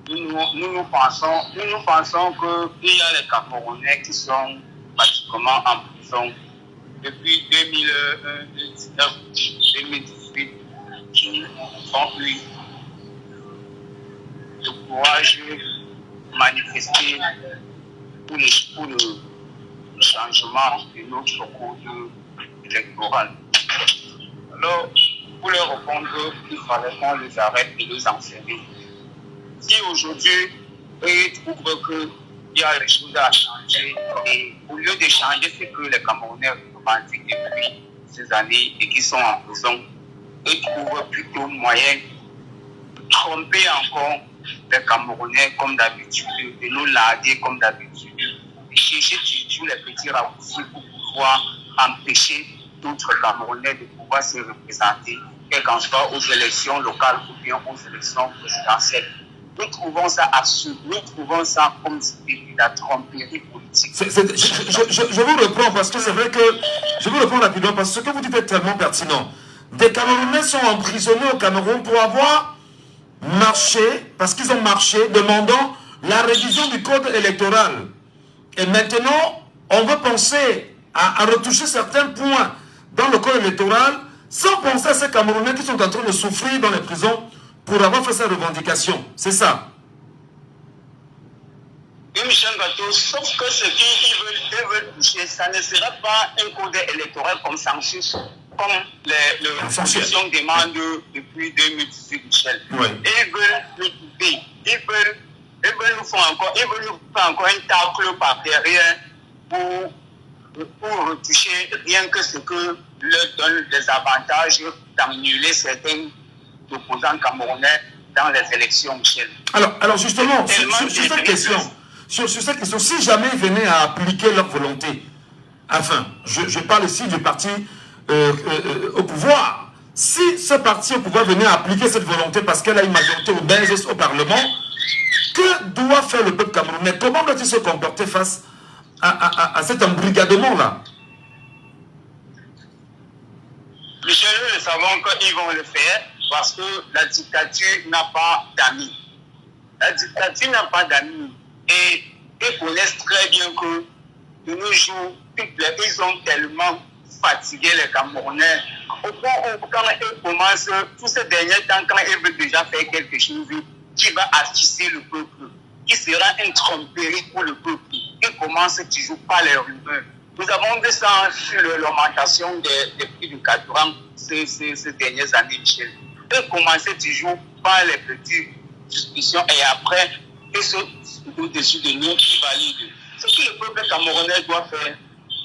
Nous pensons qu'il y a les Camerounais qui sont pratiquement en prison depuis 2019, 2018, qui ont eu le courage de manifester pour le changement de notre code électoral. Alors, pour leur répondre, il fallait qu'on les arrête et les enfermer. Si aujourd'hui, ils trouvent qu'il y a des choses à changer, et au lieu de changer ce que les Camerounais revendiquent depuis ces années et qui sont en prison, ils trouvent plutôt moyen de tromper encore les Camerounais comme d'habitude, de nous larguer comme d'habitude, de chercher toujours les petits raccourcis pour pouvoir empêcher d'autres Camerounais de pouvoir se représenter, quelles qu'en soient aux élections locales ou bien aux élections présidentielles. Nous trouvons ça absurde, nous trouvons ça comme si c'était la tromperie politique. Je vous reprends parce que c'est vrai que, je vous reprends rapidement parce que ce que vous dites est tellement pertinent. Des Camerounais sont emprisonnés au Cameroun pour avoir marché, parce qu'ils ont marché, demandant la révision du code électoral. Et maintenant, on veut penser à retoucher certains points dans le code électoral sans penser à ces Camerounais qui sont en train de souffrir dans les prisons pour avoir fait ces revendications. C'est ça. Oui, Michel Gato, sauf que ce qu'ils veulent toucher, ça ne sera pas un code électoral comme census, comme l'opposition demande depuis 2018, Michel. Oui. Ils veulent nous couper. Ils veulent nous faire encore un tacle par derrière pour retoucher rien que ce que leur donne des avantages d'annuler certains opposants camerounais dans les élections, Michel. Alors justement, sur cette question, si jamais ils venaient à appliquer leur volonté, enfin, je parle ici du parti au pouvoir, si ce parti au pouvoir venait à appliquer cette volonté parce qu'elle a une majorité au Parlement, que doit faire le peuple camerounais? Comment doit-il se comporter face à cet embrigadement-là? Michel, nous savons qu'ils vont le faire parce que la dictature n'a pas d'amis. La dictature n'a pas d'amis. Et ils connaissent très bien que de nos jours, ils ont tellement fatigué les Camerounais. Au point où, quand ils commencent, tous ces derniers temps, quand ils veulent déjà faire quelque chose qui va attiser le peuple, qui sera une tromperie pour le peuple, ils commencent toujours par les rumeurs. Nous avons vu ça sur l'augmentation des prix du carburant ces dernières années, Michel. Ils commençaient toujours par les petites discussions et après, ils sont au-dessus de nous qui valident. Ce que le peuple camerounais doit faire,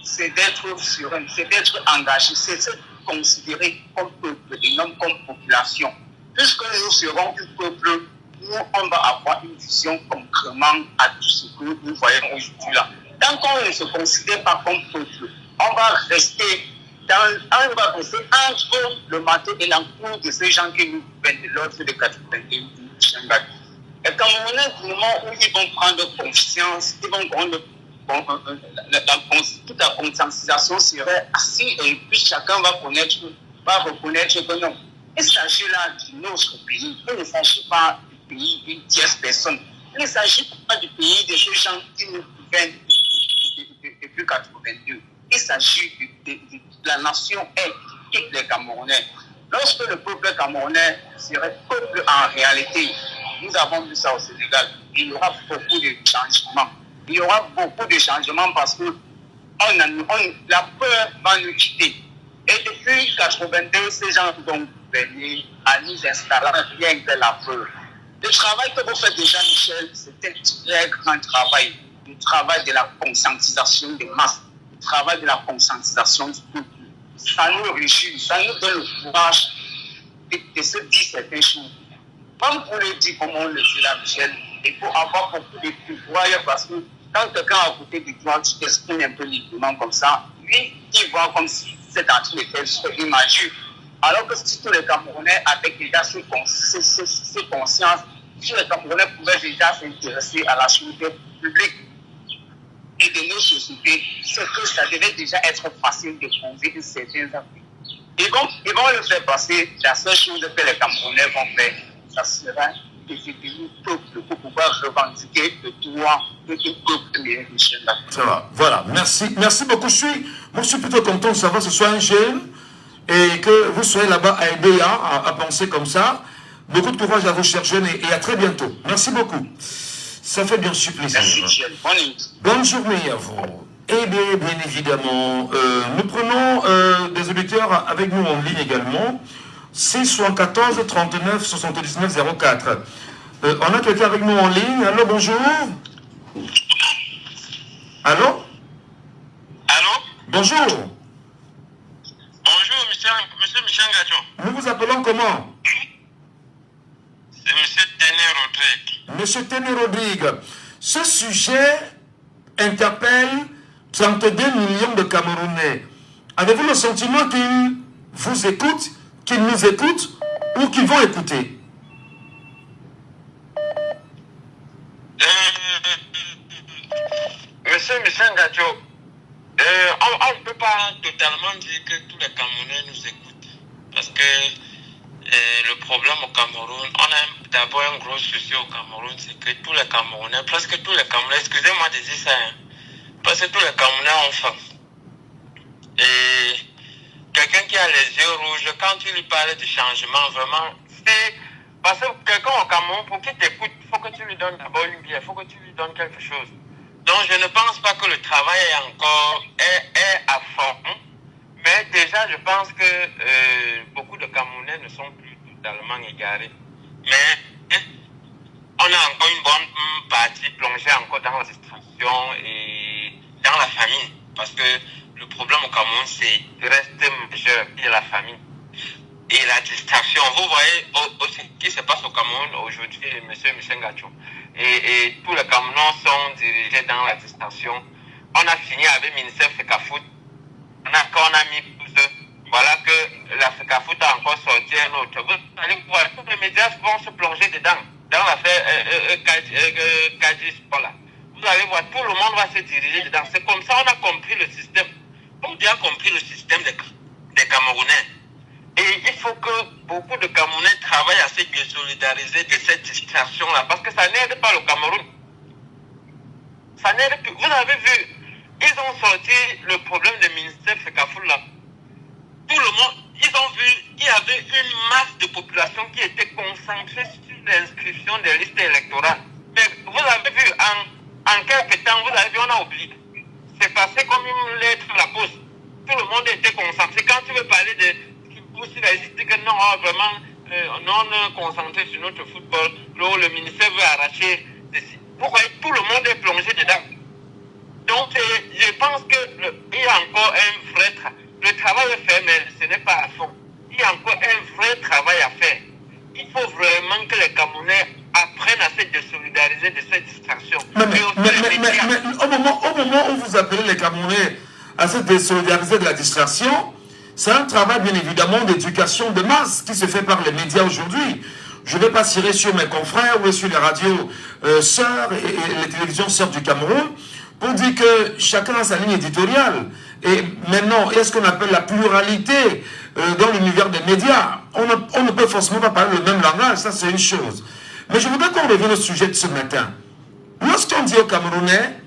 c'est d'être serein, c'est d'être engagé, c'est se considérer comme peuple et non comme population. Puisque nous serons un peuple, nous, on va avoir une vision concrètement à tout ce que nous voyons aujourd'hui là. Tant qu'on ne se considère pas comme peuple, on va rester entre le marteau et l'enclume de ces gens qui nous viennent de l'ordre de 81 Shanghai. Et Camerounais, au moment où ils vont prendre conscience, ils vont prendre toute la conscientisation serait assise et puis chacun va reconnaître que non. Il s'agit là de notre pays. Il ne s'agit pas du pays d'une tierce personne. Il ne s'agit pas du pays de ces gens qui nous viennent depuis 82. Il s'agit du la nation est les Camerounais. Lorsque le peuple camerounais serait peuple en réalité, nous avons vu ça au Sénégal, il y aura beaucoup de changements. Il y aura beaucoup de changements parce que la peur va nous quitter. Et depuis 1982, ces gens vont venir à nous installer rien que la peur. Le travail que vous faites déjà, Michel, c'est un très grand travail. Le travail de la conscientisation des masses, le travail de la conscientisation du peuple. Ça nous réjouit, ça nous donne le courage de se dire certaines choses. Comme vous le dites, comme on le dit là, Michel, il faut avoir beaucoup de pouvoir parce que quand quelqu'un a côté de toi, tu t'exprimes un peu librement comme ça, lui, il voit comme si cet article était imagé. Alors que si tous les Camerounais avaient déjà ces consciences, si les Camerounais pouvaient déjà s'intéresser à la sécurité publique et de nos sociétés, c'est que ça devait déjà être facile de poser une certaine affaire. Ils vont le faire passer. La seule chose que les Camerounais vont faire, ça sera de se tenir peuple pour pouvoir revendiquer le droit de tout peuple mérite Michel. Ça va, voilà, merci beaucoup. Moi je suis plutôt content de savoir que ce soit un jeune et que vous soyez là-bas à aider à penser comme ça. Beaucoup de courage à vous, chers jeunes, et à très bientôt. Merci beaucoup. Ça fait bien sûr plaisir. Merci Michel. Bonne journée à vous. Et bien évidemment, nous prenons des auditeurs avec nous en ligne également. 674 39 79 04. On a quelqu'un avec nous en ligne. Allô, bonjour. Allô? Allô? Bonjour. Bonjour, monsieur Michel Gacho. Nous vous appelons comment? C'est monsieur Téné Rodrigue. Monsieur Téné Rodrigue. Ce sujet interpelle 32 millions de Camerounais. Avez-vous le sentiment qu'ils vous écoutent, qu'ils nous écoutent ou qu'ils vont écouter? Monsieur Michel Gacho, on ne peut pas totalement dire que tous les Camerounais nous écoutent. Parce que le problème au Cameroun, on a d'abord un gros souci au Cameroun, c'est que tous les Camerounais, presque tous les Camerounais, excusez-moi de dire ça, hein, parce que tous les Camerounais ont faim. Et quelqu'un qui a les yeux rouges, quand tu lui parles de changement, vraiment, c'est parce que quelqu'un au Cameroun, pour qu'il t'écoute, il faut que tu lui donnes d'abord une bière, il faut que tu lui donnes quelque chose. Donc je ne pense pas que le travail est à fond. Mais déjà, je pense que beaucoup de Camerounais ne sont plus totalement égarés. Mais on a encore une bonne partie plongée encore dans la distraction et dans la famine. Parce que le problème au Cameroun, c'est reste majeur, et la famine. Et la distraction. Vous voyez aussi ce qui se passe au Cameroun aujourd'hui, monsieur Michel Gacho. Et tous les Camerounais sont dirigés dans la distraction. On a fini avec le ministère FECAFOOT. On a mis plus. Voilà que la FECAFOOT a encore sorti un autre. Vous allez voir, tous les médias vont se plonger dedans, dans l'affaire Kadji Sport là. Vous allez voir, tout le monde va se diriger dedans. C'est comme ça on a compris le système. On a bien compris le système des Camerounais. Et il faut que beaucoup de Camerounais travaillent à se désolidariser de cette distraction-là. Parce que ça n'aide pas le Cameroun. Ça n'aide plus. Vous avez vu, ils ont sorti le problème du ministère FECAFOOT là. Tout le monde, ils ont vu, il y avait une masse de population qui était concentrée sur l'inscription des listes électorales. Mais vous avez vu, en quelques temps, vous avez vu, on a oublié. C'est passé comme une lettre à la poste. Tout le monde était concentré. Quand tu veux parler de aussi la dit que non, vraiment, non concentré sur notre football, le ministère veut arracher ceci. Pourquoi tout le monde est plongé dedans? Donc, je pense qu'il y a encore un vrai travail. Le travail est fait, mais ce n'est pas à fond. Il y a encore un vrai travail à faire. Il faut vraiment que les Camerounais apprennent à se désolidariser de cette distraction. Mais au moment où vous appelez les Camerounais à se désolidariser de la distraction, c'est un travail bien évidemment d'éducation de masse qui se fait par les médias aujourd'hui. Je ne vais pas tirer sur mes confrères ou sur les radios sœurs et les télévisions sœurs du Cameroun pour dire que chacun a sa ligne éditoriale. Et maintenant, il y a ce qu'on appelle la pluralité dans l'univers des médias. On ne peut forcément pas parler le même langage, ça c'est une chose. Mais je voudrais qu'on revienne au sujet de ce matin. Lorsqu'on dit aux Camerounais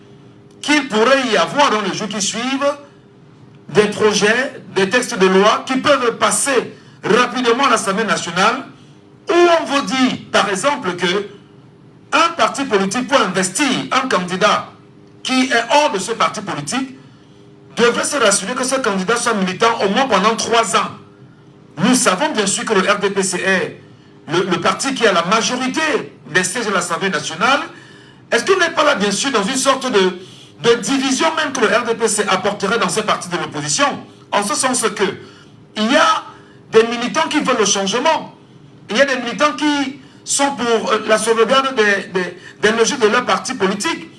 qu'il pourrait y avoir dans les jours qui suivent des projets, des textes de loi qui peuvent passer rapidement à l'Assemblée nationale, où on vous dit, par exemple, que un parti politique pour investir un candidat qui est hors de ce parti politique devrait se rassurer que ce candidat soit militant au moins pendant 3 ans. Nous savons bien sûr que le RDPC est le parti qui a la majorité des sièges de l'Assemblée nationale. Est-ce qu'on n'est pas là, bien sûr, dans une sorte de division même que le RDPC apporterait dans ces partis de l'opposition? En ce sens que il y a des militants qui veulent le changement. Il y a des militants qui sont pour la sauvegarde des logiques de leur parti politique.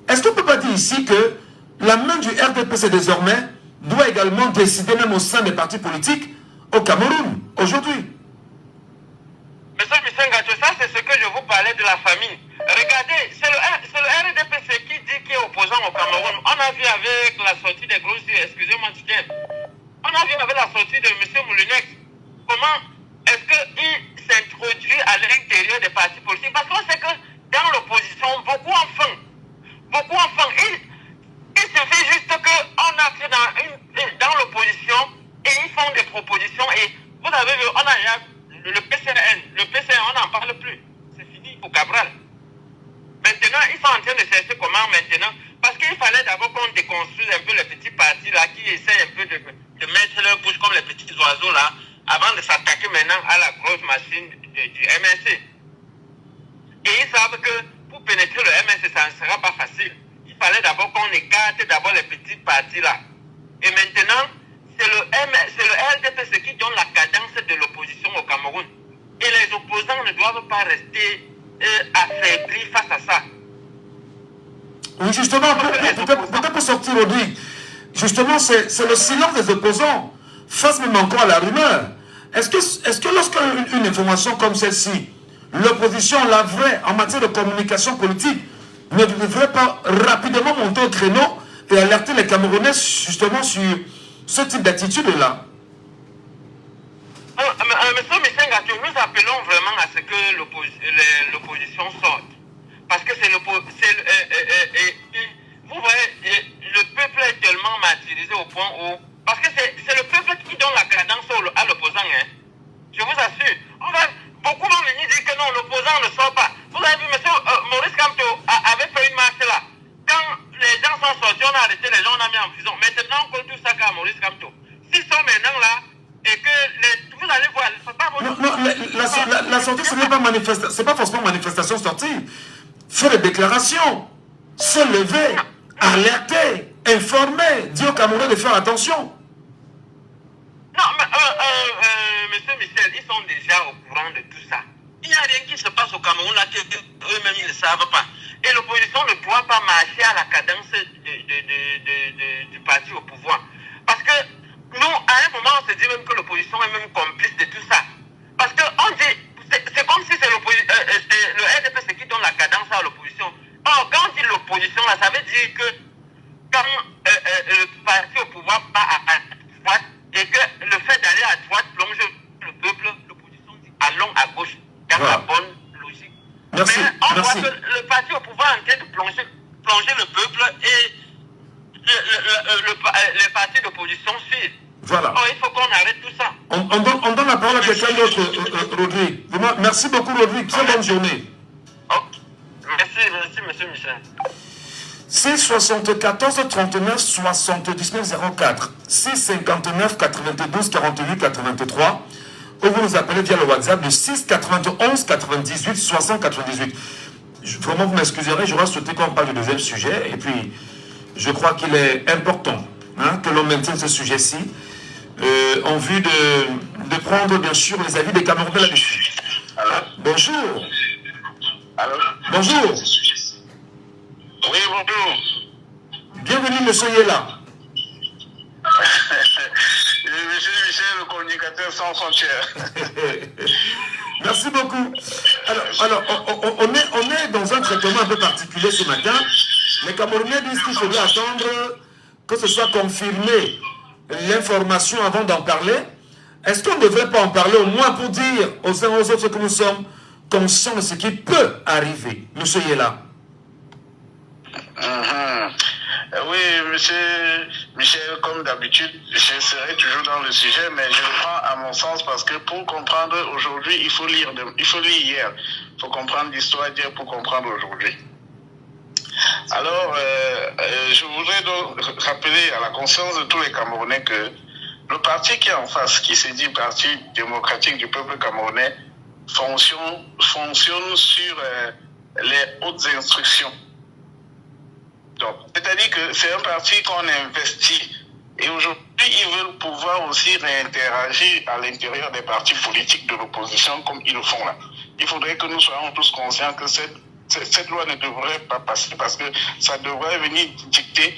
Est-ce qu'on ne peut pas dire ici que la main du RDPC désormais doit également décider même au sein des partis politiques au Cameroun, aujourd'hui? Monsieur Missengato, ça c'est ce que je vous parlais de la famille. Regardez, c'est le RDPC qui dit qu'il est opposant au Cameroun. On a vu avec la sortie des gros yeux, excusez-moi du terme. On a vu avec la sortie de M. Moulinex comment est-ce qu'il s'introduit à l'intérieur des partis politiques. Parce qu'on sait que dans l'opposition, beaucoup en font. Il suffit juste qu'on entre dans l'opposition et ils font des propositions. Et vous avez vu, on a le PCN, on n'en parle plus. C'est fini pour Cabral. Maintenant, ils sont en train de chercher comment maintenant. Parce qu'il fallait d'abord qu'on déconstruise un peu les petits partis là qui essayent un peu de mettre leur bouche comme les petits oiseaux là avant de s'attaquer maintenant à la grosse machine du MNC. Et ils savent que pour pénétrer le MNC, ça ne sera pas facile. Il fallait d'abord qu'on écarte d'abord les petits partis là. Et maintenant, c'est le RDPC qui donne la cadence de l'opposition au Cameroun. Et les opposants ne doivent pas rester affaiblis face à ça. Oui, justement, peut-être pour sortir aujourd'hui, justement, c'est le silence des opposants face même encore à la rumeur. Est-ce que lorsqu'une information comme celle-ci, l'opposition, la vraie, en matière de communication politique, ne devrait pas rapidement monter au créneau et alerter les Camerounais justement sur ce type d'attitude-là? Monsieur Missengato, nous appelons vraiment à ce que l'opposition sorte. Parce que vous voyez, le peuple est tellement martyrisé au point où... Parce que c'est le peuple qui donne la cadence à l'opposant. Hein. Je vous assure. Beaucoup vont venir dire que non, l'opposant ne sort pas. Vous avez vu, monsieur Maurice Kamto avait fait une marche là. Quand les gens sont sortis, on a arrêté les gens, on a mis en prison. Maintenant, on colle tout ça à Maurice Kamto. S'ils sont maintenant là, et que vous allez voir, c'est pas votre... Non, la sortie, ce n'est pas manifestation, c'est pas forcément manifestation sortie. Faire des déclarations, se lever, alerter, informer, dire aux Camerounais de faire attention. Non, mais monsieur Michel, ils sont déjà au courant de tout ça. Il n'y a rien qui se passe au Cameroun là qu'eux-mêmes ils ne savent pas. Et l'opposition ne doit pas marcher à la cadence du parti au pouvoir. Parce que nous, à un moment, on se dit même que l'opposition est même complice de tout ça. Parce qu'on dit, c'est comme si c'est le RDPC qui donne la cadence à l'opposition. Or, quand on dit l'opposition, là, ça veut dire que quand le parti au pouvoir va à droite et que le fait d'aller à droite plonge le peuple, l'opposition dit allons à gauche, dans la bonne logique. Merci. Mais on voit que le parti au pouvoir est en train de plonger le peuple et les partis d'opposition suivent. Voilà. Oh, il faut qu'on arrête tout ça. On donne la parole à quelqu'un d'autre, Rodrigue. Merci beaucoup, Rodrigue. Très bonne journée. Okay. Merci, monsieur Michel. C'est 74 39 79 04. 659 92 48 83. Ou vous nous appelez via le WhatsApp de 6 91 98 60 98. Vraiment, vous m'excuserez, j'aurais souhaité qu'on parle du deuxième sujet. Et puis, je crois qu'il est important que l'on maintienne ce sujet-ci en vue de prendre, bien sûr, les avis des Camerounais là-dessus. Bonjour. Allô? Bonjour. Oui, bonjour. Bienvenue, monsieur Yela. Monsieur Michel, le communicateur sans frontières. Merci beaucoup. Alors on est dans un traitement un peu particulier ce matin. Les Camerounais disent qu'il faudrait attendre que ce soit confirmé l'information avant d'en parler. Est-ce qu'on ne devrait pas en parler au moins pour dire aux uns aux autres que nous sommes conscients de ce qui peut arriver? Monsieur Yela. Oui, monsieur Michel, comme d'habitude, je serai toujours dans le sujet, mais je le prends à mon sens parce que pour comprendre aujourd'hui, il faut lire hier. Il faut comprendre l'histoire d'hier pour comprendre aujourd'hui. Alors, je voudrais donc rappeler à la conscience de tous les Camerounais que le parti qui est en face, qui se dit Parti démocratique du peuple camerounais, fonctionne sur les hautes instructions. Donc, c'est-à-dire que c'est un parti qu'on investit. Et aujourd'hui, ils veulent pouvoir aussi réinteragir à l'intérieur des partis politiques de l'opposition comme ils le font là. Il faudrait que nous soyons tous conscients que cette loi ne devrait pas passer parce que ça devrait venir dicter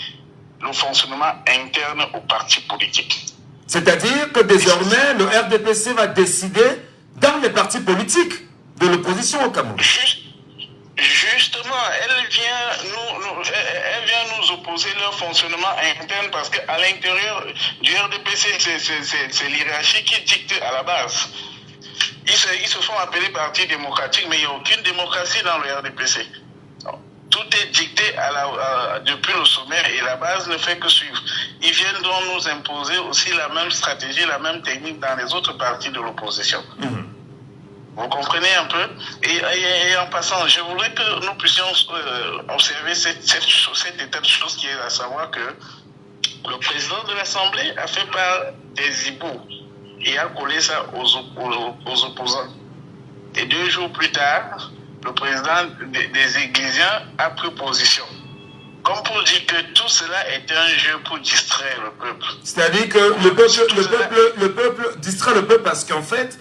le fonctionnement interne aux partis politiques. C'est-à-dire que désormais, le RDPC va décider dans les partis politiques de l'opposition au Cameroun. Justement, elle vient nous opposer leur fonctionnement interne parce qu'à l'intérieur du RDPC, c'est l'hierarchie qui dicte à la base. Ils se font appeler parti démocratique, mais il n'y a aucune démocratie dans le RDPC. Tout est dicté depuis le sommet et la base ne fait que suivre. Ils viennent donc nous imposer aussi la même stratégie, la même technique dans les autres partis de l'opposition. Vous comprenez un peu? Et en passant, je voudrais que nous puissions observer cet état de choses qui est à savoir que le président de l'Assemblée a fait part des hiboux et a collé ça aux opposants. Et 2 jours plus tard, le président des Églisiens a pris position. Comme pour dire que tout cela est un jeu pour distraire le peuple. C'est-à-dire que le peuple distrait le peuple parce qu'en fait,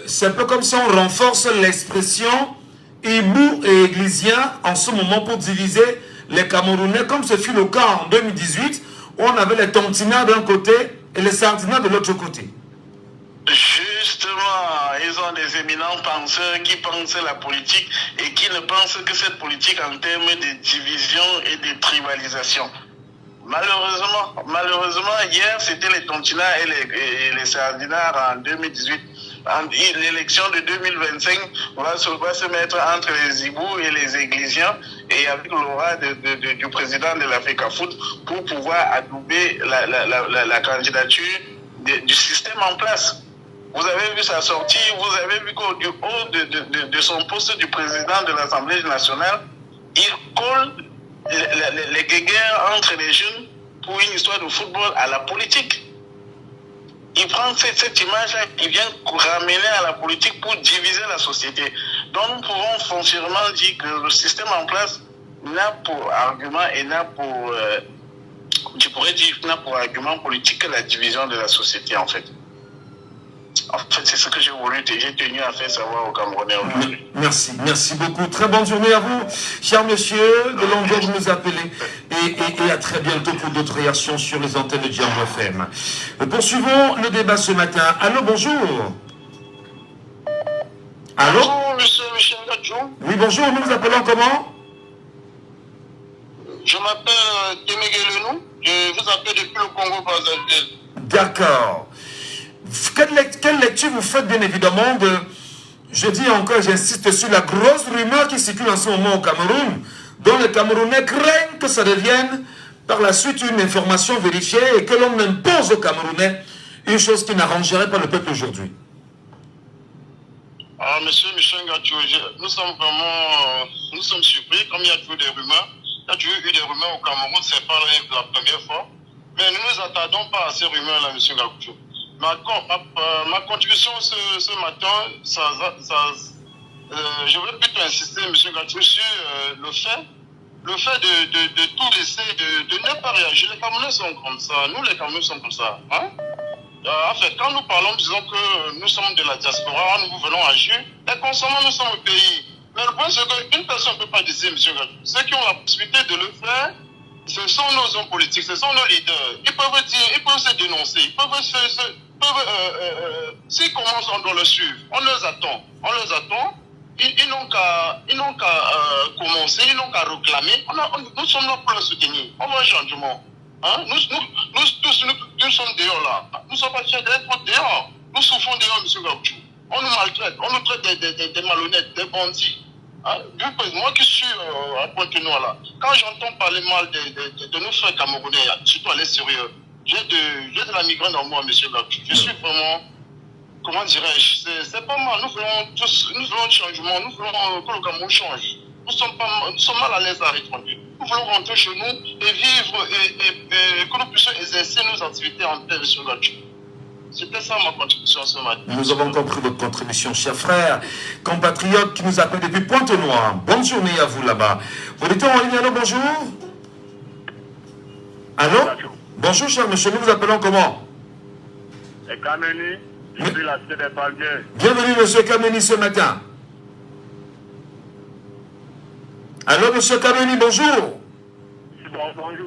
c'est un peu comme si on renforce l'expression hibou et églésien en ce moment pour diviser les Camerounais, comme ce fut le cas en 2018, où on avait les tontinats d'un côté et les sardinats de l'autre côté. Justement, ils ont des éminents penseurs qui pensent la politique et qui ne pensent que cette politique en termes de division et de tribalisation. Malheureusement, hier, c'était les tontinats et les sardinats en 2018. L'élection de 2025 va se mettre entre les hiboux et les églisiens et avec l'aura du président de l'Africa Foot pour pouvoir adouber la candidature du système en place. Vous avez vu sa sortie, vous avez vu qu'au haut de son poste du président de l'Assemblée nationale, il colle les guéguerres entre les jeunes pour une histoire de football à la politique. Il prend cette image-là, il vient ramener à la politique pour diviser la société. Donc nous pouvons foncièrement dire que le système en place n'a pour argument et n'a pour, n'a pour argument politique que la division de la société en fait. En fait, c'est ce que j'ai tenu à faire savoir aux Camerounais aujourd'hui. Merci beaucoup. Très bonne journée à vous, cher monsieur, de longueur vous nous appelez. Et à très bientôt pour d'autres réactions sur les antennes de Djambo FM. Poursuivons le débat ce matin. Allô, bonjour. Allô? Bonjour, monsieur Michel Gadjou. Oui, bonjour, nous vous appelons comment? Je m'appelle Temeguelenou. Je vous appelle depuis le Congo-Brazzaville. D'accord. Quelle lecture vous faites bien évidemment de, je dis encore, j'insiste sur la grosse rumeur qui circule en ce moment au Cameroun, dont les Camerounais craignent que ça devienne par la suite une information vérifiée et que l'on impose aux Camerounais une chose qui n'arrangerait pas le peuple aujourd'hui. Ah, monsieur Michel Gadjou, nous sommes surpris, comme il y a toujours des rumeurs. Il y a toujours eu des rumeurs au Cameroun, c'est pas la première fois. Mais nous ne nous attendons pas à ces rumeurs-là, monsieur Gadjou. Ma contribution ce matin, je voudrais plutôt insister, M. Gadjou, sur le fait de tout laisser, de ne pas réagir. Les Camerounais sont comme ça, nous les Camerounais sommes comme ça. Hein? En fait, quand nous parlons, disons que nous sommes de la diaspora, nous voulons agir, les consommateurs, nous sommes au pays. Mais le point, c'est qu'une personne ne peut pas décider, M. Gadjou. Ceux qui ont la possibilité de le faire, ce sont nos hommes politiques, ce sont nos leaders. Ils peuvent dire, ils peuvent se dénoncer, ils peuvent s'ils commencent, on doit le suivre. On les attend. Ils n'ont qu'à commencer, ils n'ont qu'à réclamer. Nous sommes là pour le soutenir. On veut un changement. Hein? Nous sommes dehors là. Nous ne sommes pas fiers d'être dehors. Nous souffrons dehors, M. Gadjou. On nous maltraite. On nous traite des malhonnêtes, des bandits. Hein? Moi qui suis à Pointe-Noire là, quand j'entends parler mal de nos frères camerounais, surtout à l'extérieur, j'ai de la migraine en moi, monsieur Gakou. Je suis vraiment, comment dirais-je, c'est pas mal. Nous voulons un changement, nous voulons que le Cameroun change. Nous sommes mal à l'aise à l'étranger. Nous voulons rentrer chez nous et vivre et que nous puissions exercer nos activités en paix, monsieur Gakou. C'était ça ma contribution ce matin. Nous avons compris votre contribution, chers frères, compatriotes qui nous appellent depuis Pointe-Noire. Bonne journée à vous là-bas. Vous êtes en ligne, allô, bonjour. Allô? Bonjour, cher monsieur, nous vous appelons comment? Kameni, je suis la cité des Palmiers. Bienvenue, monsieur Kameni, ce matin. Allô, monsieur Kameni, bonjour. Bonjour,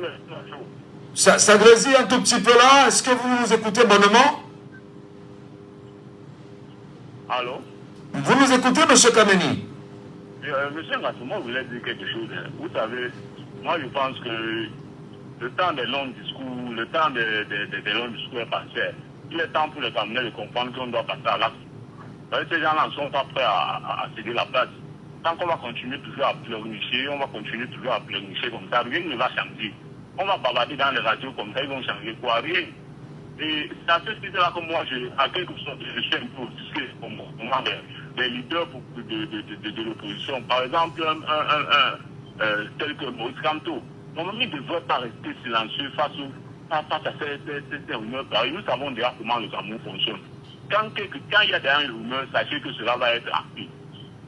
Ça grésille un tout petit peu là. Est-ce que vous nous écoutez bonnement? Allô? Vous nous écoutez, monsieur Kameni? Monsieur Ngassou, moi, je voulais dire quelque chose. Vous savez, moi, je pense que le temps des longs discours, le temps des longs discours est passé. Il est temps pour les Camerounais de comprendre qu'on doit passer à l'acte. Ces gens-là ne sont pas prêts à céder la place. Tant qu'on va continuer toujours à pleurnicher, on va continuer toujours à pleurnicher comme ça, rien ne va changer. On va bavarder dans les radios comme ça, ils vont changer quoi? Rien. Et c'est à ce titre-là que moi, à quelque chose, je suis un peu offusqué au moment des leaders de l'opposition. Par exemple, tel que Maurice Kamto. Normalement, il ne devrait pas rester silencieux face à ces rumeurs. Nous savons déjà comment le Cameroun fonctionne. Quand il y a des rumeurs, sachez que cela va être acté.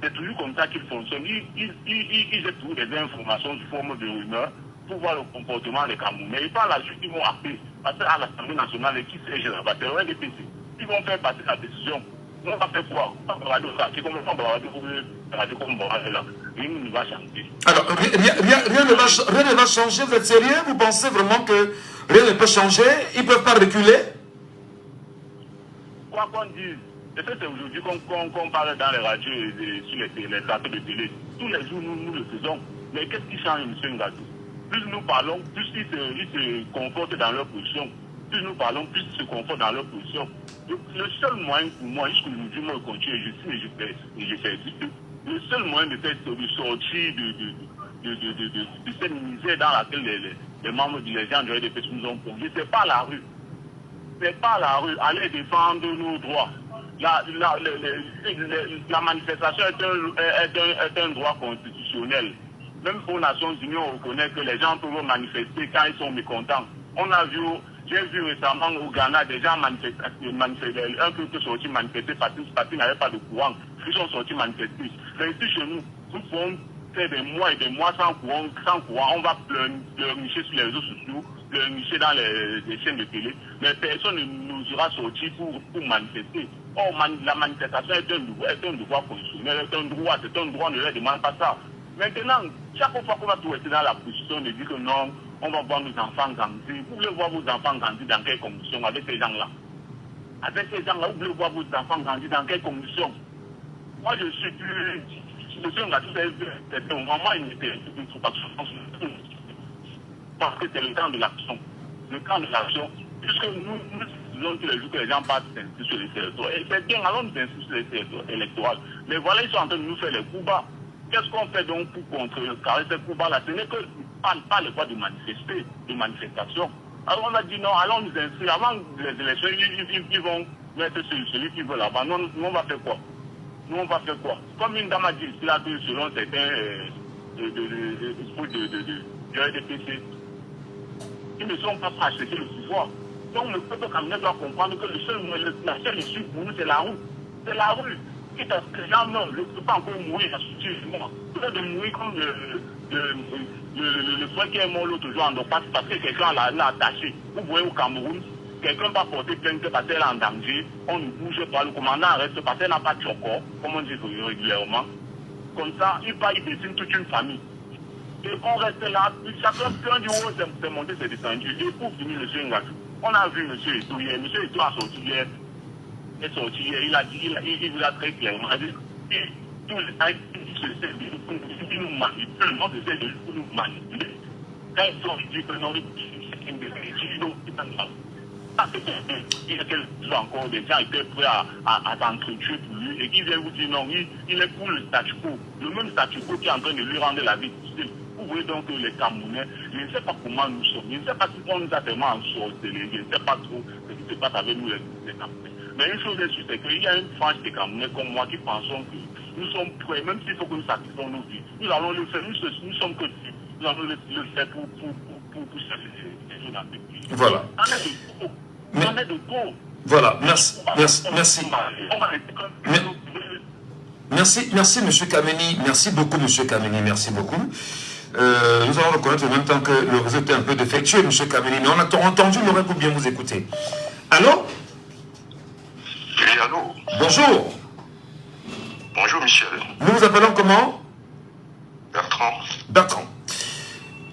C'est toujours comme ça qu'il fonctionne. Il jette toujours des informations sous forme de rumeurs pour voir le comportement des Camerounais. Et par la suite, ils vont appeler. Parce qu'à l'Assemblée nationale, qui siège là-bas, c'est le RDPC. Ils vont faire passer la décision. On va faire quoi? On va c'est comme on va radio comme là. Rien ne va changer. Alors, rien ne va changer, vous êtes sérieux? Vous pensez vraiment que rien ne peut changer? Ils ne peuvent pas reculer? Quoi qu'on dise, c'est aujourd'hui qu'on parle dans les radios et sur les plateaux de télé. Tous les jours, nous le faisons. Mais qu'est-ce qui change, M. Ngassou? Plus nous parlons, plus ils se confortent dans leur position. Plus nous parlons, plus ils se confortent dans leur position. Le seul moyen pour moi, jusqu'aujourd'hui, moi, je continue, je persiste. Le seul moyen de sortir de cette misère dans laquelle les membres des gens de RDPC nous ont conduits, c'est pas la rue. C'est pas la rue. Aller défendre nos droits. La manifestation est un droit constitutionnel. Même aux Nations Unies, on reconnaît que les gens peuvent manifester quand ils sont mécontents. J'ai vu récemment au Ghana des gens manifester, un peu sortis manifester parce qu'ils n'avaient pas de courant. Ils sont sortis manifester. Mais ici chez nous, nous pouvons faire des mois et des mois sans courant. On va pleurnicher sur les réseaux sociaux, pleurnicher dans les chaînes de télé. Mais personne ne nous aura sorti pour manifester. Or, la manifestation est un devoir constitutionnel, c'est un droit, on ne leur demande pas ça. Maintenant, chaque fois qu'on va tout rester dans la position de dire que non, on va voir nos enfants grandir. Vous voulez voir vos enfants grandir dans quelles conditions avec ces gens-là? Avec ces gens-là, vous voulez voir vos enfants grandir dans quelles conditions? Moi, je suis plus... Je suis un gars, c'est un moment, il n'était pas parce que c'est le temps de l'action. Le temps de l'action, puisque nous disons tous les jours que les gens partent s'inscrire sur les territoires. Et c'est bien, allons nous inscrire sur les territoires électoraux. Mais voilà, ils sont en train de nous faire les coups bas. Qu'est-ce qu'on fait donc pour contrecarrer ces coups bas-là? Ce n'est que pas le droit de manifester, de manifestation. Alors on a dit non, allons nous inscrire. Avant les élections, ils vont mettre celui qui veut là-bas. Nous, on va faire quoi? Nous, on va faire quoi? Comme une dame a dit ici, là, que selon certains du RDPC, ils ne sont pas prêts à accepter le pouvoir. Donc le peuple camerounais doit comprendre que la seule issue pour nous, c'est la rue. C'est la rue. Quitte à ce que les gens meurent, ne peuvent pas encore mourir à ce moment. Peut-être de mourir comme le frère qui est mort l'autre jour en Dopas parce que quelqu'un l'a attaché. Vous voyez au Cameroun, quelqu'un va porter plainte parce qu'elle est en danger, on ne bouge pas, le commandant reste parce qu'elle n'a pas de choco, comme on dit régulièrement. Comme ça, il dessine toute une famille. Et on reste là, chacun du haut c'est monté, c'est descendu. Et pour finir, M. Ngassou, on a vu M. Eto hier. M. Eto a sorti hier. Il a dit, il vous a très clairement dit, tous les temps, ils nous manipulent, on essaie de nous manipuler. Quand ils ont dit que non, Il y a quelques jours encore, des gens étaient prêts à s'entretuer pour lui et qui viennent vous dire non, il est pour le statu quo. Le même statu quo qui est en train de lui rendre la vie difficile. Vous voyez donc que les Camerounais, je ne sais pas comment nous sommes, je ne sais pas si on nous a tellement ensorcelés, je ne sais pas trop ce qui se passe avec nous les Camerounais. Mais une chose est sûre, c'est qu'il y a une frange des Camerounais comme moi qui pensons que nous sommes prêts, même s'il faut que nous sacrifions nos vies. Nous allons le faire, nous sommes que nous allons le faire pour ces gens d'Afrique. Voilà. Voilà, merci. Merci, M. Kameni. Merci beaucoup, M. Kameni. Merci beaucoup. Nous allons reconnaître en même temps que le réseau était un peu défectueux, M. Kameni. Mais on a entendu l'oreille pour bien vous écouter. Allô? Oui, allô? Bonjour. Bonjour, Michel. Nous vous appelons comment? Bertrand. Bertrand.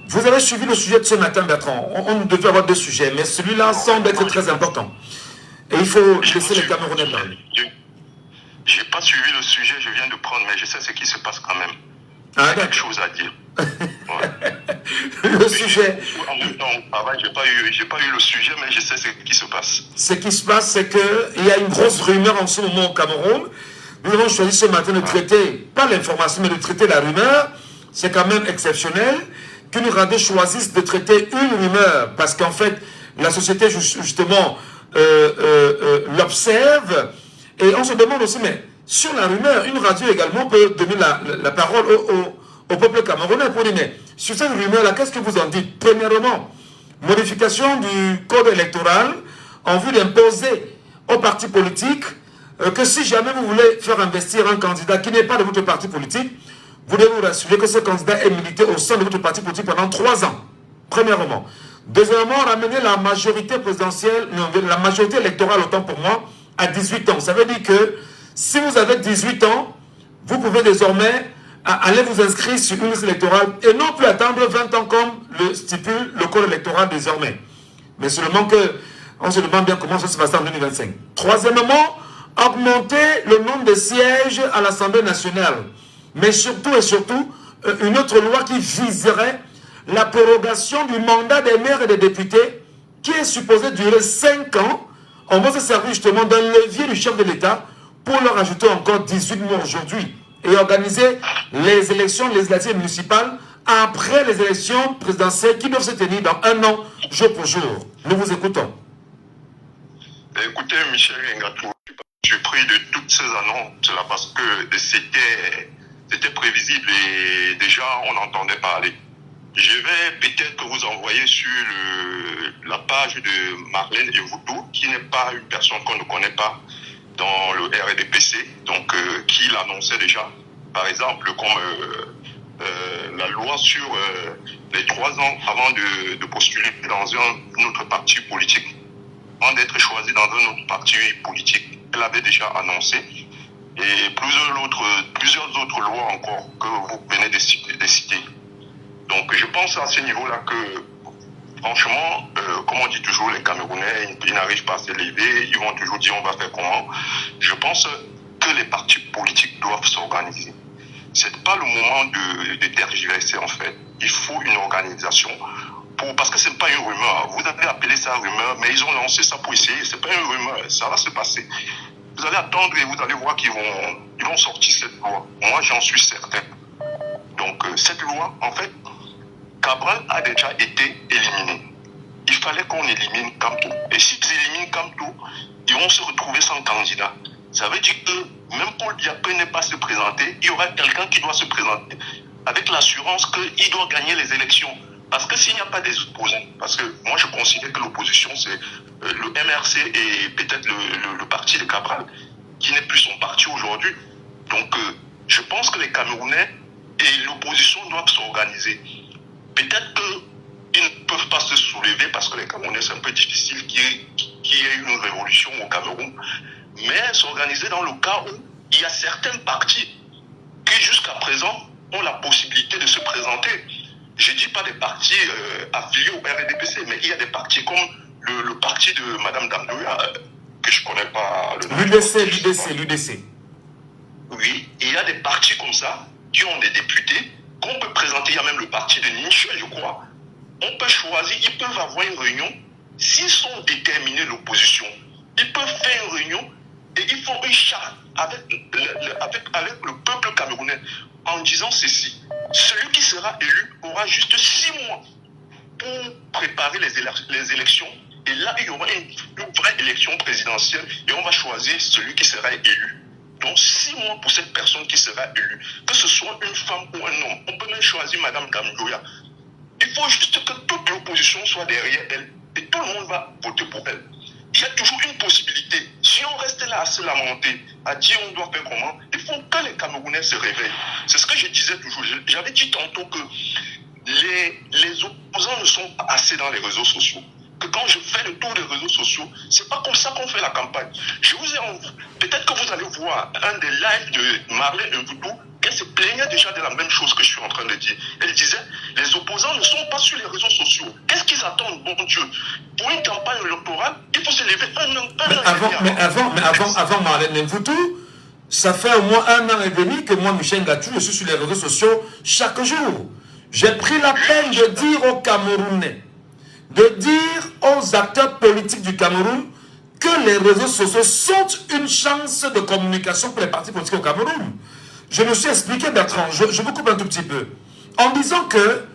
Vous avez suivi le sujet de ce matin, Bertrand. On devait avoir deux sujets, mais celui-là semble être très important. Et il faut laisser les Camerounais parler. Je n'ai pas suivi le sujet, je viens de prendre, mais je sais ce qui se passe quand même. Ah, il y a quelque chose à dire. Ouais. Le sujet. En même temps, au travail, je n'ai pas eu le sujet, mais je sais ce qui se passe. Ce qui se passe, c'est qu'il y a une grosse rumeur en ce moment au Cameroun. Nous avons choisi ce matin de traiter, pas l'information, mais de traiter la rumeur. C'est quand même exceptionnel qu'une radio choisisse de traiter une rumeur, parce qu'en fait, la société, justement, l'observe, et on se demande aussi, mais sur la rumeur, une radio également peut donner la parole au peuple camerounais pour dire, mais sur cette rumeur-là, qu'est-ce que vous en dites? Premièrement, modification du code électoral en vue d'imposer aux partis politiques que si jamais vous voulez faire investir un candidat qui n'est pas de votre parti politique, vous devez vous rassurer que ce candidat est milité au sein de votre parti politique pendant 3 ans. Premièrement. Deuxièmement, ramener la majorité présidentielle, non, la majorité électorale, autant pour moi, à 18 ans. Ça veut dire que si vous avez 18 ans, vous pouvez désormais aller vous inscrire sur une liste électorale et non plus attendre 20 ans comme le stipule le code électoral désormais. Mais seulement que on se demande bien comment ça se passe en 2025. Troisièmement, augmenter le nombre de sièges à l'Assemblée nationale. Mais surtout et surtout, une autre loi qui viserait la prorogation du mandat des maires et des députés qui est supposé durer 5 ans. On va se servir justement d'un levier du chef de l'État pour leur ajouter encore 18 mois aujourd'hui et organiser les élections législatives municipales après les élections présidentielles qui doivent se tenir dans 1 an, jour pour jour. Nous vous écoutons. Écoutez, Michel Ngatou, je suis pris de toutes ces annonces là parce que c'était prévisible et déjà on entendait parler. Je vais peut-être vous envoyer sur la page de Marlène Evoutou, qui n'est pas une personne qu'on ne connaît pas dans le RDPC, donc qui l'annonçait déjà. Par exemple, comme la loi sur les 3 ans avant de postuler dans un autre parti politique, avant d'être choisi dans un autre parti politique. Elle avait déjà annoncé. Et plusieurs autres lois encore que vous venez de citer. Donc je pense à ce niveau-là que, franchement, comme on dit toujours, les Camerounais, ils n'arrivent pas à s'élever, ils vont toujours dire on va faire comment. Je pense que les partis politiques doivent s'organiser. C'est pas le moment de tergiverser en fait. Il faut une organisation parce que c'est pas une rumeur. Vous avez appelé ça rumeur, mais ils ont lancé ça pour essayer. C'est pas une rumeur, ça va se passer. Vous allez attendre et vous allez voir qu'ils vont sortir cette loi. Moi, j'en suis certain. Donc, cette loi, en fait, Cabral a déjà été éliminé. Il fallait qu'on élimine Kamto. Et s'ils éliminent Kamto, ils vont se retrouver sans candidat. Ça veut dire que même Paul Biya n'est pas se présenter, il y aura quelqu'un qui doit se présenter avec l'assurance qu'il doit gagner les élections. Parce que s'il n'y a pas des opposants, parce que moi je considère que l'opposition c'est le MRC et peut-être le parti de Cabral, qui n'est plus son parti aujourd'hui. Donc je pense que les Camerounais et l'opposition doivent s'organiser. Peut-être qu'ils ne peuvent pas se soulever parce que les Camerounais c'est un peu difficile qu'il y ait une révolution au Cameroun, mais s'organiser dans le cas où il y a certains partis qui jusqu'à présent ont la possibilité de se présenter. Je ne dis pas des partis affiliés au RDPC, mais il y a des partis comme le parti de Mme Damdouya, que je ne connais pas le nom. L'UDC. Oui, il y a des partis comme ça qui ont des députés qu'on peut présenter. Il y a même le parti de Ninche, je crois. On peut choisir, ils peuvent avoir une réunion s'ils sont déterminés, l'opposition, ils peuvent faire une réunion et ils font une charte avec le peuple camerounais en disant ceci. Celui qui sera élu aura juste 6 mois pour préparer les élections. Et là, il y aura une vraie élection présidentielle et on va choisir celui qui sera élu. Donc 6 mois pour cette personne qui sera élue. Que ce soit une femme ou un homme. On peut même choisir Mme Gamjoya. Il faut juste que toute l'opposition soit derrière elle et tout le monde va voter pour elle. Il y a toujours une possibilité. Si on reste là à se lamenter, à dire on doit faire comment, il faut que les Camerounais se réveillent. C'est ce que je disais toujours. J'avais dit tantôt que les opposants ne sont pas assez dans les réseaux sociaux. Que quand je fais le tour des réseaux sociaux, c'est pas comme ça qu'on fait la campagne. Peut-être que vous allez voir un des lives de Marlène Mvutu, elle se plaignait déjà de la même chose que je suis en train de dire. Elle disait, les opposants ne sont pas sur les réseaux sociaux. Qu'est-ce qu'ils attendent, bon Dieu? Pour une campagne électorale, il faut se lever un an. Mais avant Marlène Mvutu, ça fait au moins 1 an et demi que moi, Michel Ngatou, je suis sur les réseaux sociaux chaque jour. J'ai pris la peine de dire aux Camerounais, de dire aux acteurs politiques du Cameroun que les réseaux sociaux sont une chance de communication pour les partis politiques au Cameroun. Je me suis expliqué, Bertrand, je vous coupe un tout petit peu, en disant que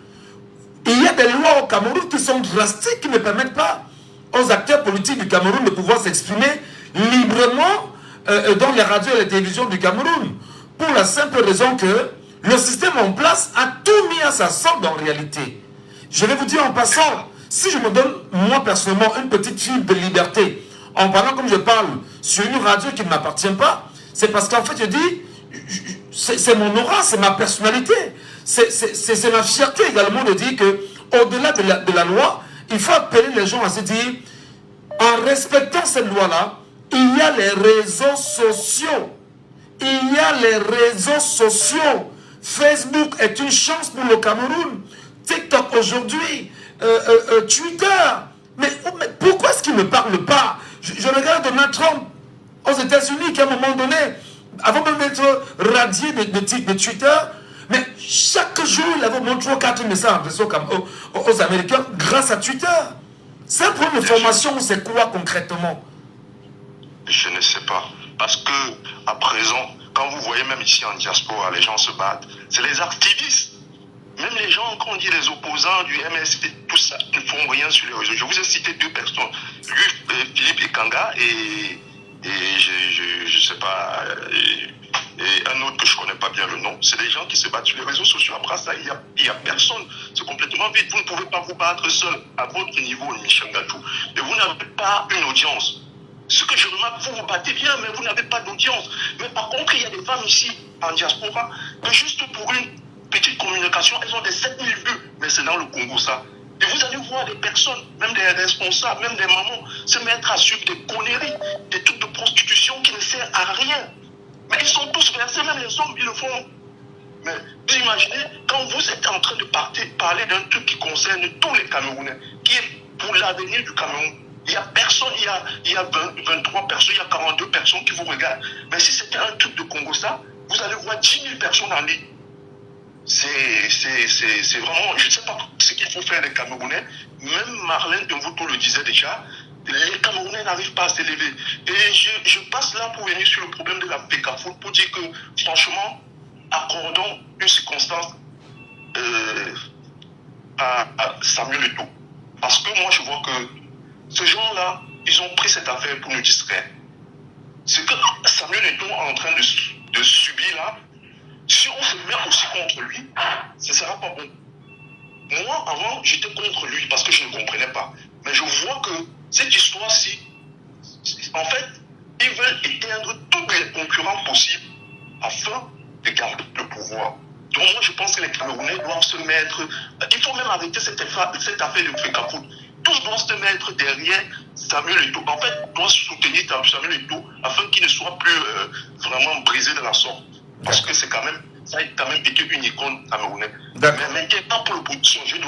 il y a des lois au Cameroun qui sont drastiques, qui ne permettent pas aux acteurs politiques du Cameroun de pouvoir s'exprimer librement dans les radios et les télévisions du Cameroun. Pour la simple raison que le système en place a tout mis à sa sorte en réalité. Je vais vous dire en passant, si je me donne, moi personnellement, une petite fibre de liberté, en parlant comme je parle sur une radio qui ne m'appartient pas, c'est parce qu'en fait je dis, c'est mon aura, c'est ma personnalité, c'est ma fierté également de dire que au-delà de la loi, il faut appeler les gens à se dire, en respectant cette loi-là, il y a les réseaux sociaux. Il y a les réseaux sociaux. Facebook est une chance pour le Cameroun. TikTok aujourd'hui, Twitter. Mais pourquoi est-ce qu'ils ne parlent pas? Je regarde Donald Trump aux États-Unis qui à un moment donné, avant même d'être radié de Twitter, mais chaque jour il avait au moins 3 ou 4 messages aux Américains grâce à Twitter. C'est un problème de formation, c'est quoi concrètement? Je ne sais pas. Parce que, à présent, quand vous voyez même ici en diaspora, les gens se battent, c'est les activistes. Même les gens, quand on dit les opposants du MSP, tout ça, ne font rien sur les réseaux. Je vous ai cité 2 personnes, lui, Philippe Ekanga et je sais pas, et un autre que je connais pas bien le nom. C'est des gens qui se battent sur les réseaux sociaux. Après ça, il y a personne. C'est complètement vide. Vous ne pouvez pas vous battre seul à votre niveau, Michel Ngatou. Et vous n'avez pas une audience. Ce que je remarque, vous vous battez bien, mais vous n'avez pas d'audience. Mais par contre, il y a des femmes ici, en diaspora, que juste pour une petite communication, elles ont des 7000 vues. Mais c'est dans le Congo, ça. Et vous allez voir des personnes, même des responsables, même des mamans, se mettre à suivre des conneries, des trucs de prostitution qui ne servent à rien. Mais ils sont tous versés, même les hommes, ils le font. Mais vous imaginez, quand vous êtes en train de parler d'un truc qui concerne tous les Camerounais, qui est pour l'avenir du Cameroun, il n'y a personne, il y a 23 personnes, il y a 42 personnes qui vous regardent. Mais si c'était un truc de Congo, ça, vous allez voir 10 000 personnes en ligne. C'est vraiment, je ne sais pas ce qu'il faut faire les Camerounais. Même Marlène Mvutu le disait déjà, les Camerounais n'arrivent pas à s'élever. Et je passe là pour venir sur le problème de la FECAFOOT pour dire que, franchement, accordons une circonstance à Samuel Eto'o. Parce que moi, je vois que ces gens-là, ils ont pris cette affaire pour nous distraire. Ce que Samuel Eto'o est en train de subir là, si on se met aussi contre lui, ce ne sera pas bon. Moi, avant, j'étais contre lui parce que je ne comprenais pas. Mais je vois que cette histoire-ci, en fait, ils veulent éteindre tous les concurrents possibles afin de garder le pouvoir. Donc moi, je pense que les Camerounais doivent se mettre... Il faut même arrêter cette affaire de FECAFOOT. Tous doivent se mettre derrière Samuel Eto'o. En fait, doivent soutenir Samuel Eto'o afin qu'il ne soit plus vraiment brisé de la sorte. Parce que c'est quand même, ça a quand même été une icône camerounaise. Mais maintenant pour l'opposition, j'ai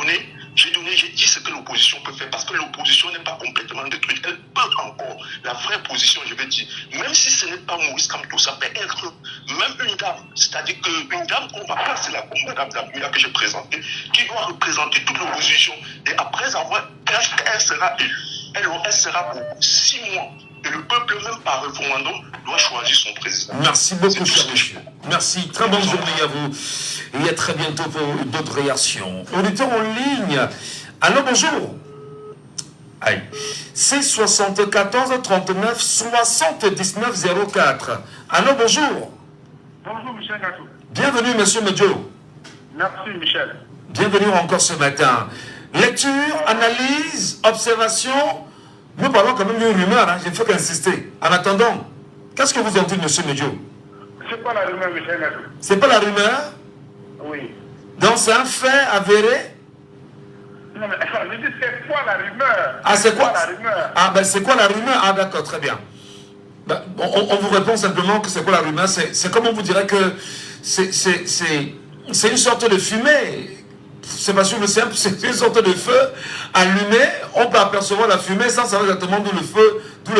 dit ce que l'opposition peut faire, parce que l'opposition n'est pas complètement détruite. Elle peut encore, la vraie opposition, je vais dire, même si ce n'est pas Maurice Kamto, ça peut être même une dame, c'est-à-dire qu'une dame qu'on va placer là, comme Mme Damouya que j'ai présentée, qui doit représenter toute l'opposition. Et après avoir, elle sera élue. elle sera pour 6 mois. Et le peuple, même par référendum, doit choisir son président. Merci beaucoup, cher monsieur. Merci. Très bonne journée à vous. Et à très bientôt pour d'autres réactions. Auditeur en ligne. Allô, bonjour. Aïe. C'est 74 39 79 04. Allô, bonjour. Bonjour, Michel Gatou. Bienvenue, monsieur Medjo. Merci, Michel. Bienvenue encore ce matin. Lecture, analyse, observation. Nous parlons quand même d'une rumeur, hein. Il faut qu'insister. En attendant, qu'est-ce que vous en dites, monsieur Medjo? C'est pas la rumeur, Michel Gatou. C'est pas la rumeur? Oui. Donc c'est un fait avéré? Non, mais je dis, c'est quoi la rumeur? Ah, c'est quoi la rumeur? Ah, ben c'est quoi la rumeur? Ah, d'accord, très bien. Ben, on vous répond simplement que c'est quoi la rumeur? C'est comme on vous dirait que c'est une sorte de fumée. C'est pas sûr, c'est une sorte de feu allumé. On peut apercevoir la fumée sans savoir exactement d'où le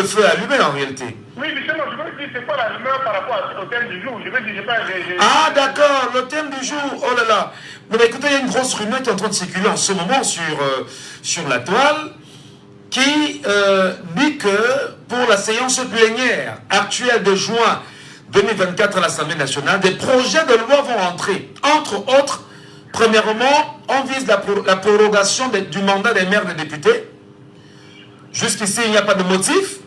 feu est allumé en réalité. Oui, justement, je veux dire, c'est quoi la rumeur par rapport au thème du jour? Je veux dire, j'ai pas... Ah, d'accord, le thème du jour, oh là là. Mais ben, écoutez, il y a une grosse rumeur qui est en train de circuler en ce moment sur la toile qui dit que pour la séance plénière actuelle de juin 2024 à l'Assemblée nationale, des projets de loi vont entrer. Entre autres, premièrement, on vise la prorogation du mandat des maires et des députés. Jusqu'ici, il n'y a pas de motif.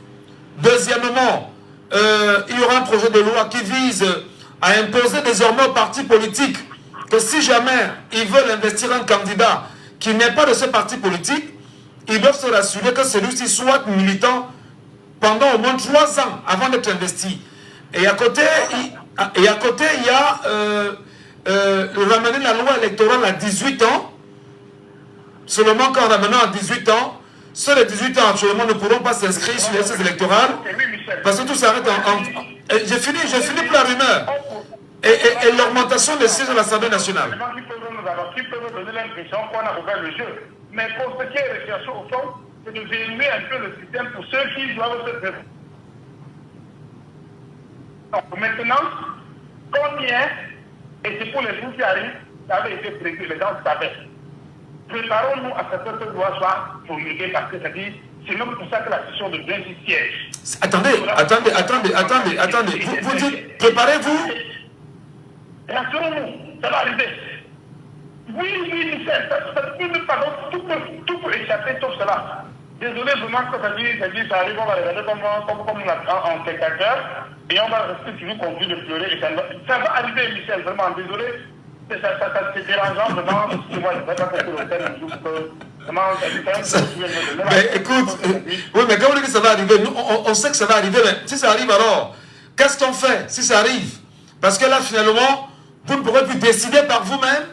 Deuxièmement, il y aura un projet de loi qui vise à imposer désormais aux partis politiques que si jamais ils veulent investir un candidat qui n'est pas de ce parti politique, ils doivent se rassurer que celui-ci soit militant pendant au moins 3 ans avant d'être investi. Et à côté, il y a ramener la loi électorale à 18 ans. Seulement qu'en ramenant à 18 ans, ceux de 18 ans actuellement ne pourront pas s'inscrire sur les listes électorales parce que tout s'arrête j'ai fini pour la rumeur. Et l'augmentation des sièges à l'Assemblée nationale. Qui peuvent nous donner l'impression qu'on a ouvert le jeu. Mais pour ce qui est recherché au fond, c'est de verrouiller un peu le système pour ceux qui doivent se faire. Donc maintenant, combien, et c'est pour les jours qui arrivent, ça avait été prévu, les gens savaient. Préparons-nous à ce que ce doit soit promulgué parce que ça dit, c'est même pour ça que la session de 26 sièges. Attendez. Vous dites, préparez-vous. Rassurons-nous, ça va arriver. Oui, Michel, tout peut échapper sauf cela. Désolé vraiment que ça arrive, on va regarder comme en spectateur et on va rester toujours conduit de pleurer. Et ça va arriver, Michel, vraiment, désolé. C'est dérangeant, vraiment. Je ne vais pas passer le thème du jour. Mais écoute, oui, mais quand on dit que ça va arriver, nous, on sait que ça va arriver, mais si ça arrive alors, qu'est-ce qu'on fait si ça arrive? Parce que là, finalement, vous ne pourrez plus décider par vous-même.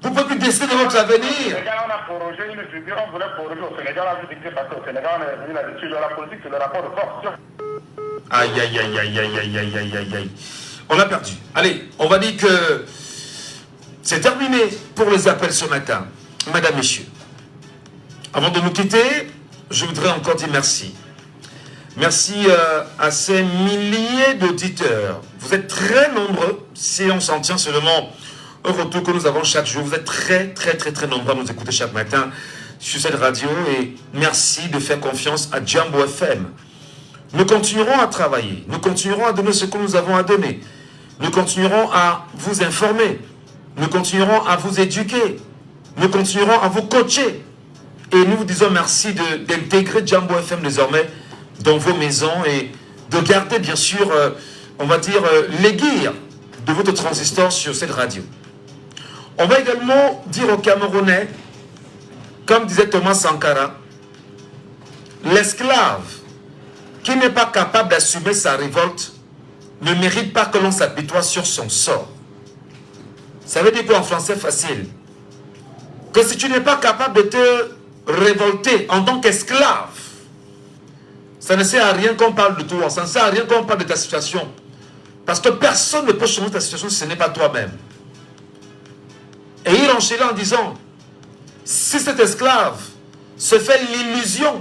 Vous ne pouvez plus décider de votre avenir. Au Sénégal, on a prorogé une figure, on voulait proroger au Sénégal, on a vu ce qui s'est passé au Sénégal, on est revenu là-dessus, la politique, c'est le rapport de force. Aïe. On a perdu. Allez, on va dire que c'est terminé pour les appels ce matin. Madame, messieurs, avant de nous quitter, je voudrais encore dire merci. Merci à ces milliers d'auditeurs. Vous êtes très nombreux, si on s'en tient seulement au retour que nous avons chaque jour. Vous êtes très nombreux à nous écouter chaque matin sur cette radio et merci de faire confiance à Jambo FM. Nous continuerons à travailler, nous continuerons à donner ce que nous avons à donner. Nous continuerons à vous informer, nous continuerons à vous éduquer, nous continuerons à vous coacher. Et nous vous disons merci d'intégrer Jambo FM désormais dans vos maisons et de garder bien sûr, on va dire, l'aiguille de votre transistor sur cette radio. On va également dire aux Camerounais, comme disait Thomas Sankara, l'esclave qui n'est pas capable d'assumer sa révolte ne mérite pas que l'on s'apitoie sur son sort. Ça veut dire quoi en français facile? Que si tu n'es pas capable de te révolter en tant qu'esclave, ça ne sert à rien qu'on parle de toi, ça ne sert à rien qu'on parle de ta situation. Parce que personne ne peut changer ta situation si ce n'est pas toi-même. Et il enchaînait en disant, si cet esclave se fait l'illusion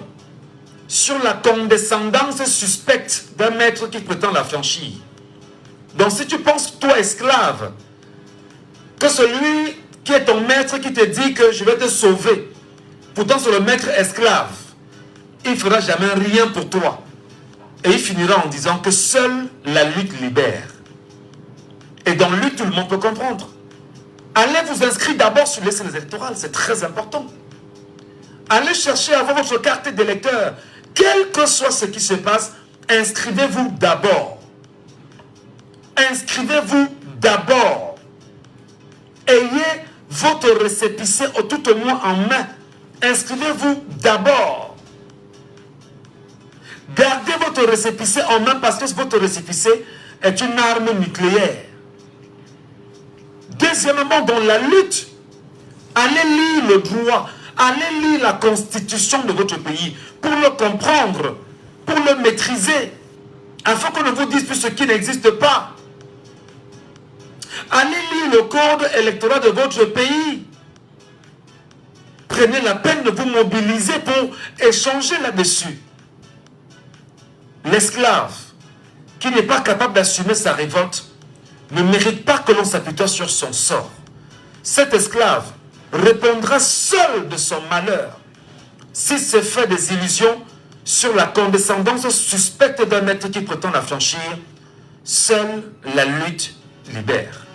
sur la condescendance suspecte d'un maître qui prétend l'affranchir. Donc si tu penses, toi esclave, que celui qui est ton maître qui te dit que je vais te sauver, pourtant c'est le maître esclave, il ne fera jamais rien pour toi. Et il finira en disant que seule la lutte libère. Et dans lutte, tout le monde peut comprendre. Allez vous inscrire d'abord sur les listes électorales, c'est très important. Allez chercher à avoir votre carte d'électeur. Quel que soit ce qui se passe, inscrivez-vous d'abord. Inscrivez-vous d'abord. Ayez votre récépissé ou tout au moins en main. Inscrivez-vous d'abord. Gardez votre récépissé en main parce que votre récépissé est une arme nucléaire. Deuxièmement, dans la lutte, allez lire le droit, allez lire la constitution de votre pays pour le comprendre, pour le maîtriser, afin qu'on ne vous dise plus ce qui n'existe pas. Allez lire le code électoral de votre pays. Prenez la peine de vous mobiliser pour échanger là-dessus. L'esclave qui n'est pas capable d'assumer sa révolte ne mérite pas que l'on s'apitoie sur son sort. Cet esclave répondra seul de son malheur s'il se fait des illusions sur la condescendance suspecte d'un maître qui prétend l'affranchir. Seule la lutte libère.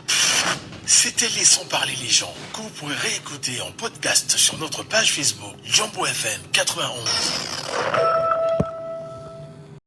C'était Laissons parler les gens, que vous pourrez réécouter en podcast sur notre page Facebook Jambo FM 91.